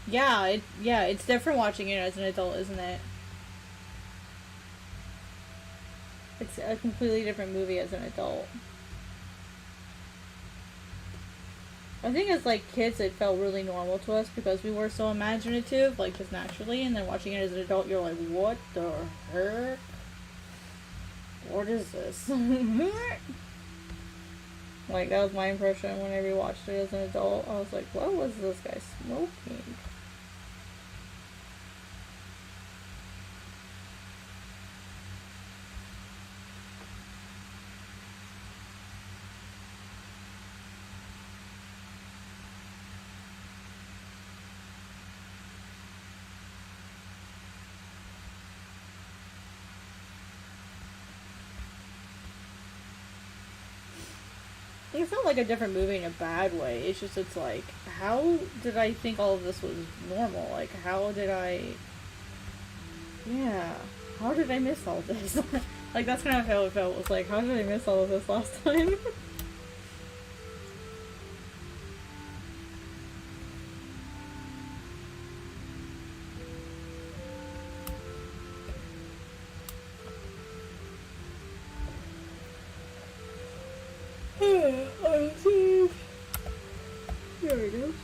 Yeah, it's different watching it as an adult, isn't it? It's a completely different movie as an adult. I think as, like, kids, it felt really normal to us because we were so imaginative, like, just naturally, and then watching it as an adult, you're like, what the heck? What is this? Like, that was my impression when I rewatched it as an adult. I was like, what was this guy smoking? It's not like a different movie in a bad way. It's just, it's like, how did I think all of this was normal? Like, how did I miss all this? Like, that's kind of how it felt. It was like, how did I miss all of this last time? There it is.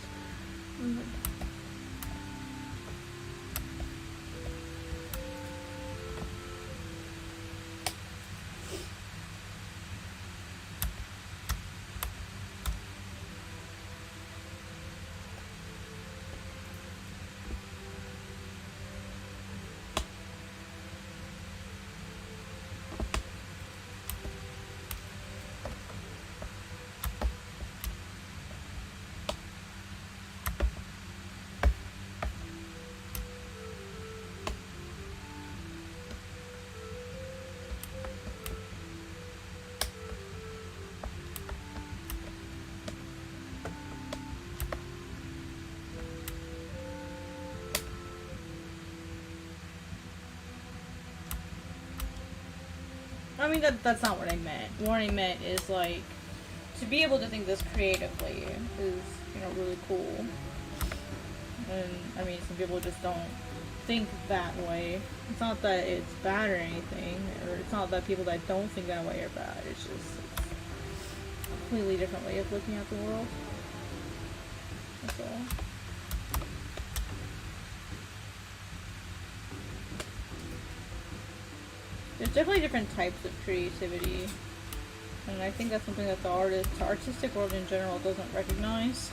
I mean, that's not what I meant. What I meant is, like, to be able to think this creatively is, you know, really cool. And, I mean, some people just don't think that way. It's not that it's bad or anything, or it's not that people that don't think that way are bad. It's just a completely different way of looking at the world. That's all. There's definitely different types of creativity, and I think that's something that the artistic world in general doesn't recognize,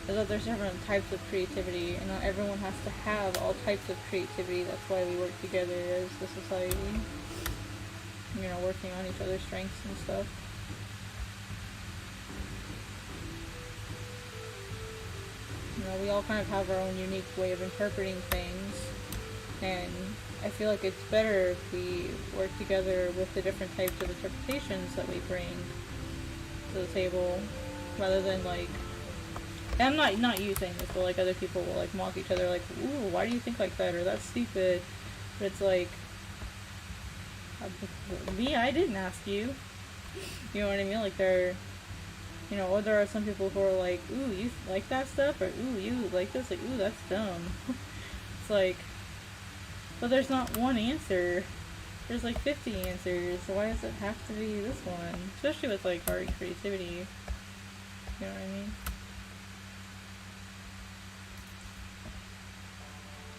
is that there's different types of creativity, and not everyone has to have all types of creativity. That's why we work together as the society, you know, working on each other's strengths and stuff. You know, we all kind of have our own unique way of interpreting things, and I feel like it's better if we work together with the different types of interpretations that we bring to the table, rather than like, and I'm not you saying this, but like other people will like mock each other, like, ooh, why do you think like that, or that's stupid. But it's like, me, I didn't ask you. You know what I mean? Like they're, you know, or there are some people who are like, ooh, you like that stuff, or ooh, you like this, like, ooh, that's dumb. It's like, but there's not one answer. There's like 50 answers, so why does it have to be this one? Especially with like art and creativity. You know what I mean?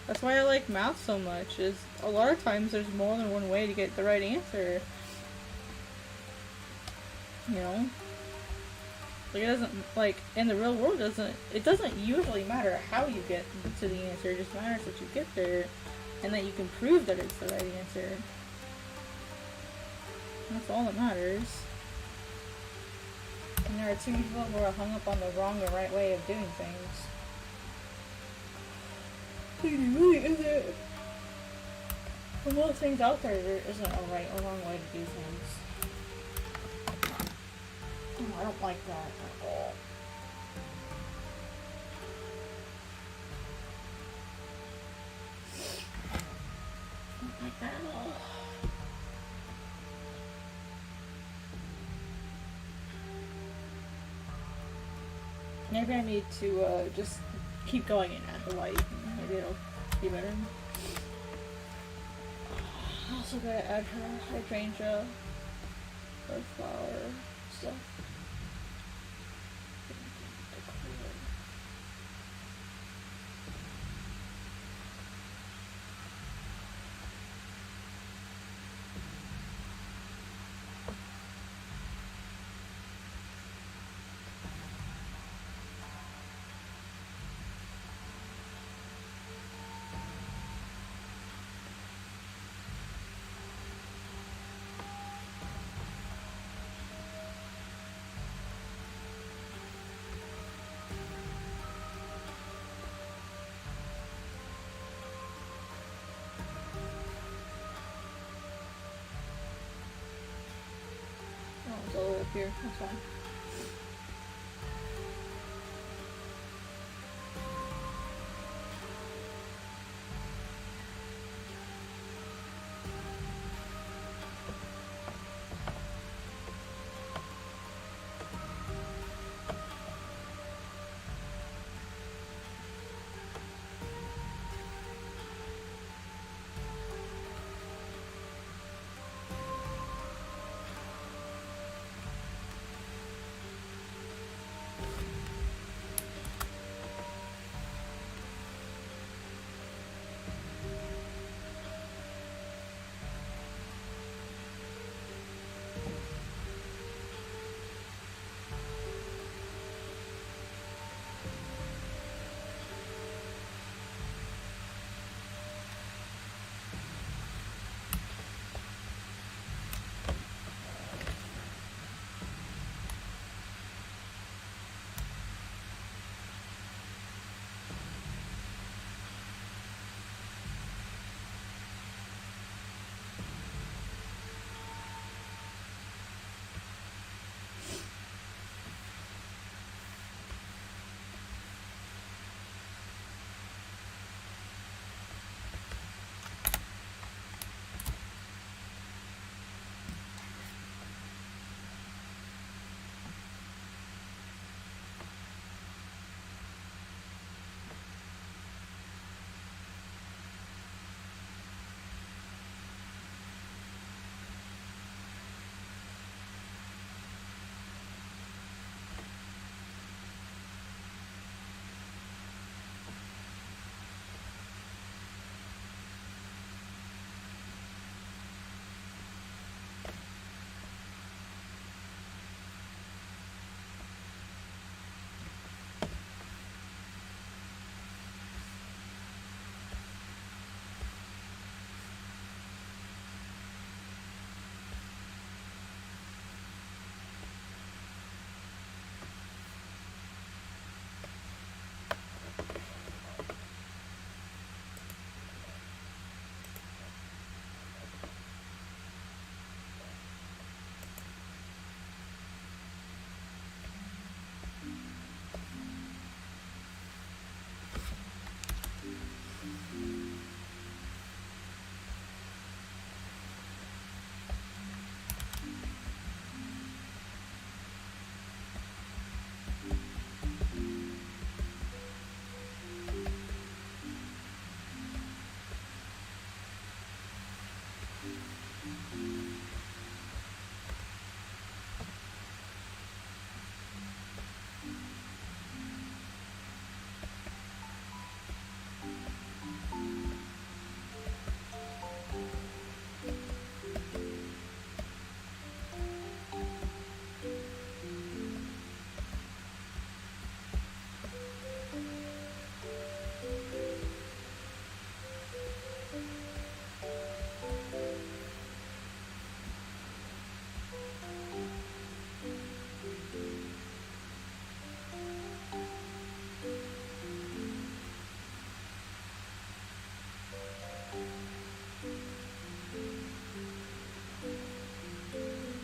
That's why I like math so much, is a lot of times there's more than one way to get the right answer. You know? Like, it doesn't, like, in the real world, it doesn't usually matter how you get to the answer, it just matters that you get there, and that you can prove that it's the right answer. That's all that matters. And there are too many people who are hung up on the wrong and right way of doing things. It really isn't. For most things out there isn't a right or wrong way to do things. Oh, I don't like that at all. I don't like that at all. Maybe I need to just keep going and add the light. Maybe it'll be better. I also gotta add her hydrangea, her flower stuff. It's all the way up here, that's fine.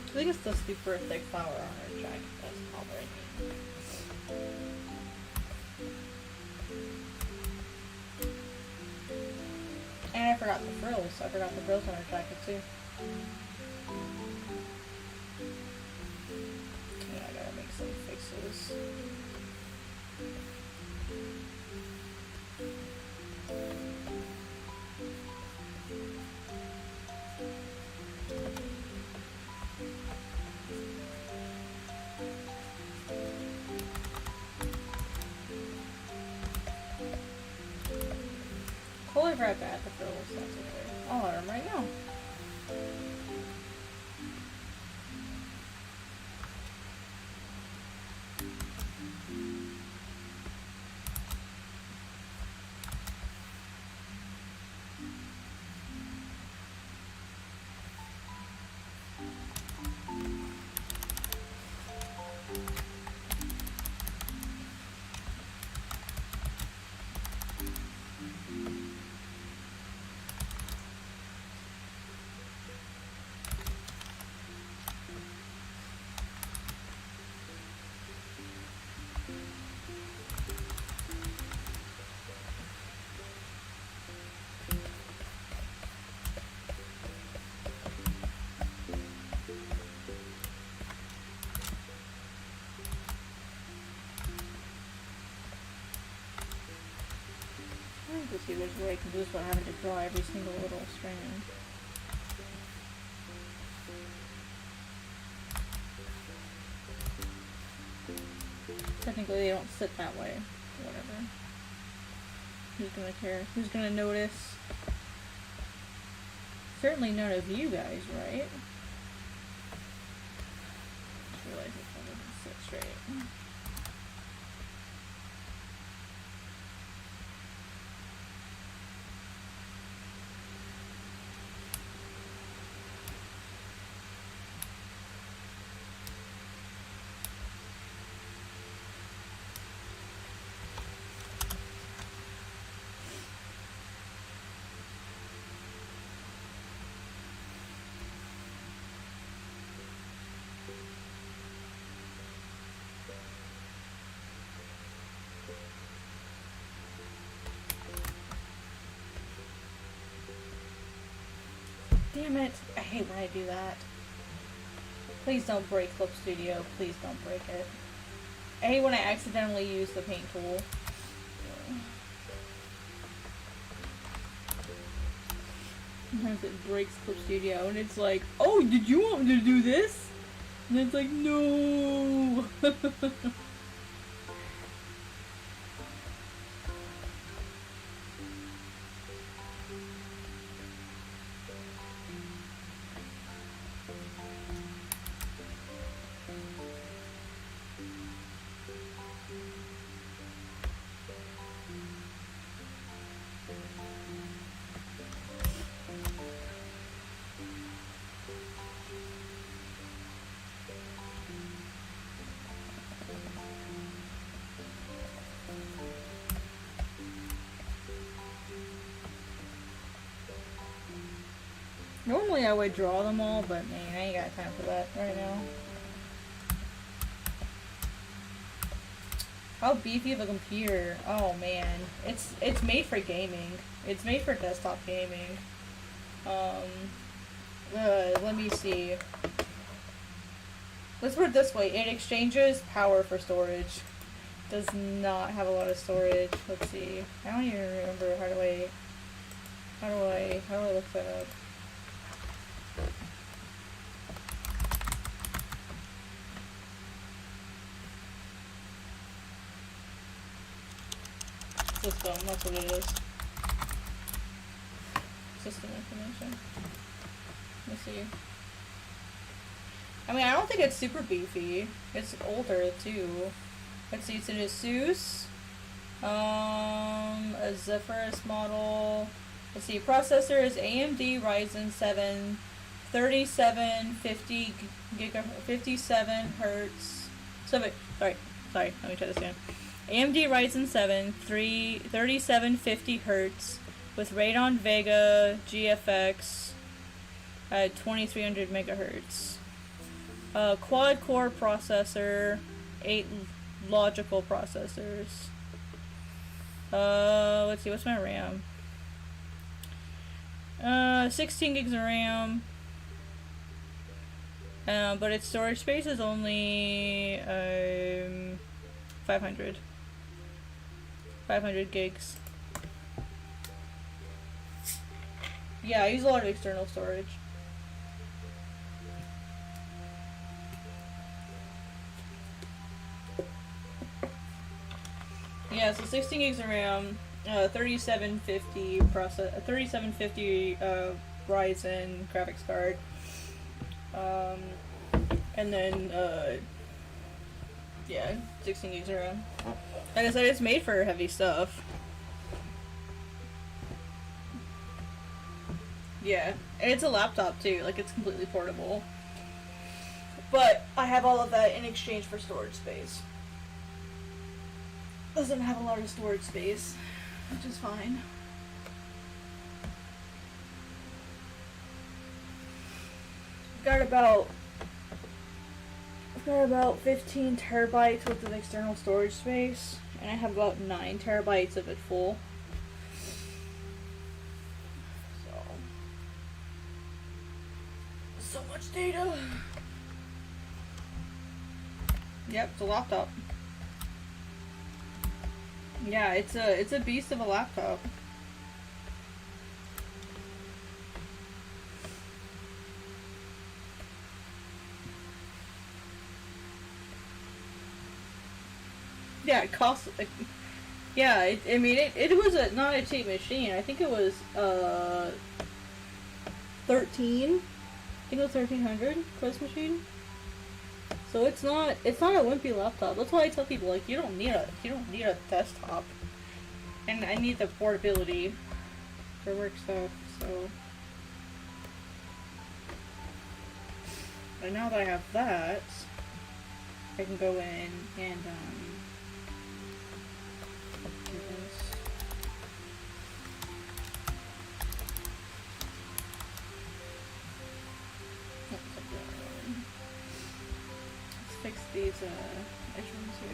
I think it's the super thick flower on her jacket that's bothering me. And I forgot the frills. I forgot the frills on her jacket too. Yeah, I gotta make some fixes. Totally forgot to add the frills, that's okay. I'll add them right now. To see there's a way I can do this without having to draw every single little strand. Technically they don't sit that way. Whatever. Who's gonna care? Who's gonna notice? Certainly none of you guys, right? Just realized it doesn't sit straight. Damn it. I hate when I do that. Please don't break Clip Studio. Please don't break it. I hate when I accidentally use the paint tool. Sometimes it breaks Clip Studio and it's like, oh, did you want me to do this? And it's like, no. Normally I would draw them all, but man, I ain't got time for that right now. How beefy of a computer. Oh man. It's made for gaming. It's made for desktop gaming. Let me see. Let's put it this way. It exchanges power for storage. Does not have a lot of storage. Let's see. I don't even remember how do I look that up? system, that's what it is. System information. Let me see. I mean, I don't think it's super beefy. It's older, too. Let's see, it's an Asus. A Zephyrus model. Let's see, processor is AMD Ryzen 7 3750 57 hertz. Sorry, let me try this again. AMD Ryzen 7 3750 hertz with Radeon Vega GFX at 2300 megahertz. Quad core processor, 8 logical processors. Let's see, what's my RAM? 16 gigs of RAM. But its storage space is only 500 gigs. Yeah, I use a lot of external storage. Yeah, so 16 gigs of RAM, 3750 Ryzen graphics card. And then, yeah, 16 gigs of RAM. Like I said, it's made for heavy stuff. Yeah, and it's a laptop too, like it's completely portable. But I have all of that in exchange for storage space. Doesn't have a lot of storage space, which is fine. I've got about 15 terabytes worth of external storage space, and I have about 9 terabytes of it full. So much data. Yep, it's a laptop. Yeah, it's a beast of a laptop. Yeah, it costs. Yeah, I mean, it was not a cheap machine. I think it was 13. I think it was 1300 for this machine. So it's not a wimpy laptop. That's why I tell people, like, you don't need a desktop. And I need the portability for work stuff. So, but now that I have that, I can go in and do this. Fix these edge ones here.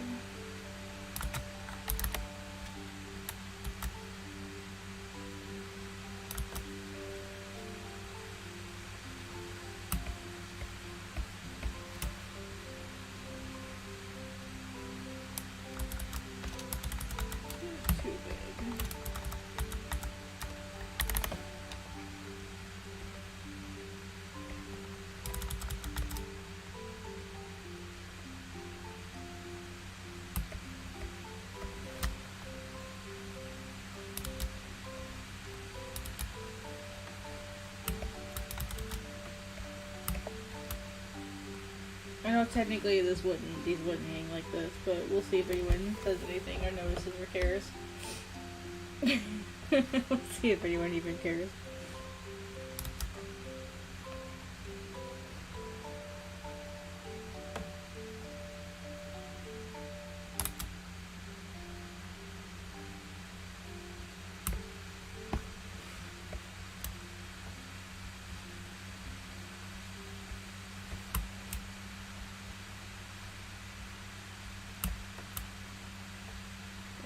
Too big. I know technically these wouldn't hang like this, but we'll see if anyone says anything or notices or cares. We'll see if anyone even cares.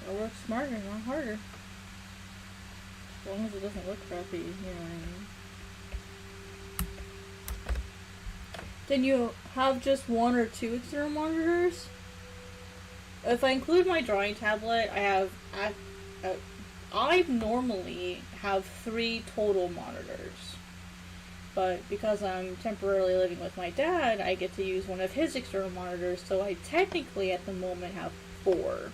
I'll work smarter, not harder. As long as it doesn't look crappy, you know what I mean. Then you have just 1 or 2 external monitors? If I include my drawing tablet, I normally have 3 total monitors. But because I'm temporarily living with my dad, I get to use one of his external monitors, so I technically at the moment have 4.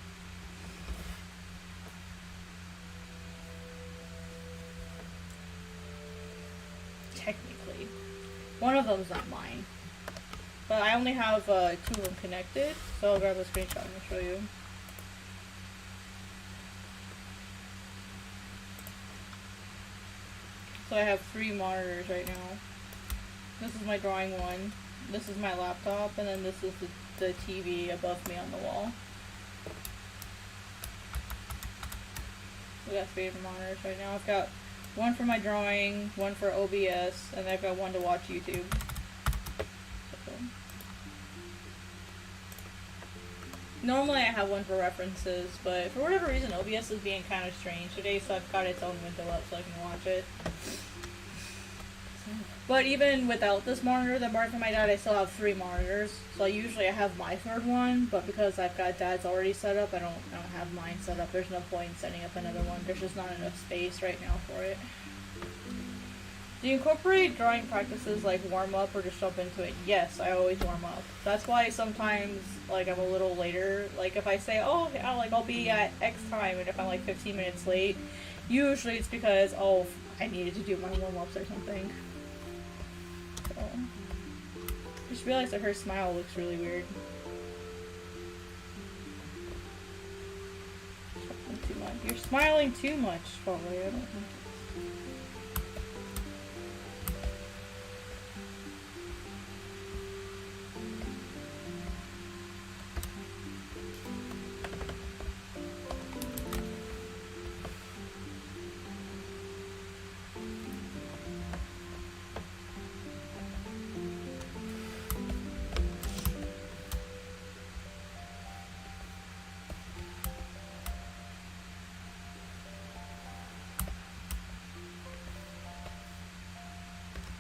technically. One of them's not mine. But I only have 2 of them connected, so I'll grab a screenshot and show you. So I have 3 monitors right now. This is my drawing one, this is my laptop, and then this is the TV above me on the wall. We got 3 monitors right now. I've got one for my drawing, one for OBS, and I've got one to watch YouTube. Normally I have one for references, but for whatever reason OBS is being kind of strange today, so I've got its own window up so I can watch it. But even without this monitor that I borrowed from my dad, I still have 3 monitors. So usually I have my 3rd one, but because I've got dad's already set up, I don't have mine set up. There's no point in setting up another one. There's just not enough space right now for it. Do you incorporate drawing practices like warm up or just jump into it? Yes, I always warm up. That's why sometimes like I'm a little later. Like if I say, oh, I'll be at X time, and if I'm like 15 minutes late, usually it's because I needed to do my warm ups or something. So, I just realized that her smile looks really weird. Too much. You're smiling too much, probably. I don't think.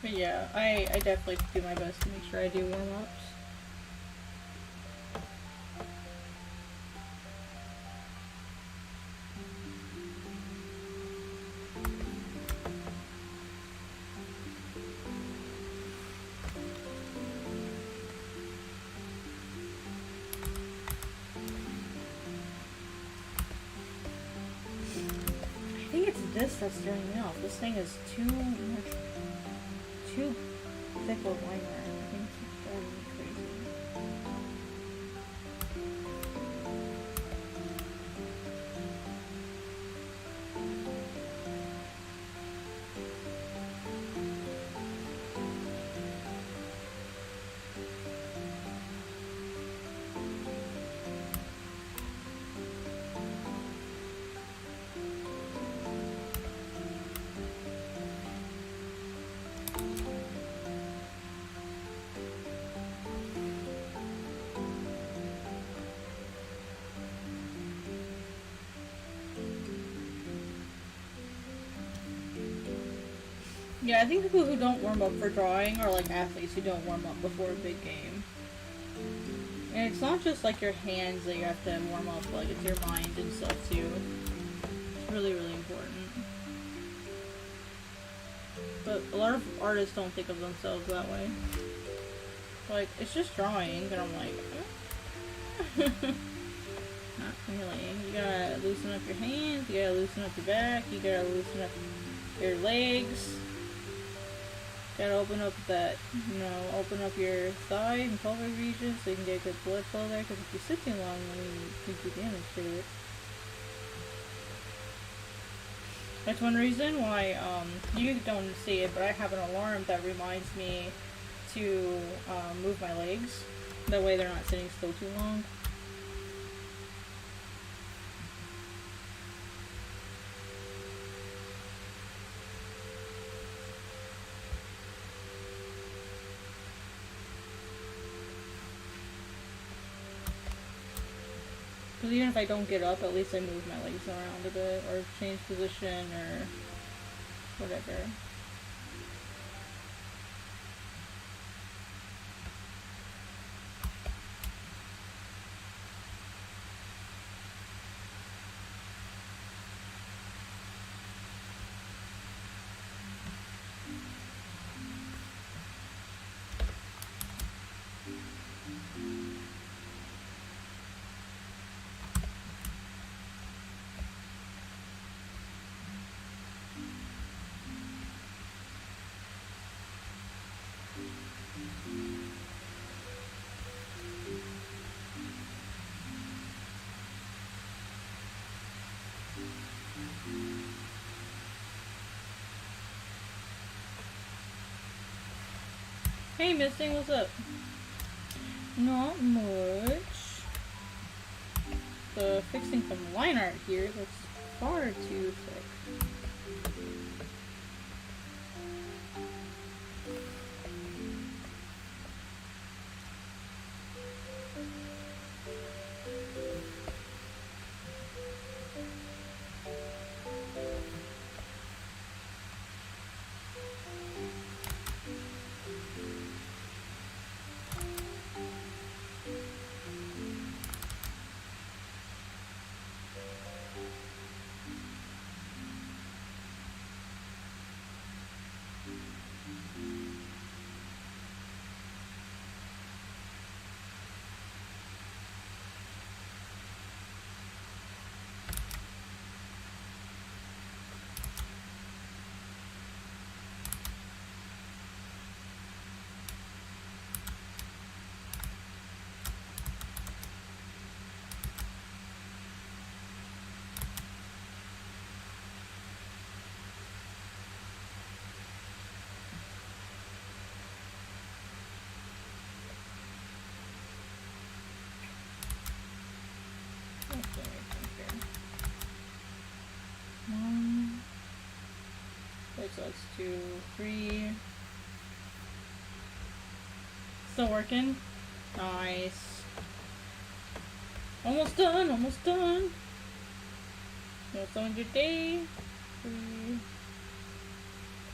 But yeah, I definitely do my best to make sure I do warm-ups. I think it's this that's throwing me off. This thing is too thick of liner. I think it's driving me crazy. Yeah, I think people who don't warm up for drawing are like athletes who don't warm up before a big game. And it's not just like your hands that you have to warm up, like it's your mind and stuff too. It's really, really important. But a lot of artists don't think of themselves that way. Like, it's just drawing, and I'm like, not really. You gotta loosen up your hands, you gotta loosen up your back, you gotta loosen up your legs. Gotta open up that, open up your thigh and pelvic region so you can get good blood flow there, because if you sit too long, then you can do damage to it. That's one reason why, you don't see it, but I have an alarm that reminds me to move my legs. That way they're not sitting still too long. Because even if I don't get up, at least I move my legs around a bit, or change position, or whatever. Hey, Missing, what's up? Not much. Fixing some line art here looks far too thick. So that's 2, 3. Still working. Nice. Almost done, almost done. Almost done with your day. 3,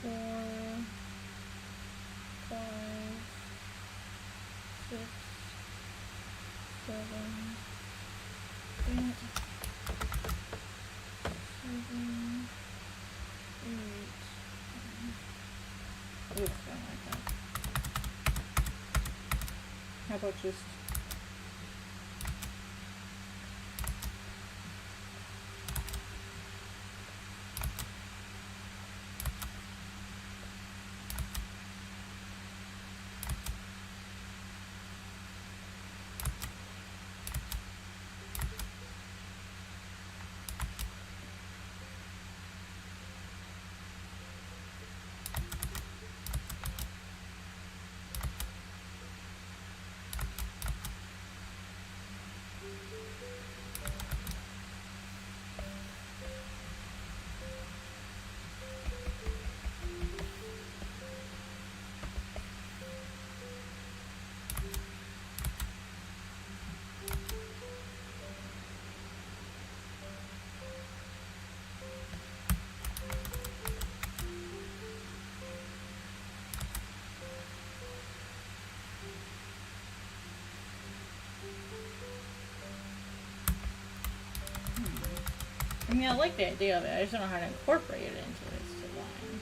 4, 5, 6, 7, 8, 7, 8. Ooh, I don't like that. How about just I mean, I like the idea of it. I just don't know how to incorporate it into this design.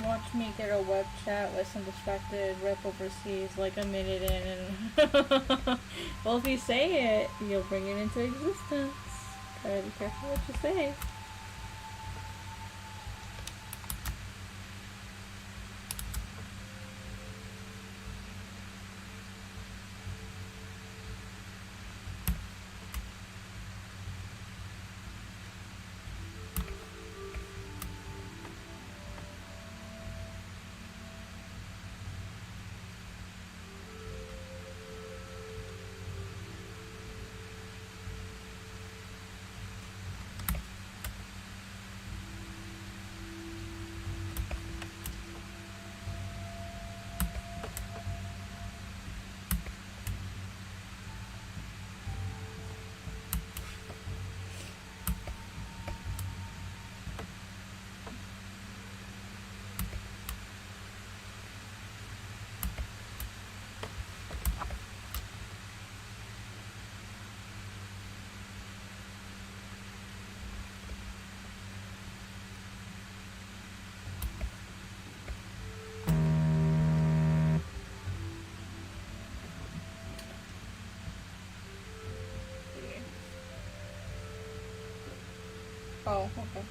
Watch me get a web chat with some distracted rep overseas like a minute in and well, if you say it, you'll bring it into existence. Gotta be careful what you say. Oh, okay.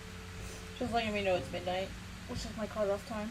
Just letting me know it's midnight, which is my cutoff time.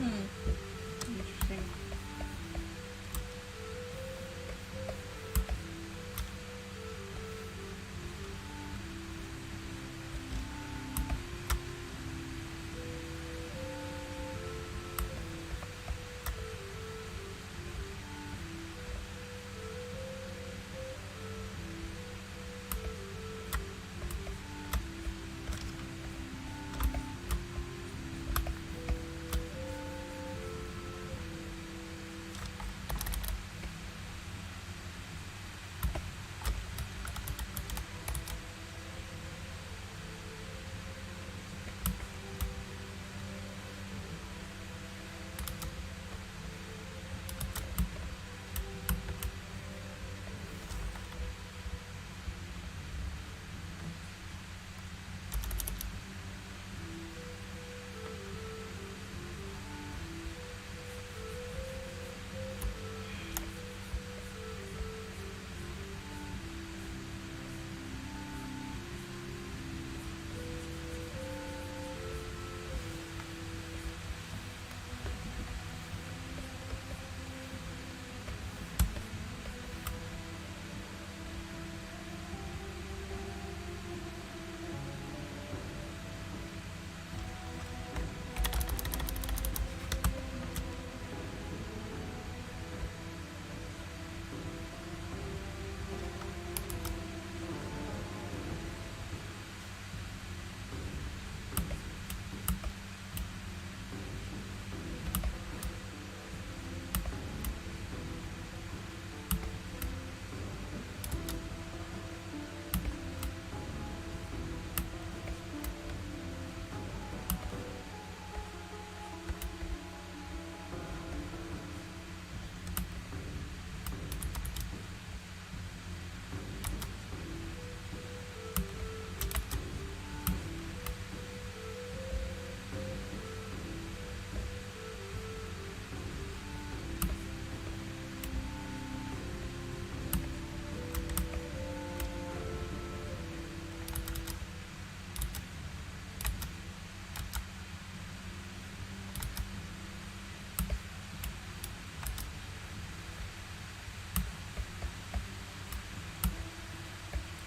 Interesting.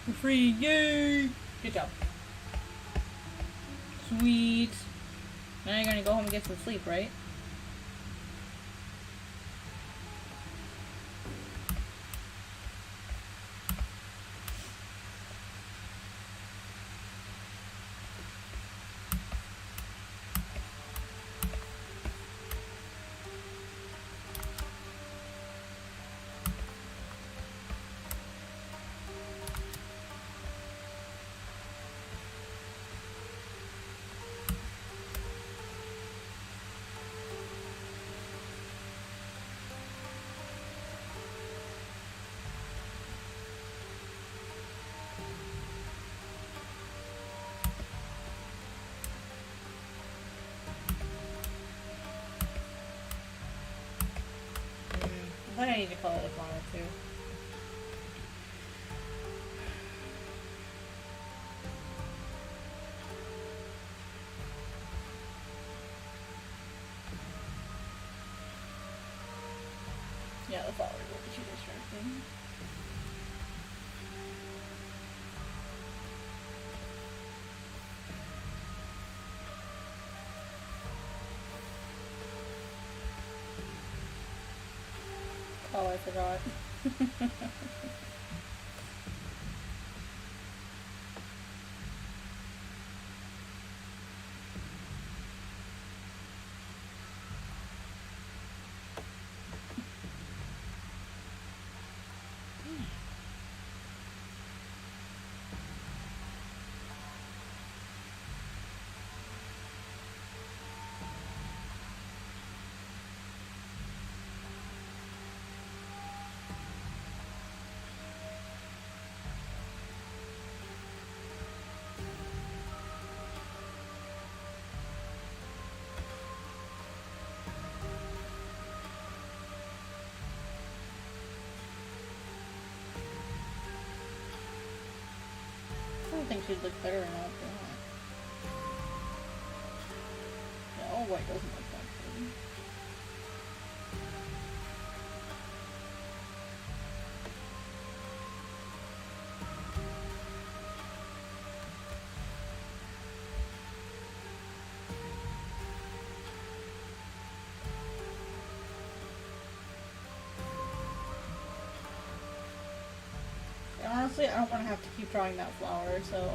We're free, yay! Good job. Sweet. Now you're gonna go home and get some sleep, right? like I need to color the flower too. Yeah, the flower will be too distracting. Oh, I forgot. I don't think she'd look better in all black. Yeah, all white doesn't look that pretty. Honestly, I don't want to have to keep drawing that flower, so...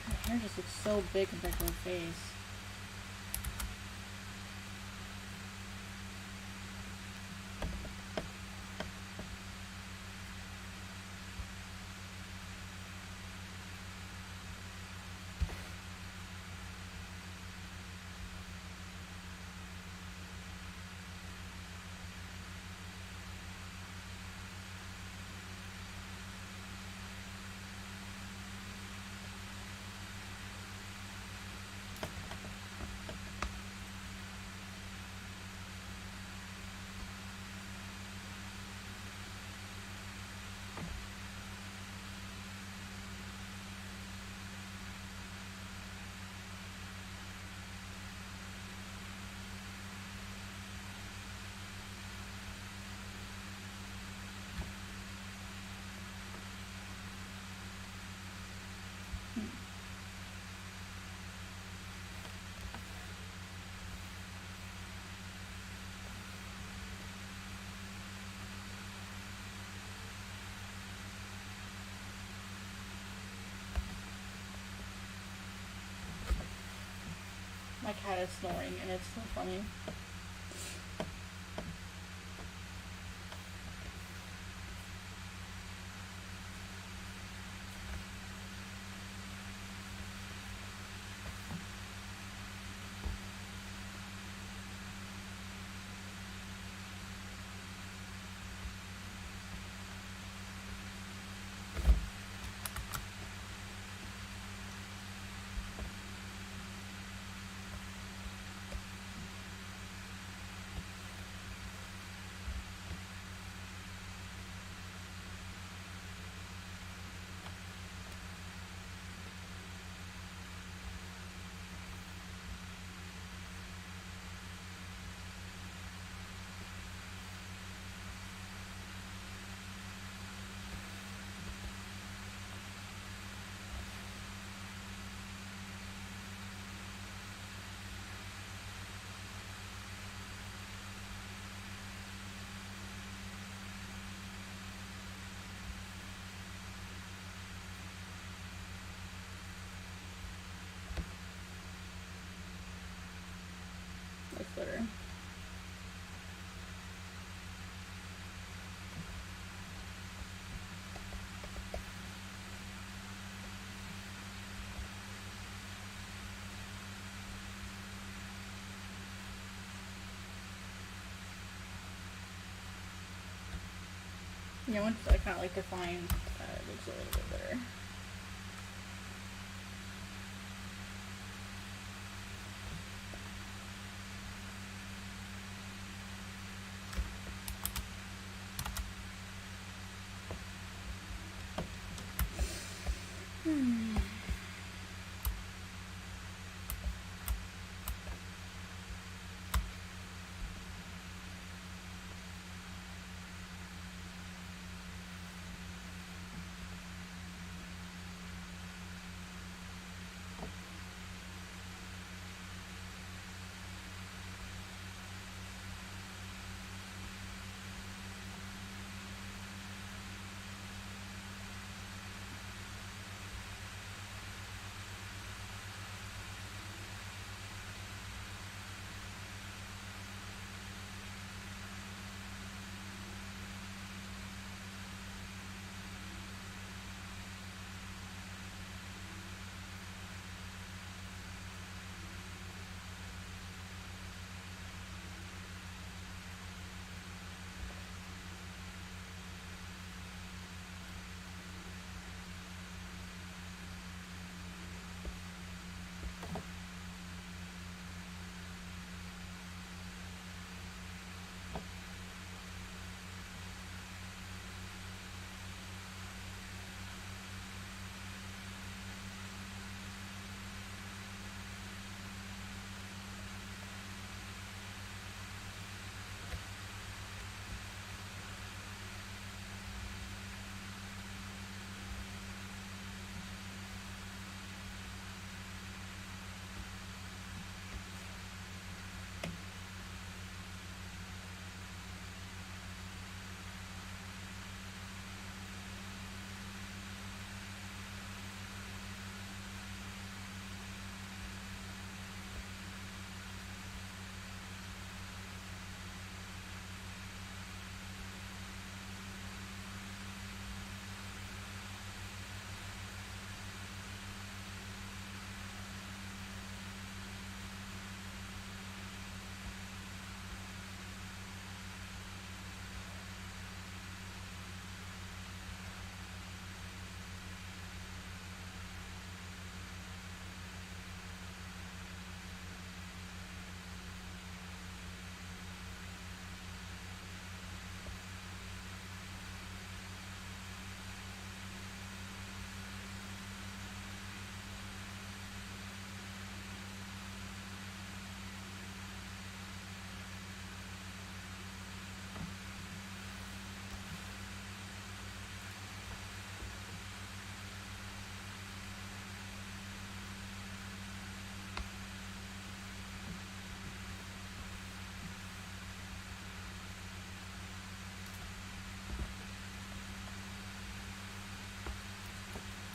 Her hair just looks so big compared to her face. My cat is snoring and it's so funny. Yeah, once I kind of like define that, it looks a little bit better.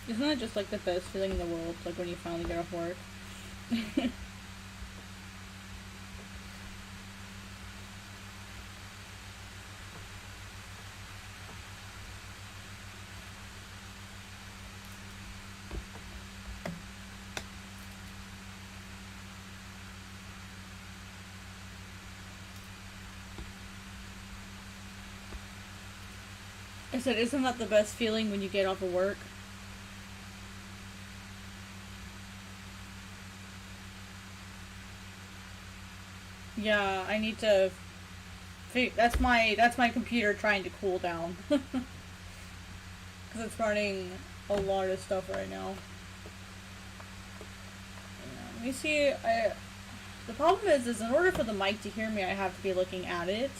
Isn't that just like the best feeling in the world? Like when you finally get off work? I said, isn't that the best feeling when you get off of work? Yeah, I need to. That's my computer trying to cool down because it's running a lot of stuff right now. Yeah, let me see. The problem is in order for the mic to hear me, I have to be looking at it,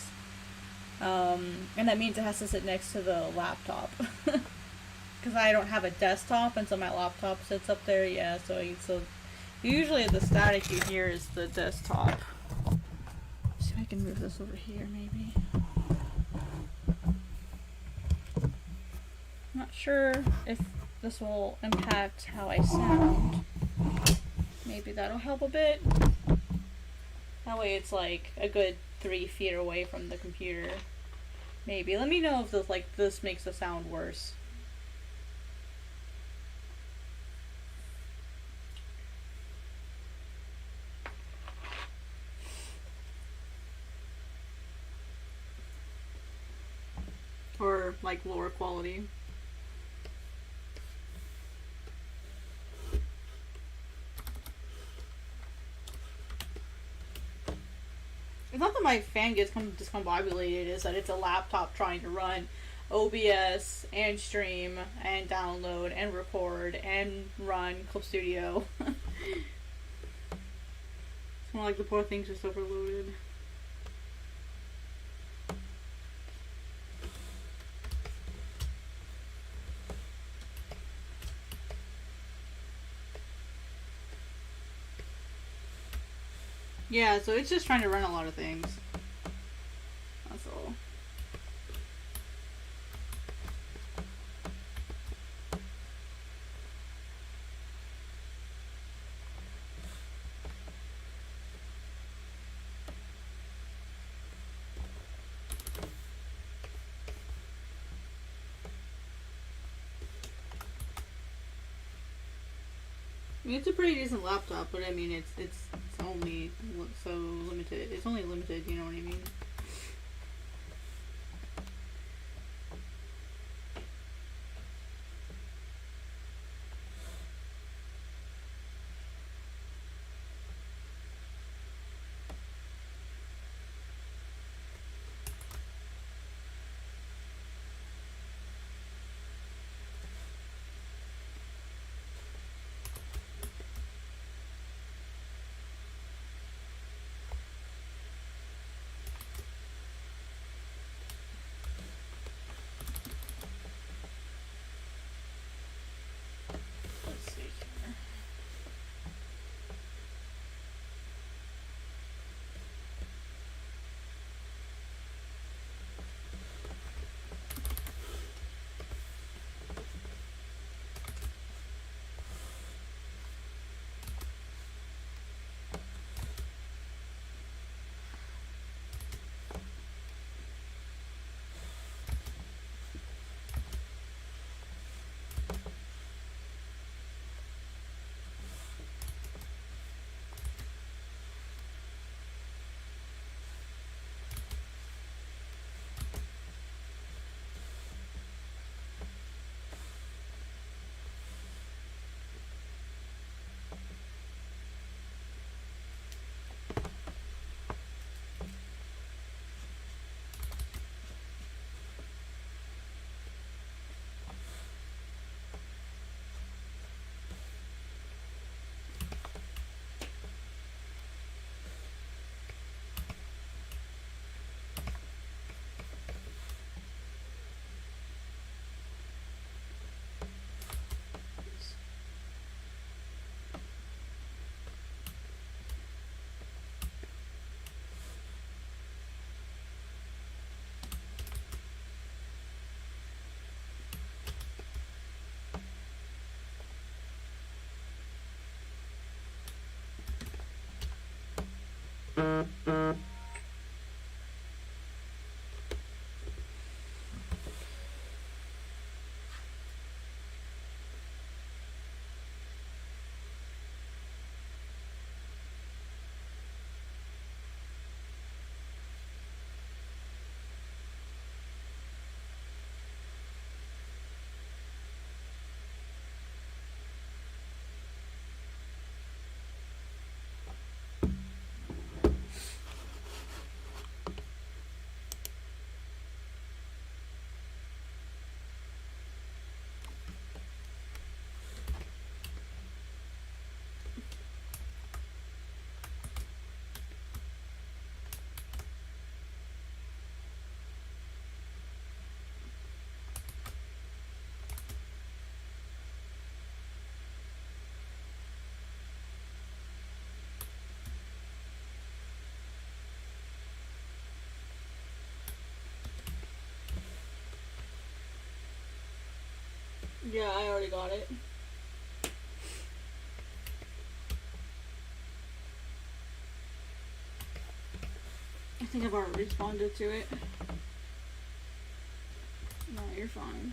and that means it has to sit next to the laptop because I don't have a desktop, and so my laptop sits up there. Yeah, so usually the static you hear is the desktop. See if I can move this over here, maybe. Not sure if this will impact how I sound. Maybe that'll help a bit. That way it's like a good 3 feet away from the computer. Maybe. Let me know if this makes the sound worse. Or like lower quality. It's not that my fan gets discombobulated, it's that it's a laptop trying to run OBS and stream and download and record and run Clip Studio. It's more like the poor thing's just overloaded. Yeah, so it's just trying to run a lot of things. That's all. I mean, it's a pretty decent laptop, but I mean, it's only so limited. It's only limited, you know what I mean? Let's see here. Yeah, I already got it. I think I've already responded to it. No, you're fine.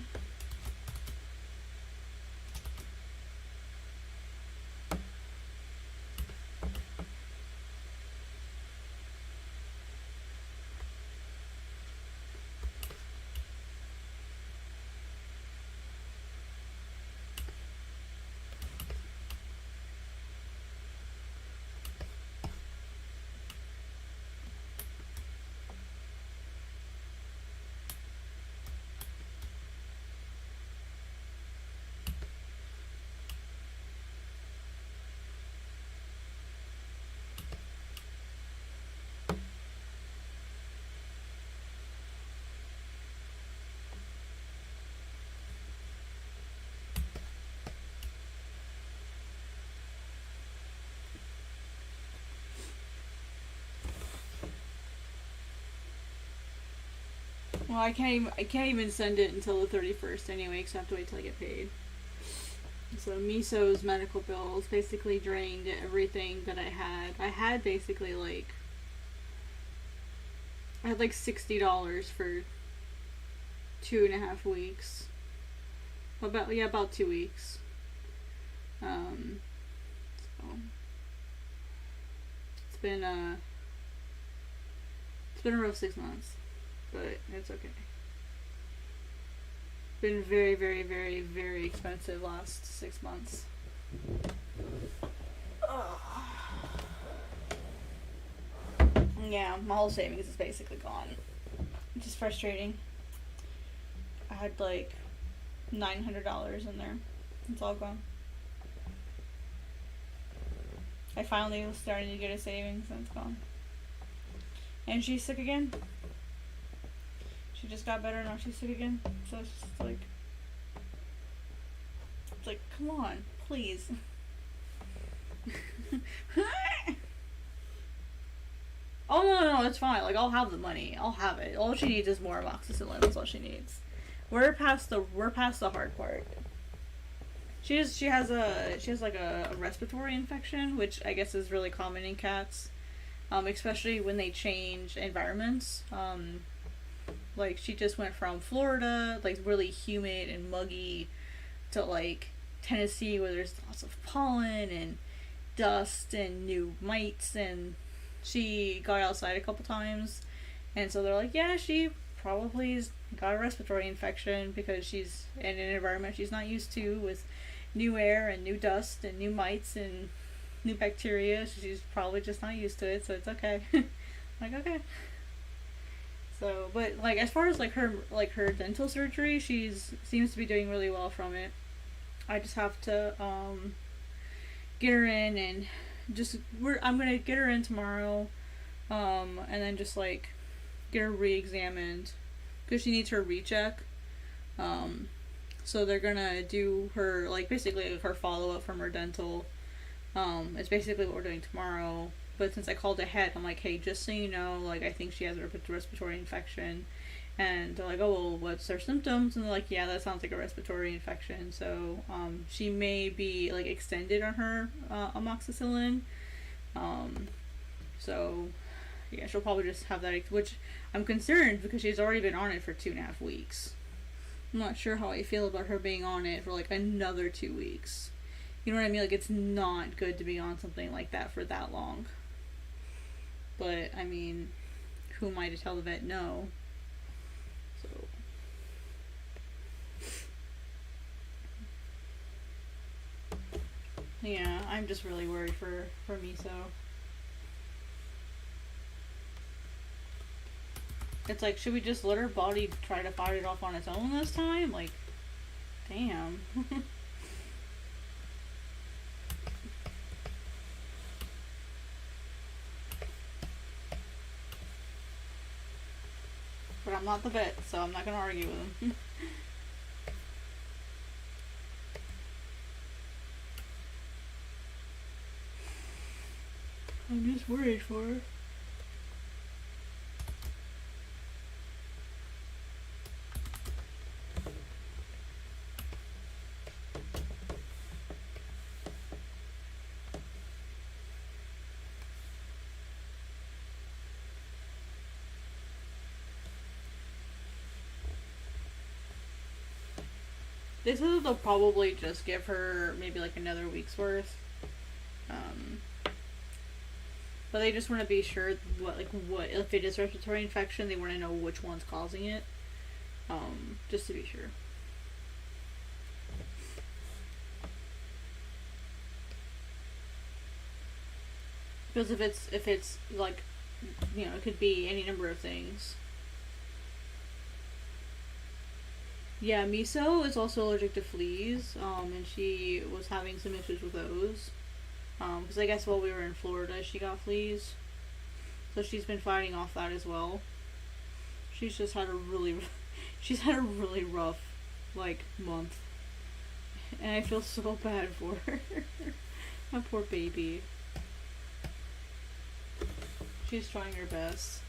Well, I can't even send it until the 31st anyway, because I have to wait till I get paid. So Miso's medical bills basically drained everything that I had. I had basically like $60 for 2.5 weeks. About 2 weeks. So it's been a rough 6 months, but it's okay. Been very, very, very, very expensive last 6 months. Yeah, my whole savings is basically gone, which is frustrating. I had like $900 in there. It's all gone. I finally was starting to get a savings and it's gone. And she's sick again. She just got better, now she's sick again. So it's just like, come on, please. Oh no, it's fine. Like, I'll have the money. I'll have it. All she needs is more amoxicillin. That's all she needs. We're past the hard part. She has like a respiratory infection, which I guess is really common in cats, especially when they change environments. Like, she just went from Florida, like really humid and muggy, to like Tennessee, where there's lots of pollen and dust and new mites, and she got outside a couple times, and so they're like, yeah, she probably got a respiratory infection because she's in an environment she's not used to, with new air and new dust and new mites and new bacteria. She's probably just not used to it, so it's okay. Like, okay. So, but like, as far as like her dental surgery, seems to be doing really well from it. I just have to get her in, and I'm gonna get her in tomorrow, and then just like get her re-examined because she needs her recheck. So they're gonna do her, like, basically her follow-up from her dental. It's basically what we're doing tomorrow. But since I called ahead, I'm like, hey, just so you know, like, I think she has a respiratory infection. And they're like, oh, well, what's her symptoms? And they're like, yeah, that sounds like a respiratory infection. So, she may be, like, extended on her amoxicillin. So, yeah, she'll probably just have that, which I'm concerned because she's already been on it for 2.5 weeks. I'm not sure how I feel about her being on it for, like, another 2 weeks. You know what I mean? Like, it's not good to be on something like that for that long. But, I mean, who am I to tell the vet no? So. Yeah, I'm just really worried for Miso. It's like, should we just let her body try to fight it off on its own this time? Like, damn. But I'm not the vet, so I'm not gonna argue with him. I'm just worried for her. They said that they'll probably just give her maybe like another week's worth. But they just want to be sure what if it is respiratory infection, they want to know which one's causing it. Just to be sure. Because if it's like, you know, it could be any number of things. Yeah, Miso is also allergic to fleas, and she was having some issues with those. Because I guess while we were in Florida, she got fleas. So she's been fighting off that as well. She's had a really rough, like, month. And I feel so bad for her. My poor baby. She's trying her best.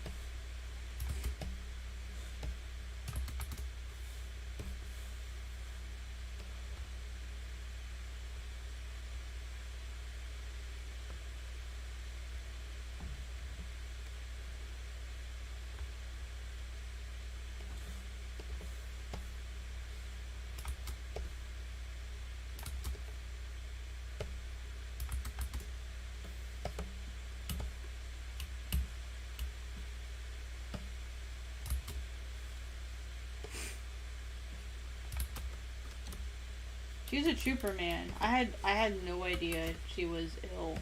She's a trooper, man. I had no idea she was ill.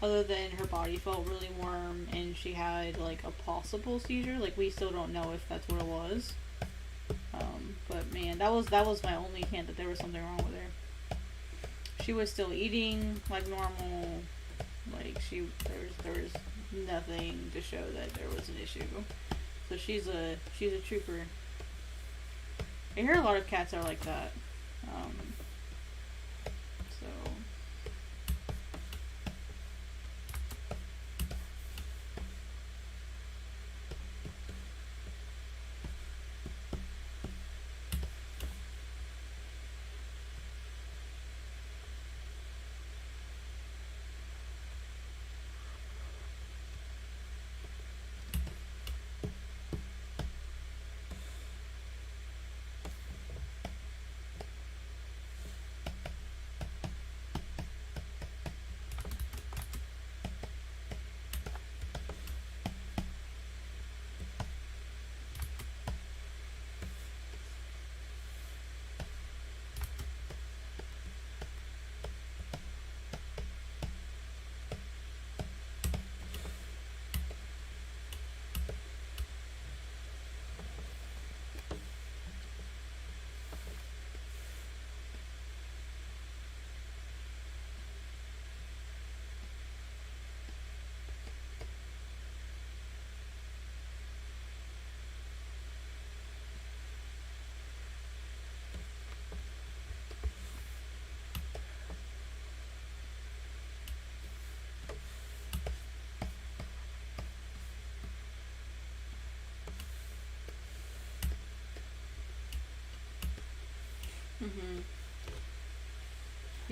Other than her body felt really warm and she had like a possible seizure. Like we still don't know if that's what it was. But man, that was my only hint that there was something wrong with her. She was still eating like normal. Like there was nothing to show that there was an issue. So she's a trooper. I hear a lot of cats are like that. So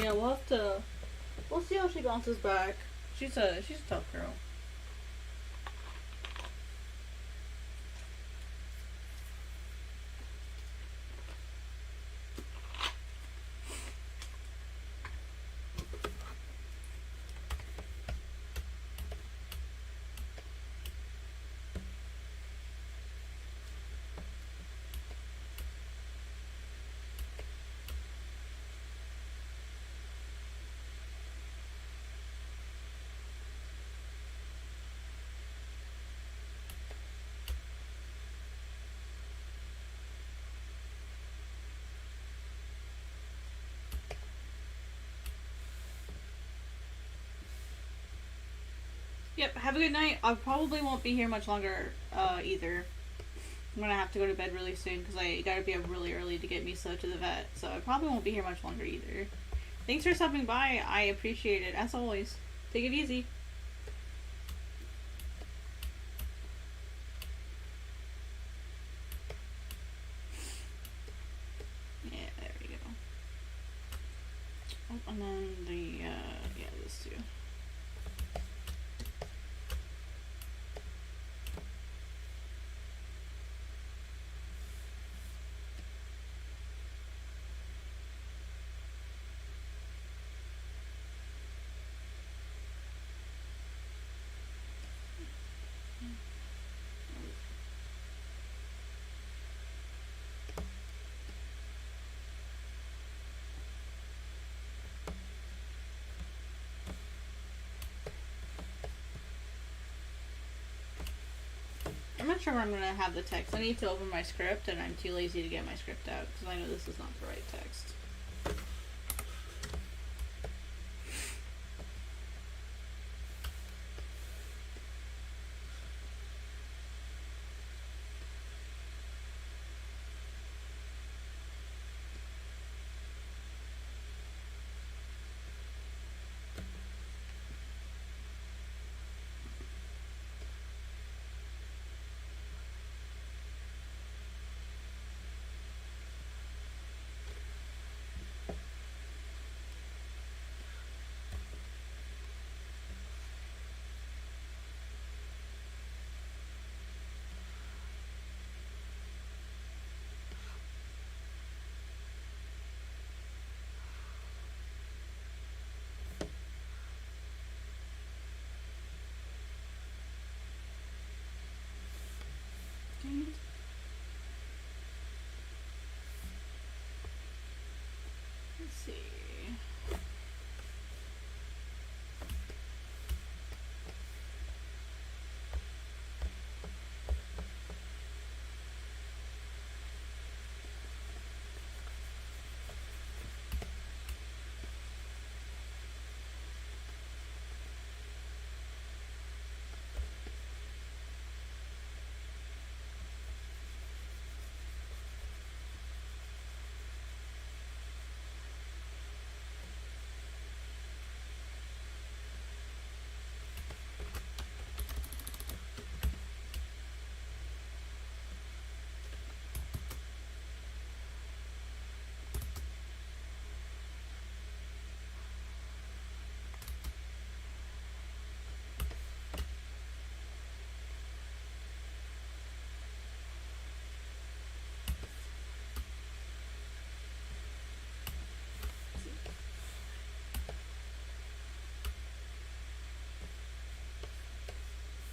yeah, we'll see how she bounces back. She's a tough girl. Yep, have a good night. I probably won't be here much longer either. I'm gonna have to go to bed really soon because I gotta be up really early to get Misa to the vet. So I probably won't be here much longer either. Thanks for stopping by. I appreciate it as always. Take it easy. Yeah, there we go. Oh, and then the yeah, this too. I'm not sure where I'm going to have the text. I need to open my script, and I'm too lazy to get my script out, because I know this is not the right text.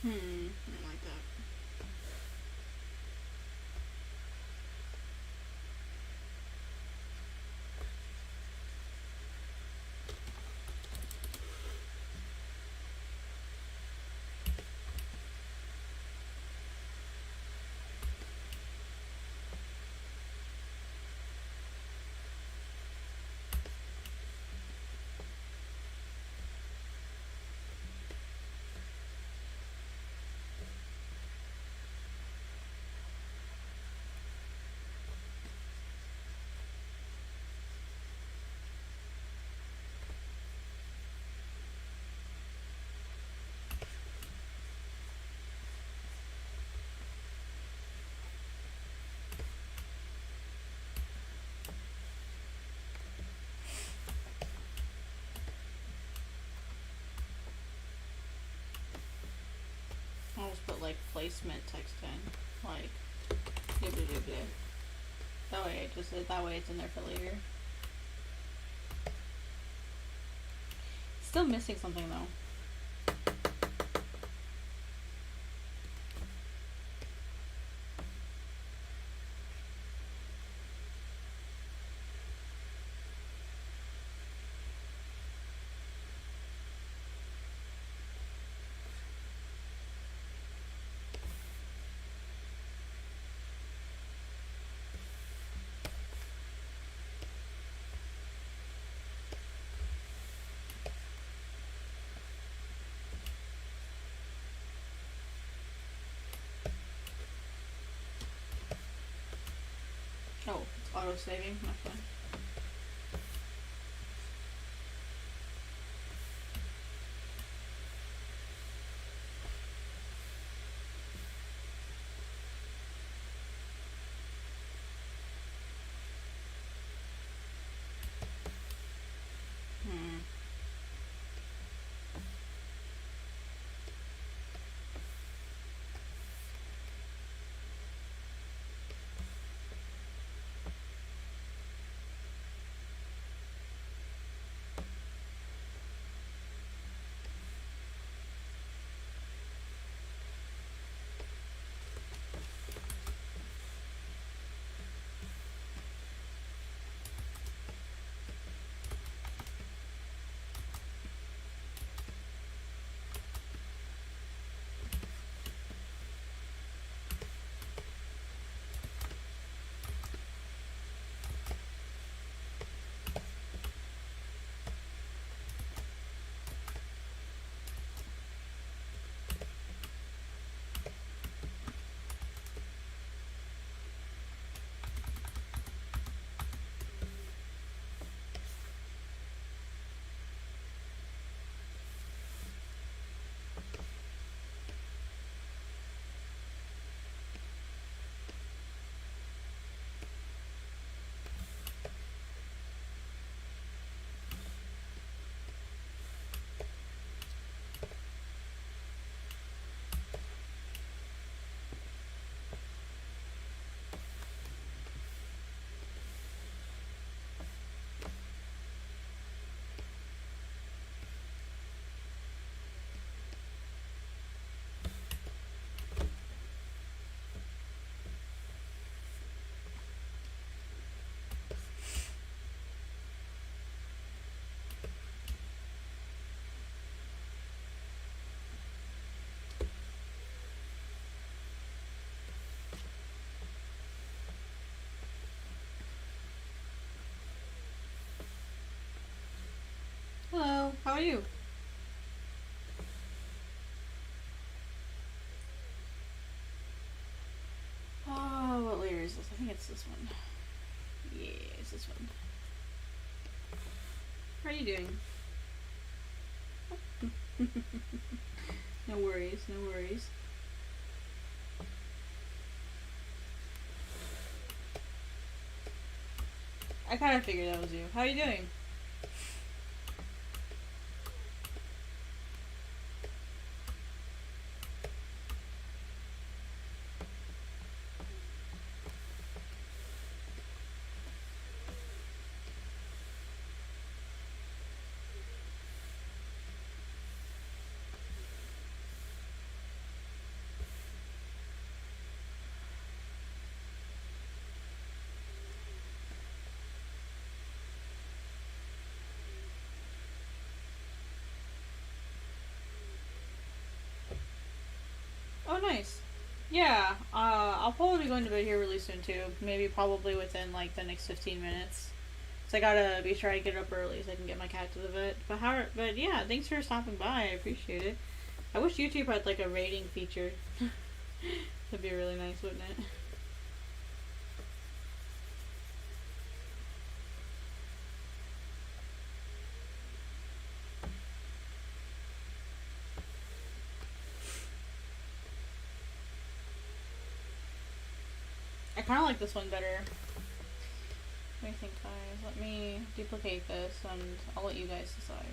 I like that. I'll just put like placement text in, like that way it's in there for later. Still missing something though. Oh, it's auto saving. Not fun. Hello, how are you? Oh, what layer is this? I think it's this one. Yeah, it's this one. How are you doing? No worries, no worries. I kind of figured that was you. How are you doing? Oh, nice. Yeah, I'll probably be going to bed here really soon too. Maybe probably within like the next 15 minutes. So I gotta be sure I get up early so I can get my cat to the vet. But yeah, thanks for stopping by. I appreciate it. I wish YouTube had like a rating feature. That'd be really nice, wouldn't it? I kind of like this one better. What do you think, guys? Let me duplicate this and I'll let you guys decide.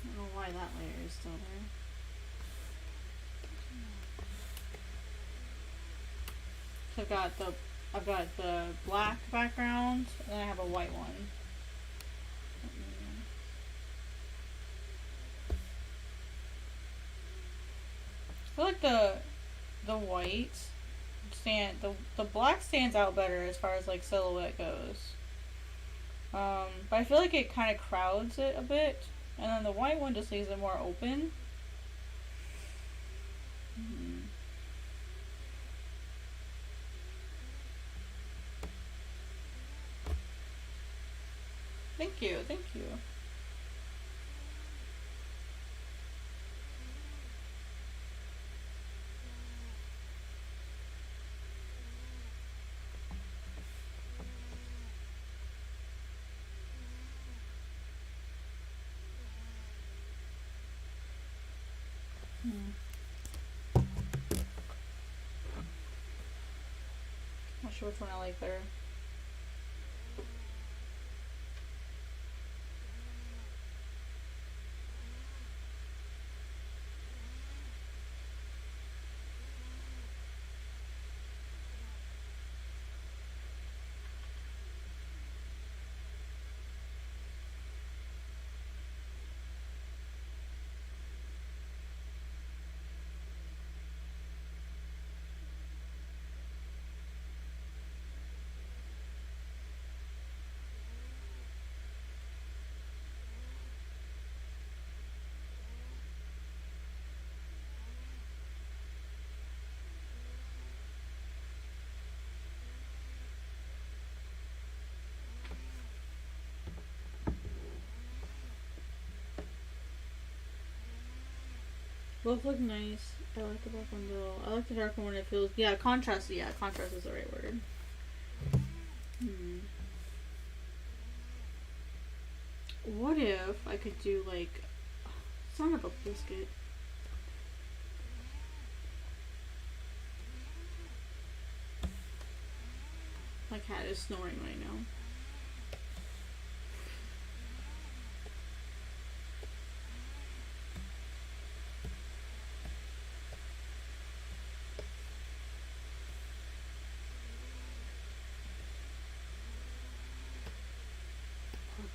I don't know why that layer is still there. So I've got the black background and then I have a white one. I feel like the white the black stands out better as far as like silhouette goes. But I feel like it kind of crowds it a bit, and then the white one just leaves it more open. Thank you, thank you. Not sure which one I like better. Both look nice. I like the black one though. I like the dark one when it feels. Yeah, contrast. Yeah, contrast is the right word. What if I could do like. Son of a biscuit. My cat is snoring right now.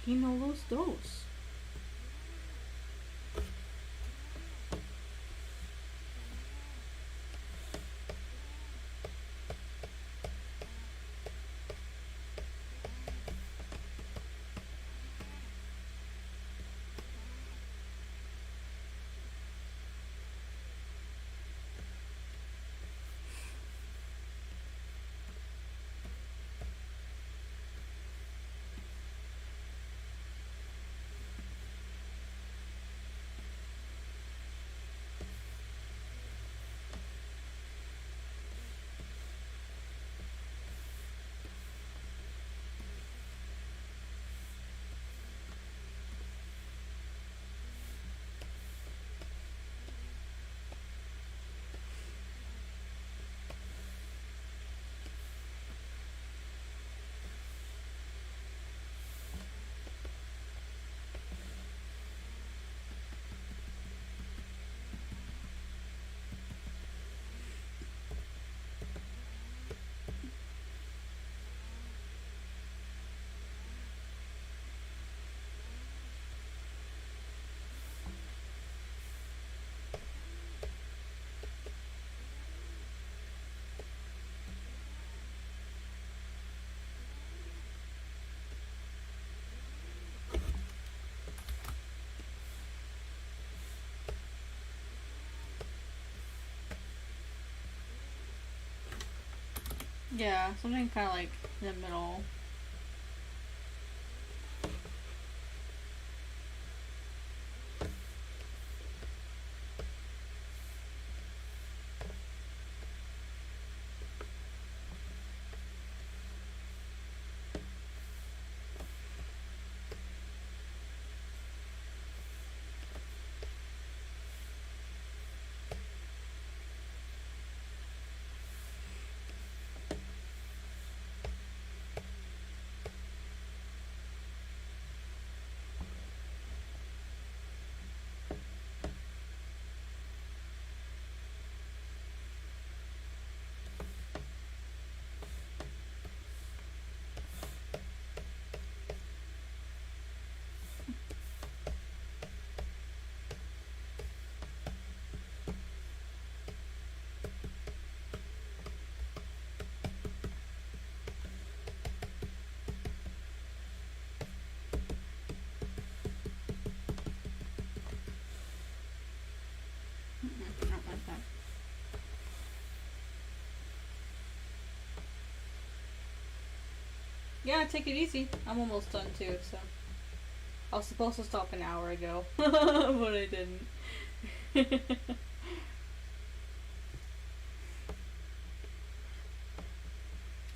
Aquí no los dos. Yeah, something kind of like in the middle. Not like that. Yeah, take it easy. I'm almost done too, so. I was supposed to stop an hour ago, but I didn't.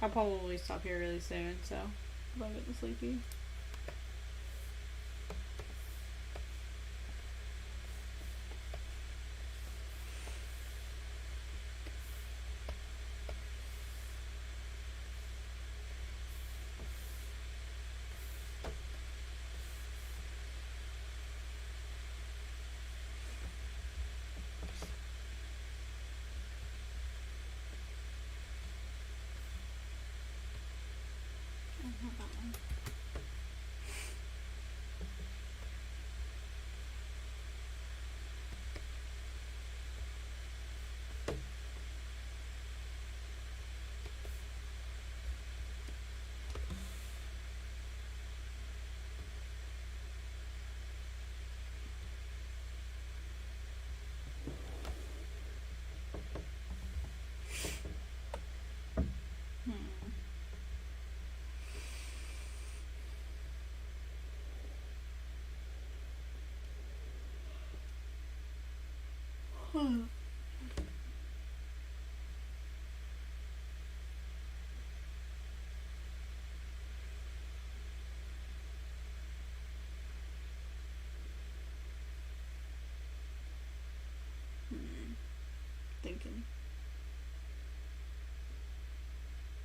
I'll probably stop here really soon, so I'm getting sleepy. Not that one. Thinking.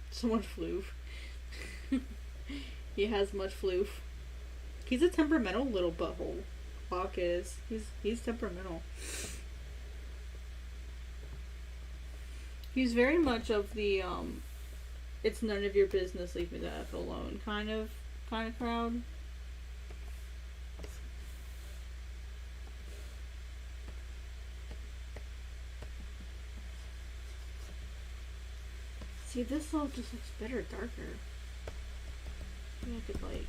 So much floof. He has much floof. He's a temperamental little butthole. Hawk is. He's temperamental. He's very much of the it's none of your business, leave me the F alone kind of crowd. See, this all just looks better darker. Maybe I could like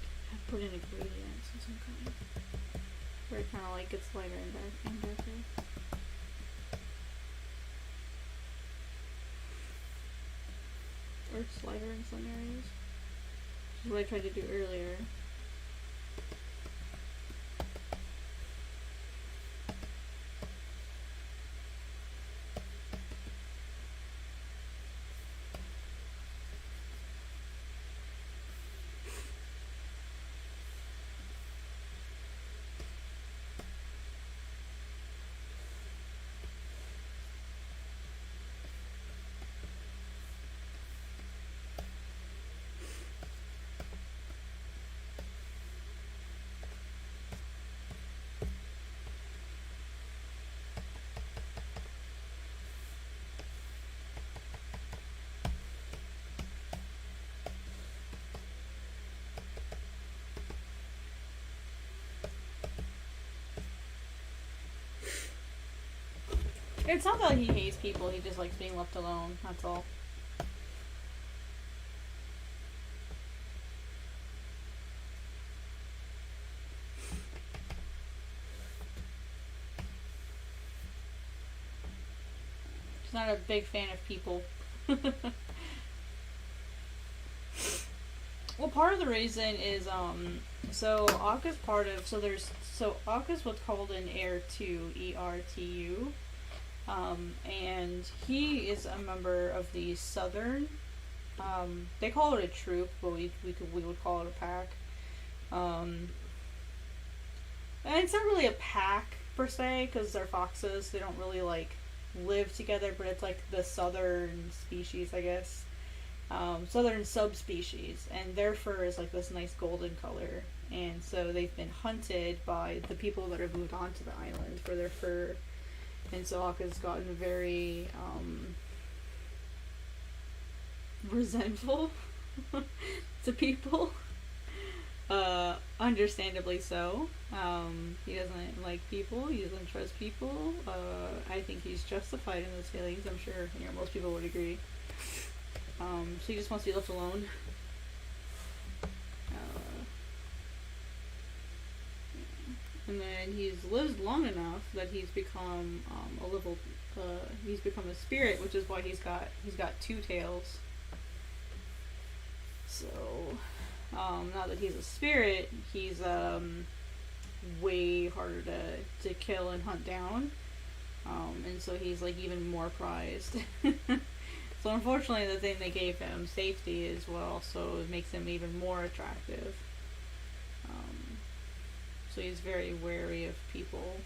put in a gradient of some kind. Where it kinda like gets lighter and darker. Or it's lighter in some areas. Which is what I tried to do earlier. It's not that he hates people, he just likes being left alone, that's all. He's not a big fan of people. Well, part of the reason is so Akka's part of Akka's what's called an heir to ERTU, and he is a member of the Southern. They call it a troop, but we would call it a pack. And it's not really a pack per se because they're foxes. They don't really like live together, but it's like the southern species, I guess. Southern subspecies, and their fur is like this nice golden color, and so they've been hunted by the people that have moved onto the island for their fur, and so Akka's gotten very resentful to people, understandably so. He doesn't like people, he doesn't trust people. I think he's justified in those feelings. I'm sure most people would agree. So he just wants to be left alone. And then he's lived long enough that he's become he's become a spirit, which is why he's got 2 tails. So now that he's a spirit, he's way harder to kill and hunt down. And so he's like even more prized. So unfortunately, the thing they gave him, safety, as well, so it makes him even more attractive. So he's very wary of people.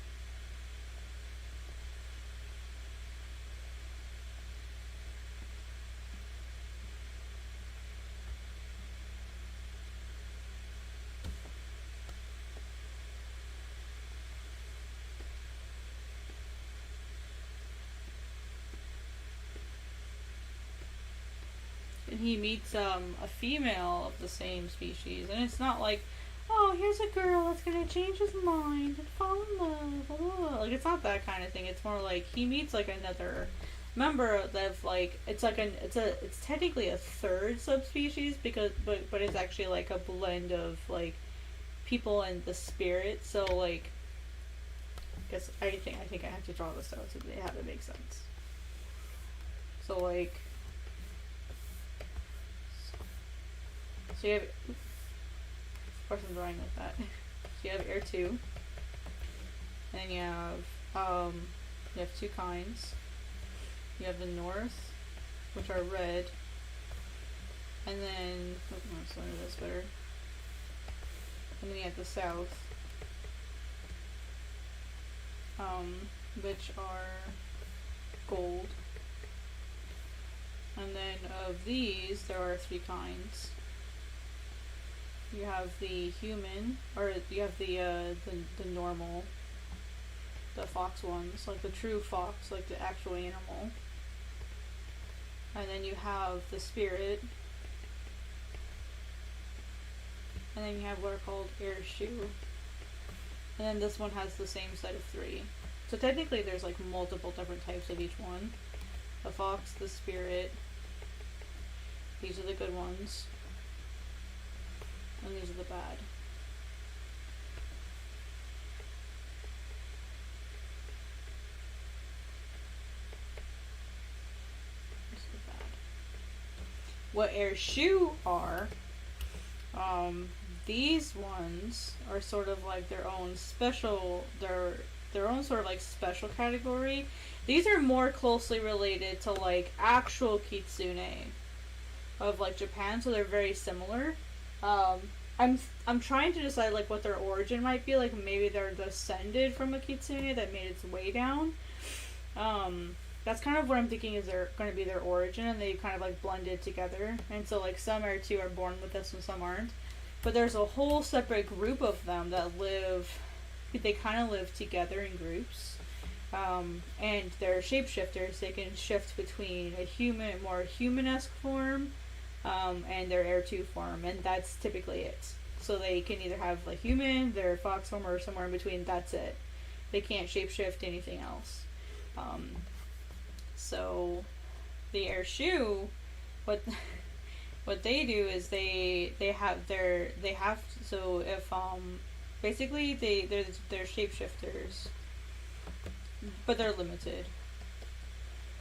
And he meets a female of the same species, and it's not like, oh, here's a girl that's gonna change his mind and fall in love. Oh. Like, it's not that kind of thing. It's more like he meets like another member of like it's technically a third subspecies but it's actually like a blend of like people and the spirit. So like, I think I have to draw this out to have it make sense. So like. So you have, of course I'm drawing like that. So you have air 2, and you have 2 kinds. You have the north, which are red, and then let's learn this better. And then you have the south, which are gold. And then of these, there are 3 kinds. You have the human, or you have the normal, the fox ones, like the true fox, like the actual animal. And then you have the spirit. And then you have what are called air shoe. And then this one has the same set of 3. So technically there's like multiple different types of each one. The fox, the spirit. These are the good ones. And these are the bad. This is the bad. What air shoe are, these ones are sort of like their own special, their own sort of like special category. These are more closely related to like actual kitsune of like Japan, so they're very similar. I'm trying to decide like what their origin might be. Like maybe they're descended from a kitsune that made its way down. That's kind of what I'm thinking is they're going to be their origin, and they kind of like blended together. And so like some are born with this and some aren't. But there's a whole separate group of them that live. They kind of live together in groups. And they're shapeshifters. They can shift between a more human-esque form. And their air 2 form, and that's typically it. So they can either have like human, their fox form, or somewhere in between. That's it. They can't shapeshift anything else. So the air shoe, what they do is they have so if basically they're shapeshifters, but they're limited.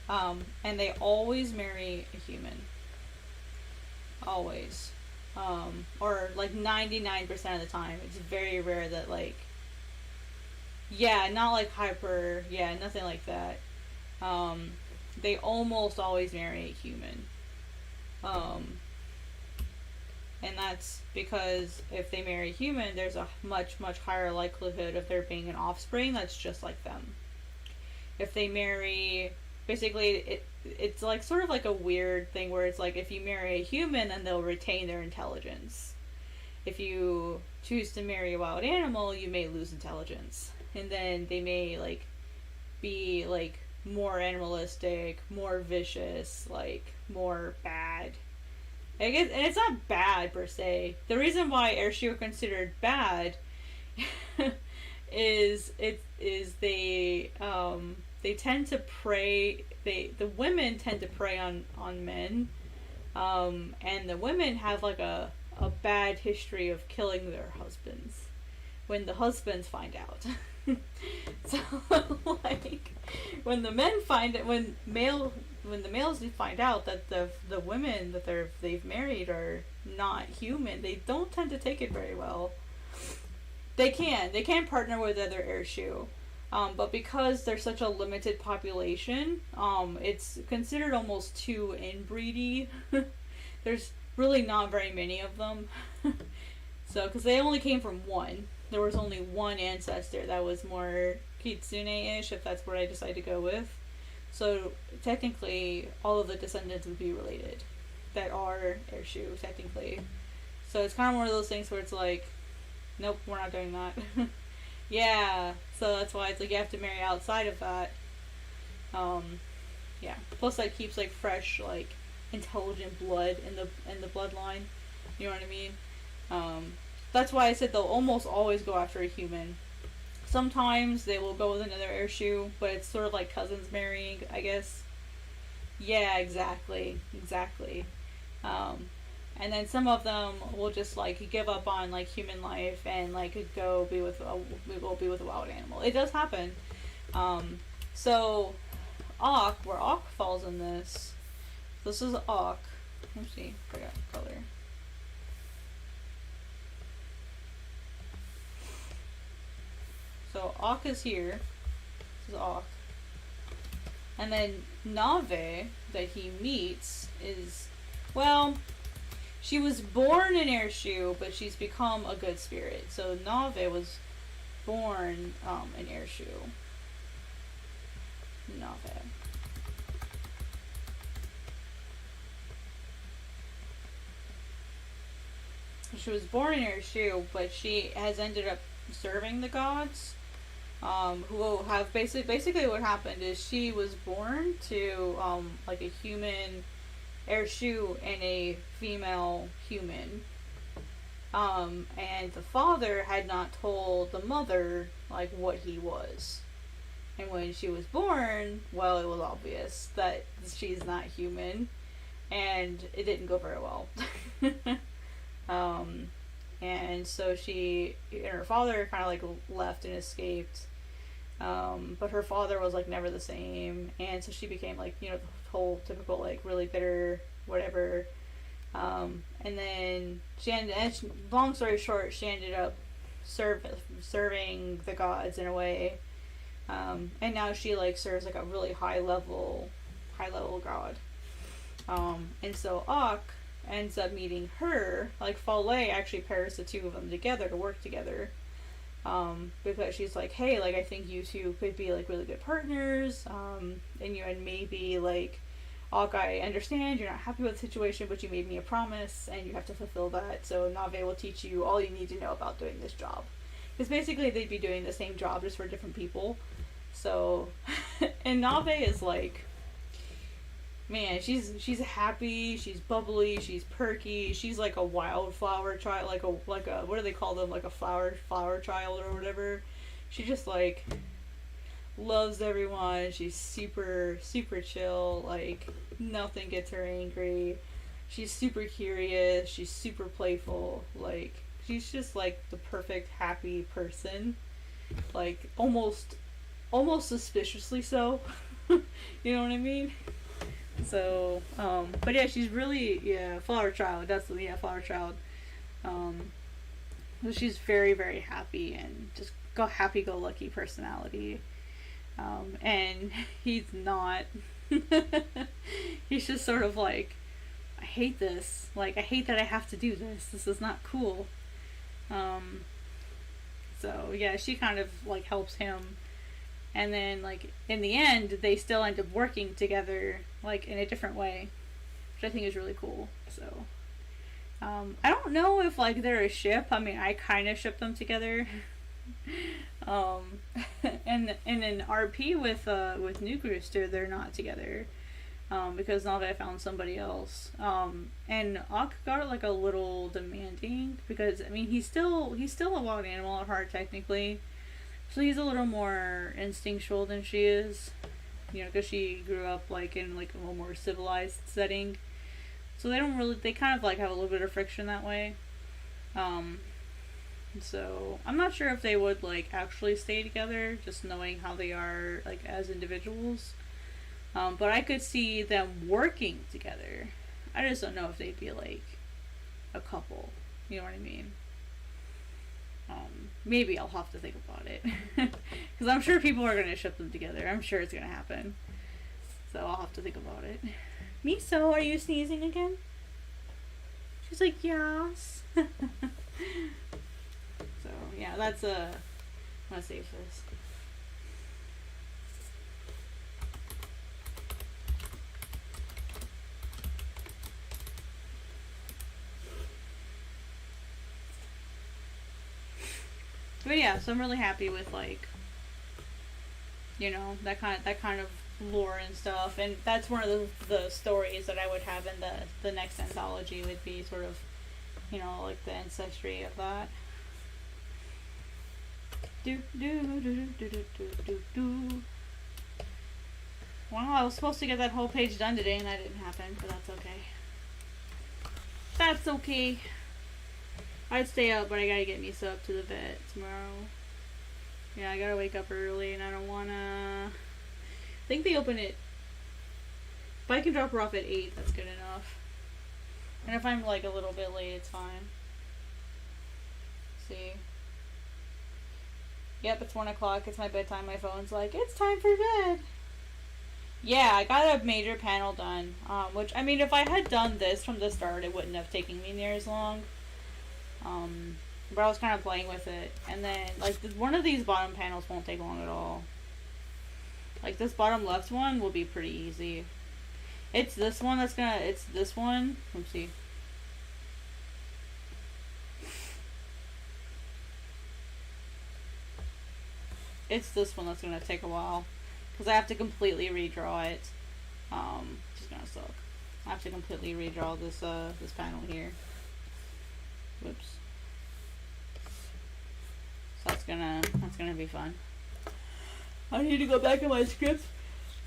And they always marry a human. Always. Or like 99% of the time. It's very rare that like, yeah, not like hyper, yeah, nothing like that. Um, they almost always marry a human. Um, and that's because if they marry a human, there's a much, much higher likelihood of there being an offspring that's just like them. If they marry, basically, it's like sort of like a weird thing where it's like if you marry a human, then they'll retain their intelligence. If you choose to marry a wild animal, you may lose intelligence. And then they may like be like more animalistic, more vicious, like more bad. I guess, and it's not bad per se. The reason why Airship are considered bad is they tend to prey. The women tend to prey on men, and the women have like a bad history of killing their husbands when the husbands find out. So like when the men find it, when the males find out that the women that they've married are not human, they don't tend to take it very well. They can partner with other Airshoe, but because they're such a limited population, it's considered almost too inbreedy. There's really not very many of them. So because they only came from one, there was only one ancestor that was more Kitsune-ish, if that's what I decide to go with. So technically, all of the descendants would be related that are Airshoe, technically. So it's kind of one of those things where it's like, nope, we're not doing that. Yeah, so that's why it's like you have to marry outside of that. Yeah. Plus, that keeps like fresh, like intelligent blood in the bloodline. You know what I mean? That's why I said they'll almost always go after a human. Sometimes they will go with another Airshoe, but it's sort of like cousins marrying, I guess. Yeah, exactly. And then some of them will just like give up on like human life and like go be with a wild animal. It does happen. So Auk, where Auk falls in this. This is Auk. Let's see, forgot the color. So Auk is here. This is Auk. And then Nave that he meets is, well, she was born an Airshoe, but she's become a good spirit. So Nave was born an Airshoe. Nave. She was born an Airshoe, but she has ended up serving the gods. Who have basically what happened is she was born to like a human Airshoe and a female human, and the father had not told the mother like what he was, and when she was born, well, it was obvious that she's not human, and it didn't go very well. And so she and her father kind of like left and escaped. But her father was like never the same, and so she became like, you know, the whole typical like really bitter whatever. And then long story short, she ended up serving the gods in a way, and now she like serves like a really high level god. And so Auk ends up meeting her. Like Foley actually pairs the two of them together to work together. Because she's like, hey, like, I think you two could be, like, really good partners, and maybe, like, Auk, I understand you're not happy with the situation, but you made me a promise, and you have to fulfill that, so Nave will teach you all you need to know about doing this job. Because basically they'd be doing the same job just for different people, so, and Nave is, like, man, she's happy, she's bubbly, she's perky, she's like a wildflower child, like a what do they call them, like a flower child or whatever. She just like loves everyone. She's super chill, like nothing gets her angry. She's super curious, she's super playful, like she's just like the perfect happy person. Like almost suspiciously so. You know what I mean? So, but yeah, she's really, yeah, flower child. That's, yeah, flower child. So she's very, very happy and just happy-go-lucky personality. And he's not. He's just sort of like, I hate this. Like, I hate that I have to do this. This is not cool. So yeah, she kind of like helps him, and then like in the end, they still end up working together, like in a different way, which I think is really cool. So I don't know if like they're a ship. I mean, I kind of ship them together. And in RP with Nuke Rooster, they're not together. Because Nave found somebody else. And Ak got like a little demanding because I mean he's still a wild animal at heart technically, so he's a little more instinctual than she is, because she grew up like in like a little more civilized setting. So they kind of like have a little bit of friction that way. So I'm not sure if they would like actually stay together, just knowing how they are like as individuals. But I could see them working together. I just don't know if they'd be like a couple. You know what I mean? Maybe I'll have to think about it. Because I'm sure people are going to ship them together. I'm sure it's going to happen. So I'll have to think about it. Miso, are you sneezing again? She's like, yes. So, yeah, that's I'm going to save this. But yeah, so I'm really happy with like, that kind of lore and stuff, and that's one of the stories that I would have in the next anthology would be sort of, like the ancestry of that. Well, I was supposed to get that whole page done today, and that didn't happen, but that's okay. That's okay. I'd stay up, but I gotta get Misa up to the vet tomorrow. Yeah, I gotta wake up early, and I don't wanna. I think they open it. If I can drop her off at 8, that's good enough. And if I'm like a little bit late, it's fine. Let's see. Yep, it's 1 o'clock. It's my bedtime. My phone's like, it's time for bed. Yeah, I got a major panel done. Which, I mean, if I had done this from the start, it wouldn't have taken me near as long. But I was kind of playing with it. And then, like, one of these bottom panels won't take long at all. Like, this bottom left one will be pretty easy. It's this one that's gonna, it's this one. Let's see. It's this one that's gonna take a while. Because I have to completely redraw it. Which is gonna suck. I have to completely redraw this, this panel here. Whoops. So that's gonna be fun. I need to go back in my script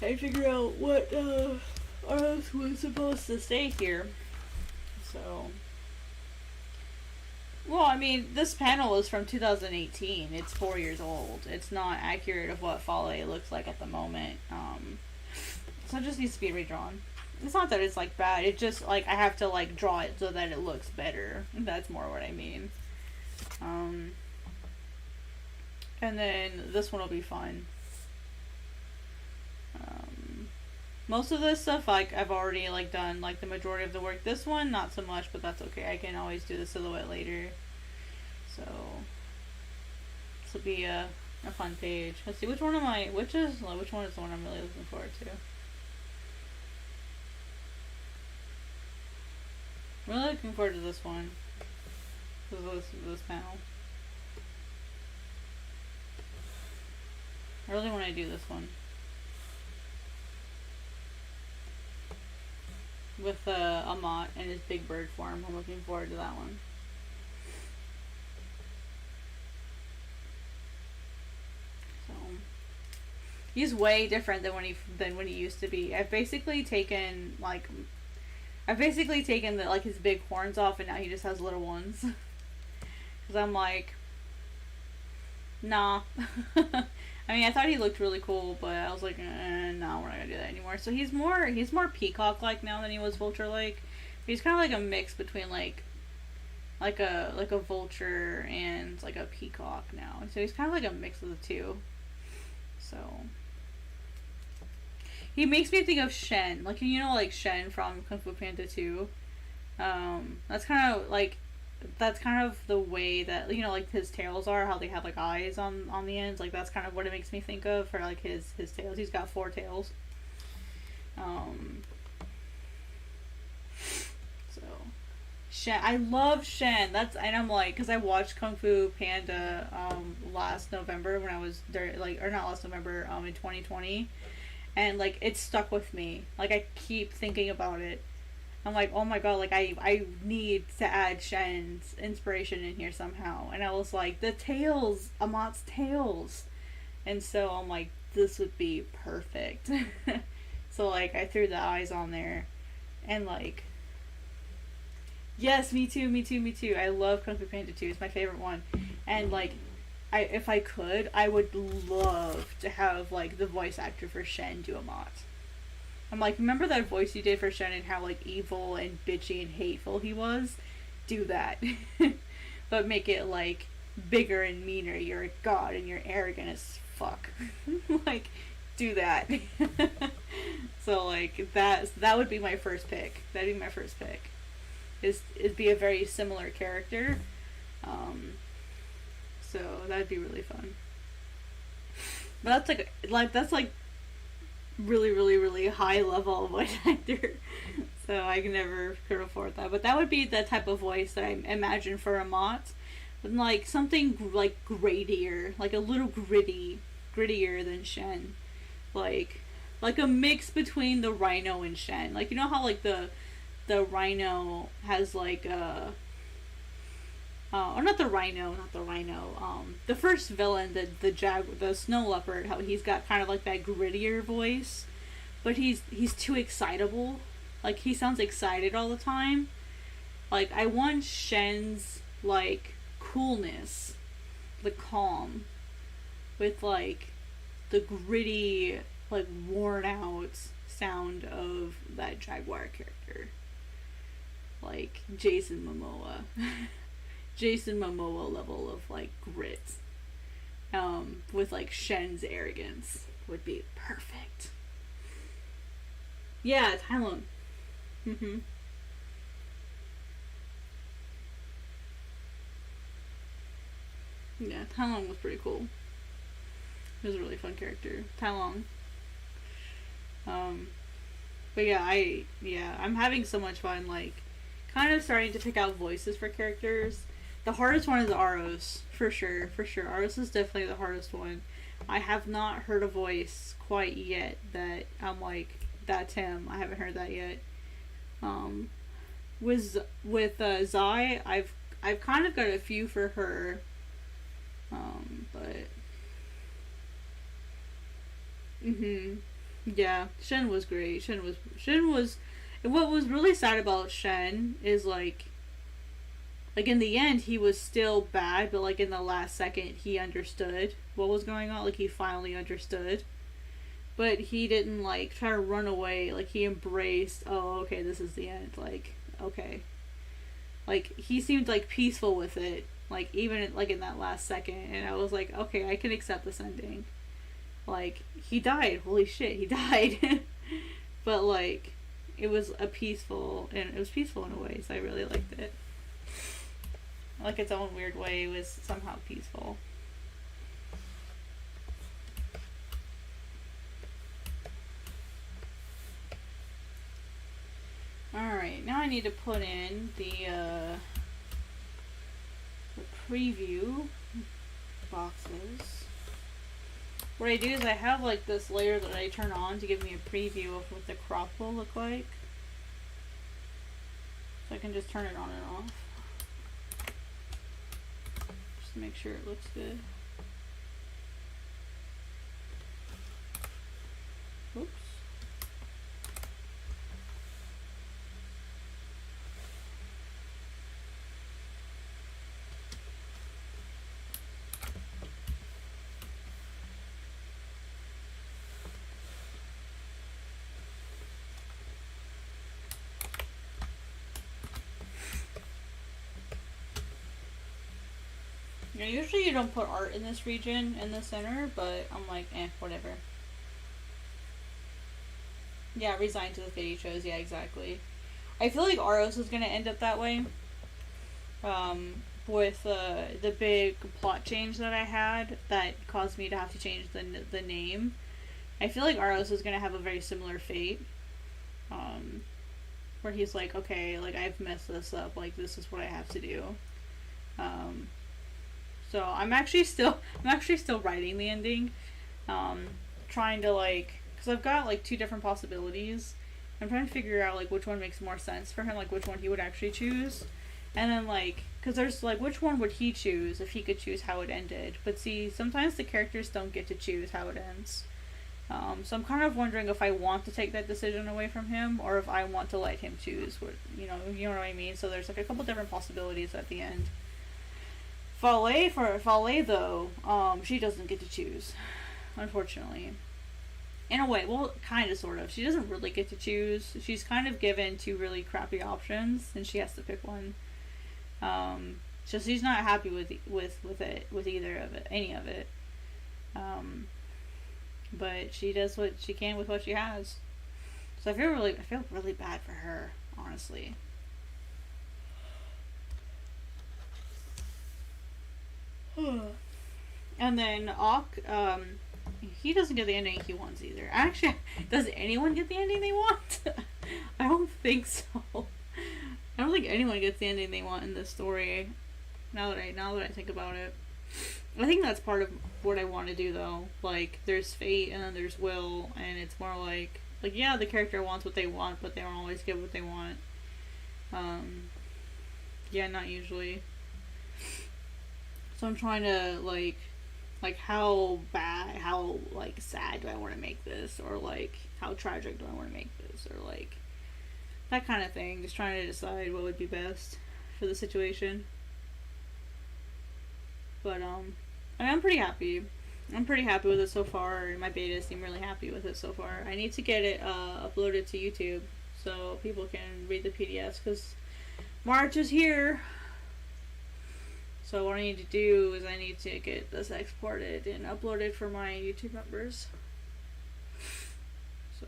and figure out what else was supposed to stay here. So, well, I mean, this panel is from 2018. It's 4 years old. It's not accurate of what Fale looks like at the moment. So it just needs to be redrawn. It's not that it's like bad. It's just like I have to like draw it so that it looks better. That's more what I mean. And then this one will be fun. Most of this stuff like I've already like done like the majority of the work. This one not so much, but that's okay. I can always do the silhouette later. So this will be a fun page. Let's see which one which one is the one I'm really looking forward to. I'm really looking forward to this one. This panel. I really want to do this one. With Amat and his big bird form. I'm looking forward to that one. So he's way different than when he used to be. I've basically taken the like his big horns off, and now he just has little ones. Because I'm like, nah. I mean, I thought he looked really cool, but I was like, no, we're not gonna do that anymore. So he's more peacock-like now than he was vulture-like. He's kind of like a mix between like a vulture and like a peacock now. So he's kind of like a mix of the two. So he makes me think of Shen, like like Shen from Kung Fu Panda 2. That's kind of the way that like his tails are, how they have like eyes on the ends. Like that's kind of what it makes me think of for like his tails. He's got 4 tails. So Shen, I love Shen. And I'm like, because I watched Kung Fu Panda last November when I was there, like, or not last November, in 2020, and like it stuck with me. Like I keep thinking about it. I'm like, oh my god, like I need to add Shen's inspiration in here somehow. And I was like, the tails, Amat's tails. And so I'm like, this would be perfect. So like I threw the eyes on there, and like, yes, me too. I love Kung Fu Panda 2. It's my favorite one. And like, if I could, I would love to have like the voice actor for Shen do Amat. I'm like, remember that voice you did for Shen and how like evil and bitchy and hateful he was? Do that. But make it like bigger and meaner. You're a god and you're arrogant as fuck. Like, do that. So like that would be my first pick. That'd be my first pick. It'd be a very similar character. So that'd be really fun. But that's like really, really, really high level voice actor. So I could afford that. But that would be the type of voice that I imagine for Amat. And like something like grittier, like a little grittier than Shen. Like a mix between the Rhino and Shen. Like, you know how like the Rhino has like or not the Rhino. The first villain, the Snow Leopard, how he's got kind of like that grittier voice, but he's too excitable. Like he sounds excited all the time. Like I want Shen's like coolness, the calm, with like the gritty, like worn out sound of that Jaguar character. Like Jason Momoa. Jason Momoa level of like grit. With like Shen's arrogance would be perfect. Yeah, Tai Lung. Yeah, Tai Lung was pretty cool. He was a really fun character. Tai Lung. But yeah, I'm having so much fun, like, kind of starting to pick out voices for characters. The hardest one is Aros, for sure. Aros is definitely the hardest one. I have not heard a voice quite yet that I'm like, that's him. I haven't heard that yet. With Zai, I've kind of got a few for her. But yeah, Shen was great. Shen was. What was really sad about Shen is like in the end he was still bad, but like in the last second he understood what was going on. Like he finally understood, but he didn't like try to run away. Like he embraced, oh okay, this is the end. Like okay, like he seemed like peaceful with it. Like even like in that last second, and I was like, okay, I can accept this ending. Like he died. Holy shit, he died. But like it was peaceful in a way, so I really liked it. Like its own weird way, it was somehow peaceful. Alright, now I need to put in the preview boxes. What I do is I have like this layer that I turn on to give me a preview of what the crop will look like. So I can just turn it on and off. Just to make sure it looks good. Oops. Yeah, usually you don't put art in this region in the center, but I'm like, whatever. Yeah, resign to the fate he chose. Yeah, exactly. I feel like Aros is gonna end up that way. With the big plot change that I had that caused me to have to change the name. I feel like Aros is gonna have a very similar fate. Where he's like, okay, like I've messed this up. Like this is what I have to do. So I'm actually still writing the ending. Trying to like, because I've got like two different possibilities. I'm trying to figure out like which one makes more sense for him, like which one he would actually choose. And then like, because there's like which one would he choose if he could choose how it ended. But see, sometimes the characters don't get to choose how it ends. So I'm kind of wondering if I want to take that decision away from him or if I want to let him choose what, you know what I mean? So there's like a couple different possibilities at the end. Fale though, she doesn't get to choose, unfortunately. In a way, well, kind of, sort of. She doesn't really get to choose. She's kind of given two really crappy options, and she has to pick one. So she's not happy with either of it, any of it. But she does what she can with what she has. So I feel really bad for her, honestly. And then Ak, he doesn't get the ending he wants either. Actually, does anyone get the ending they want? I don't think so. I don't think anyone gets the ending they want in this story. Now that I think about it, I think that's part of what I want to do though. Like, there's fate and then there's will, and it's more like yeah, the character wants what they want, but they don't always get what they want. Yeah, not usually. So I'm trying to like how like sad do I want to make this, or like how tragic do I want to make this, or like that kind of thing. Just trying to decide what would be best for the situation. But I mean, I'm pretty happy. I'm pretty happy with it so far. My betas seem really happy with it so far. I need to get it uploaded to YouTube so people can read the PDFs because March is here. So what I need to do is I need to get this exported and uploaded for my YouTube members. So,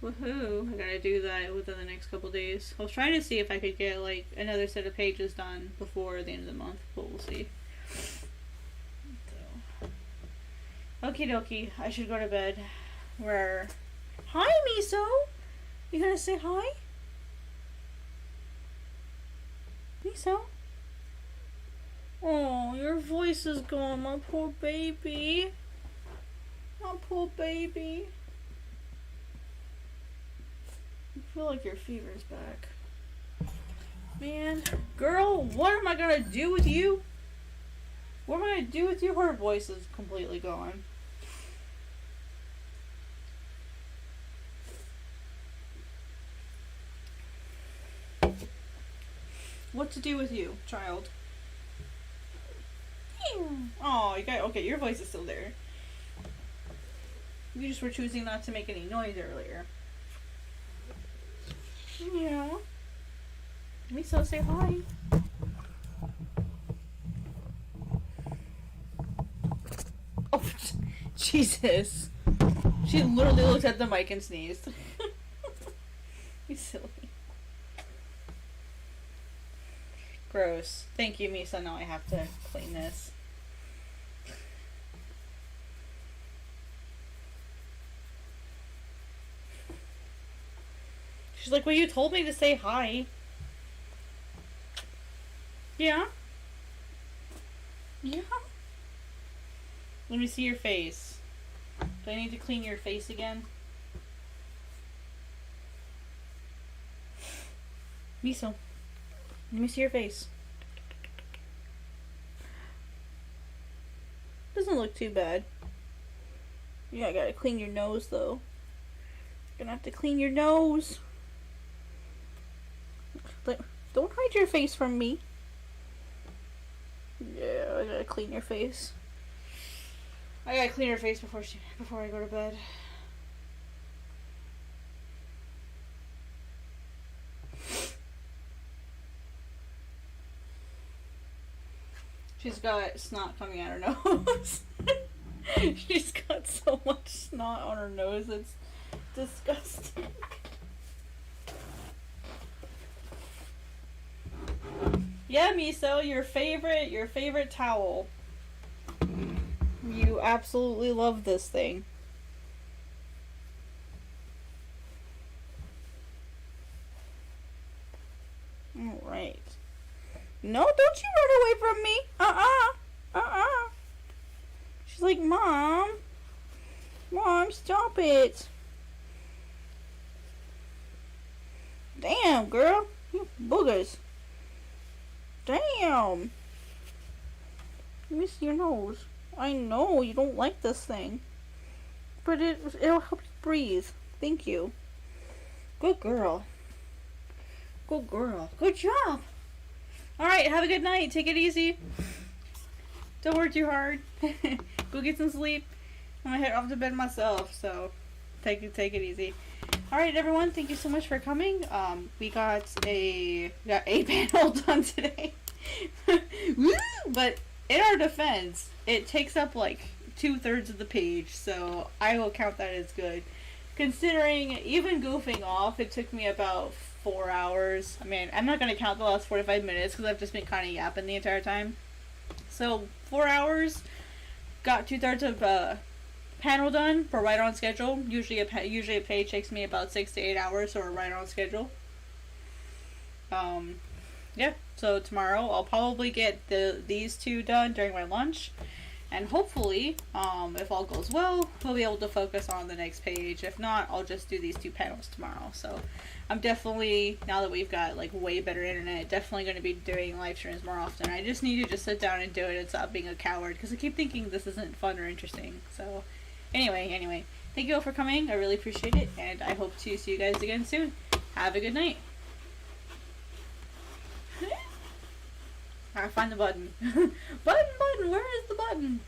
woohoo! I gotta do that within the next couple days. I was trying to see if I could get like another set of pages done before the end of the month, but we'll see. So, okie dokie. I should go to bed. Hi, Miso. You gonna say hi? Miso? Oh, your voice is gone, my poor baby. My poor baby. I feel like your fever's back. Man, girl, what am I gonna do with you? What am I gonna do with you? Her voice is completely gone. What to do with you, child? Oh, you got okay. Your voice is still there. You just were choosing not to make any noise earlier. Yeah. Miso, say hi. Oh, Jesus! She literally looked at the mic and sneezed. You silly. Gross. Thank you, Misa. Now I have to clean this. She's like, well, you told me to say hi. Yeah? Yeah? Let me see your face. Do I need to clean your face again? Miso. Let me see your face. Doesn't look too bad. Yeah, I gotta clean your nose though. Gonna have to clean your nose. Don't hide your face from me. Yeah, I gotta clean your face. I gotta clean her face before I go to bed. She's got snot coming out her nose. She's got so much snot on her nose, it's disgusting. Yeah, Miso, your favorite towel. You absolutely love this thing. Alright. No, don't you run away from me. She's like, Mom, stop it. Damn, girl. You boogers. Damn. Let me see your nose. I know you don't like this thing, but it'll help you breathe. Thank you. Good girl. Good girl. Good job. Alright, have a good night. Take it easy. Don't work too hard. Go get some sleep. I'm gonna head off to bed myself, so take it easy. Alright, everyone, thank you so much for coming. We got a panel done today. Woo! But in our defense, it takes up like 2/3 of the page, so I will count that as good. Considering even goofing off, it took me about 4 hours. I mean, I'm not going to count the last 45 minutes because I've just been kind of yapping the entire time. So, 4 hours, got 2/3 of panel done. We're right on schedule. Usually a page takes me about 6 to 8 hours, so we're right on schedule. Yeah, so tomorrow I'll probably get these two done during my lunch. And hopefully, if all goes well, we'll be able to focus on the next page. If not, I'll just do these 2 panels tomorrow. So I'm definitely, now that we've got like way better internet, definitely going to be doing live streams more often. I just need to just sit down and do it and stop being a coward, because I keep thinking this isn't fun or interesting. So anyway, thank you all for coming. I really appreciate it, and I hope to see you guys again soon. Have a good night. I gotta find the button. Button, where is the button?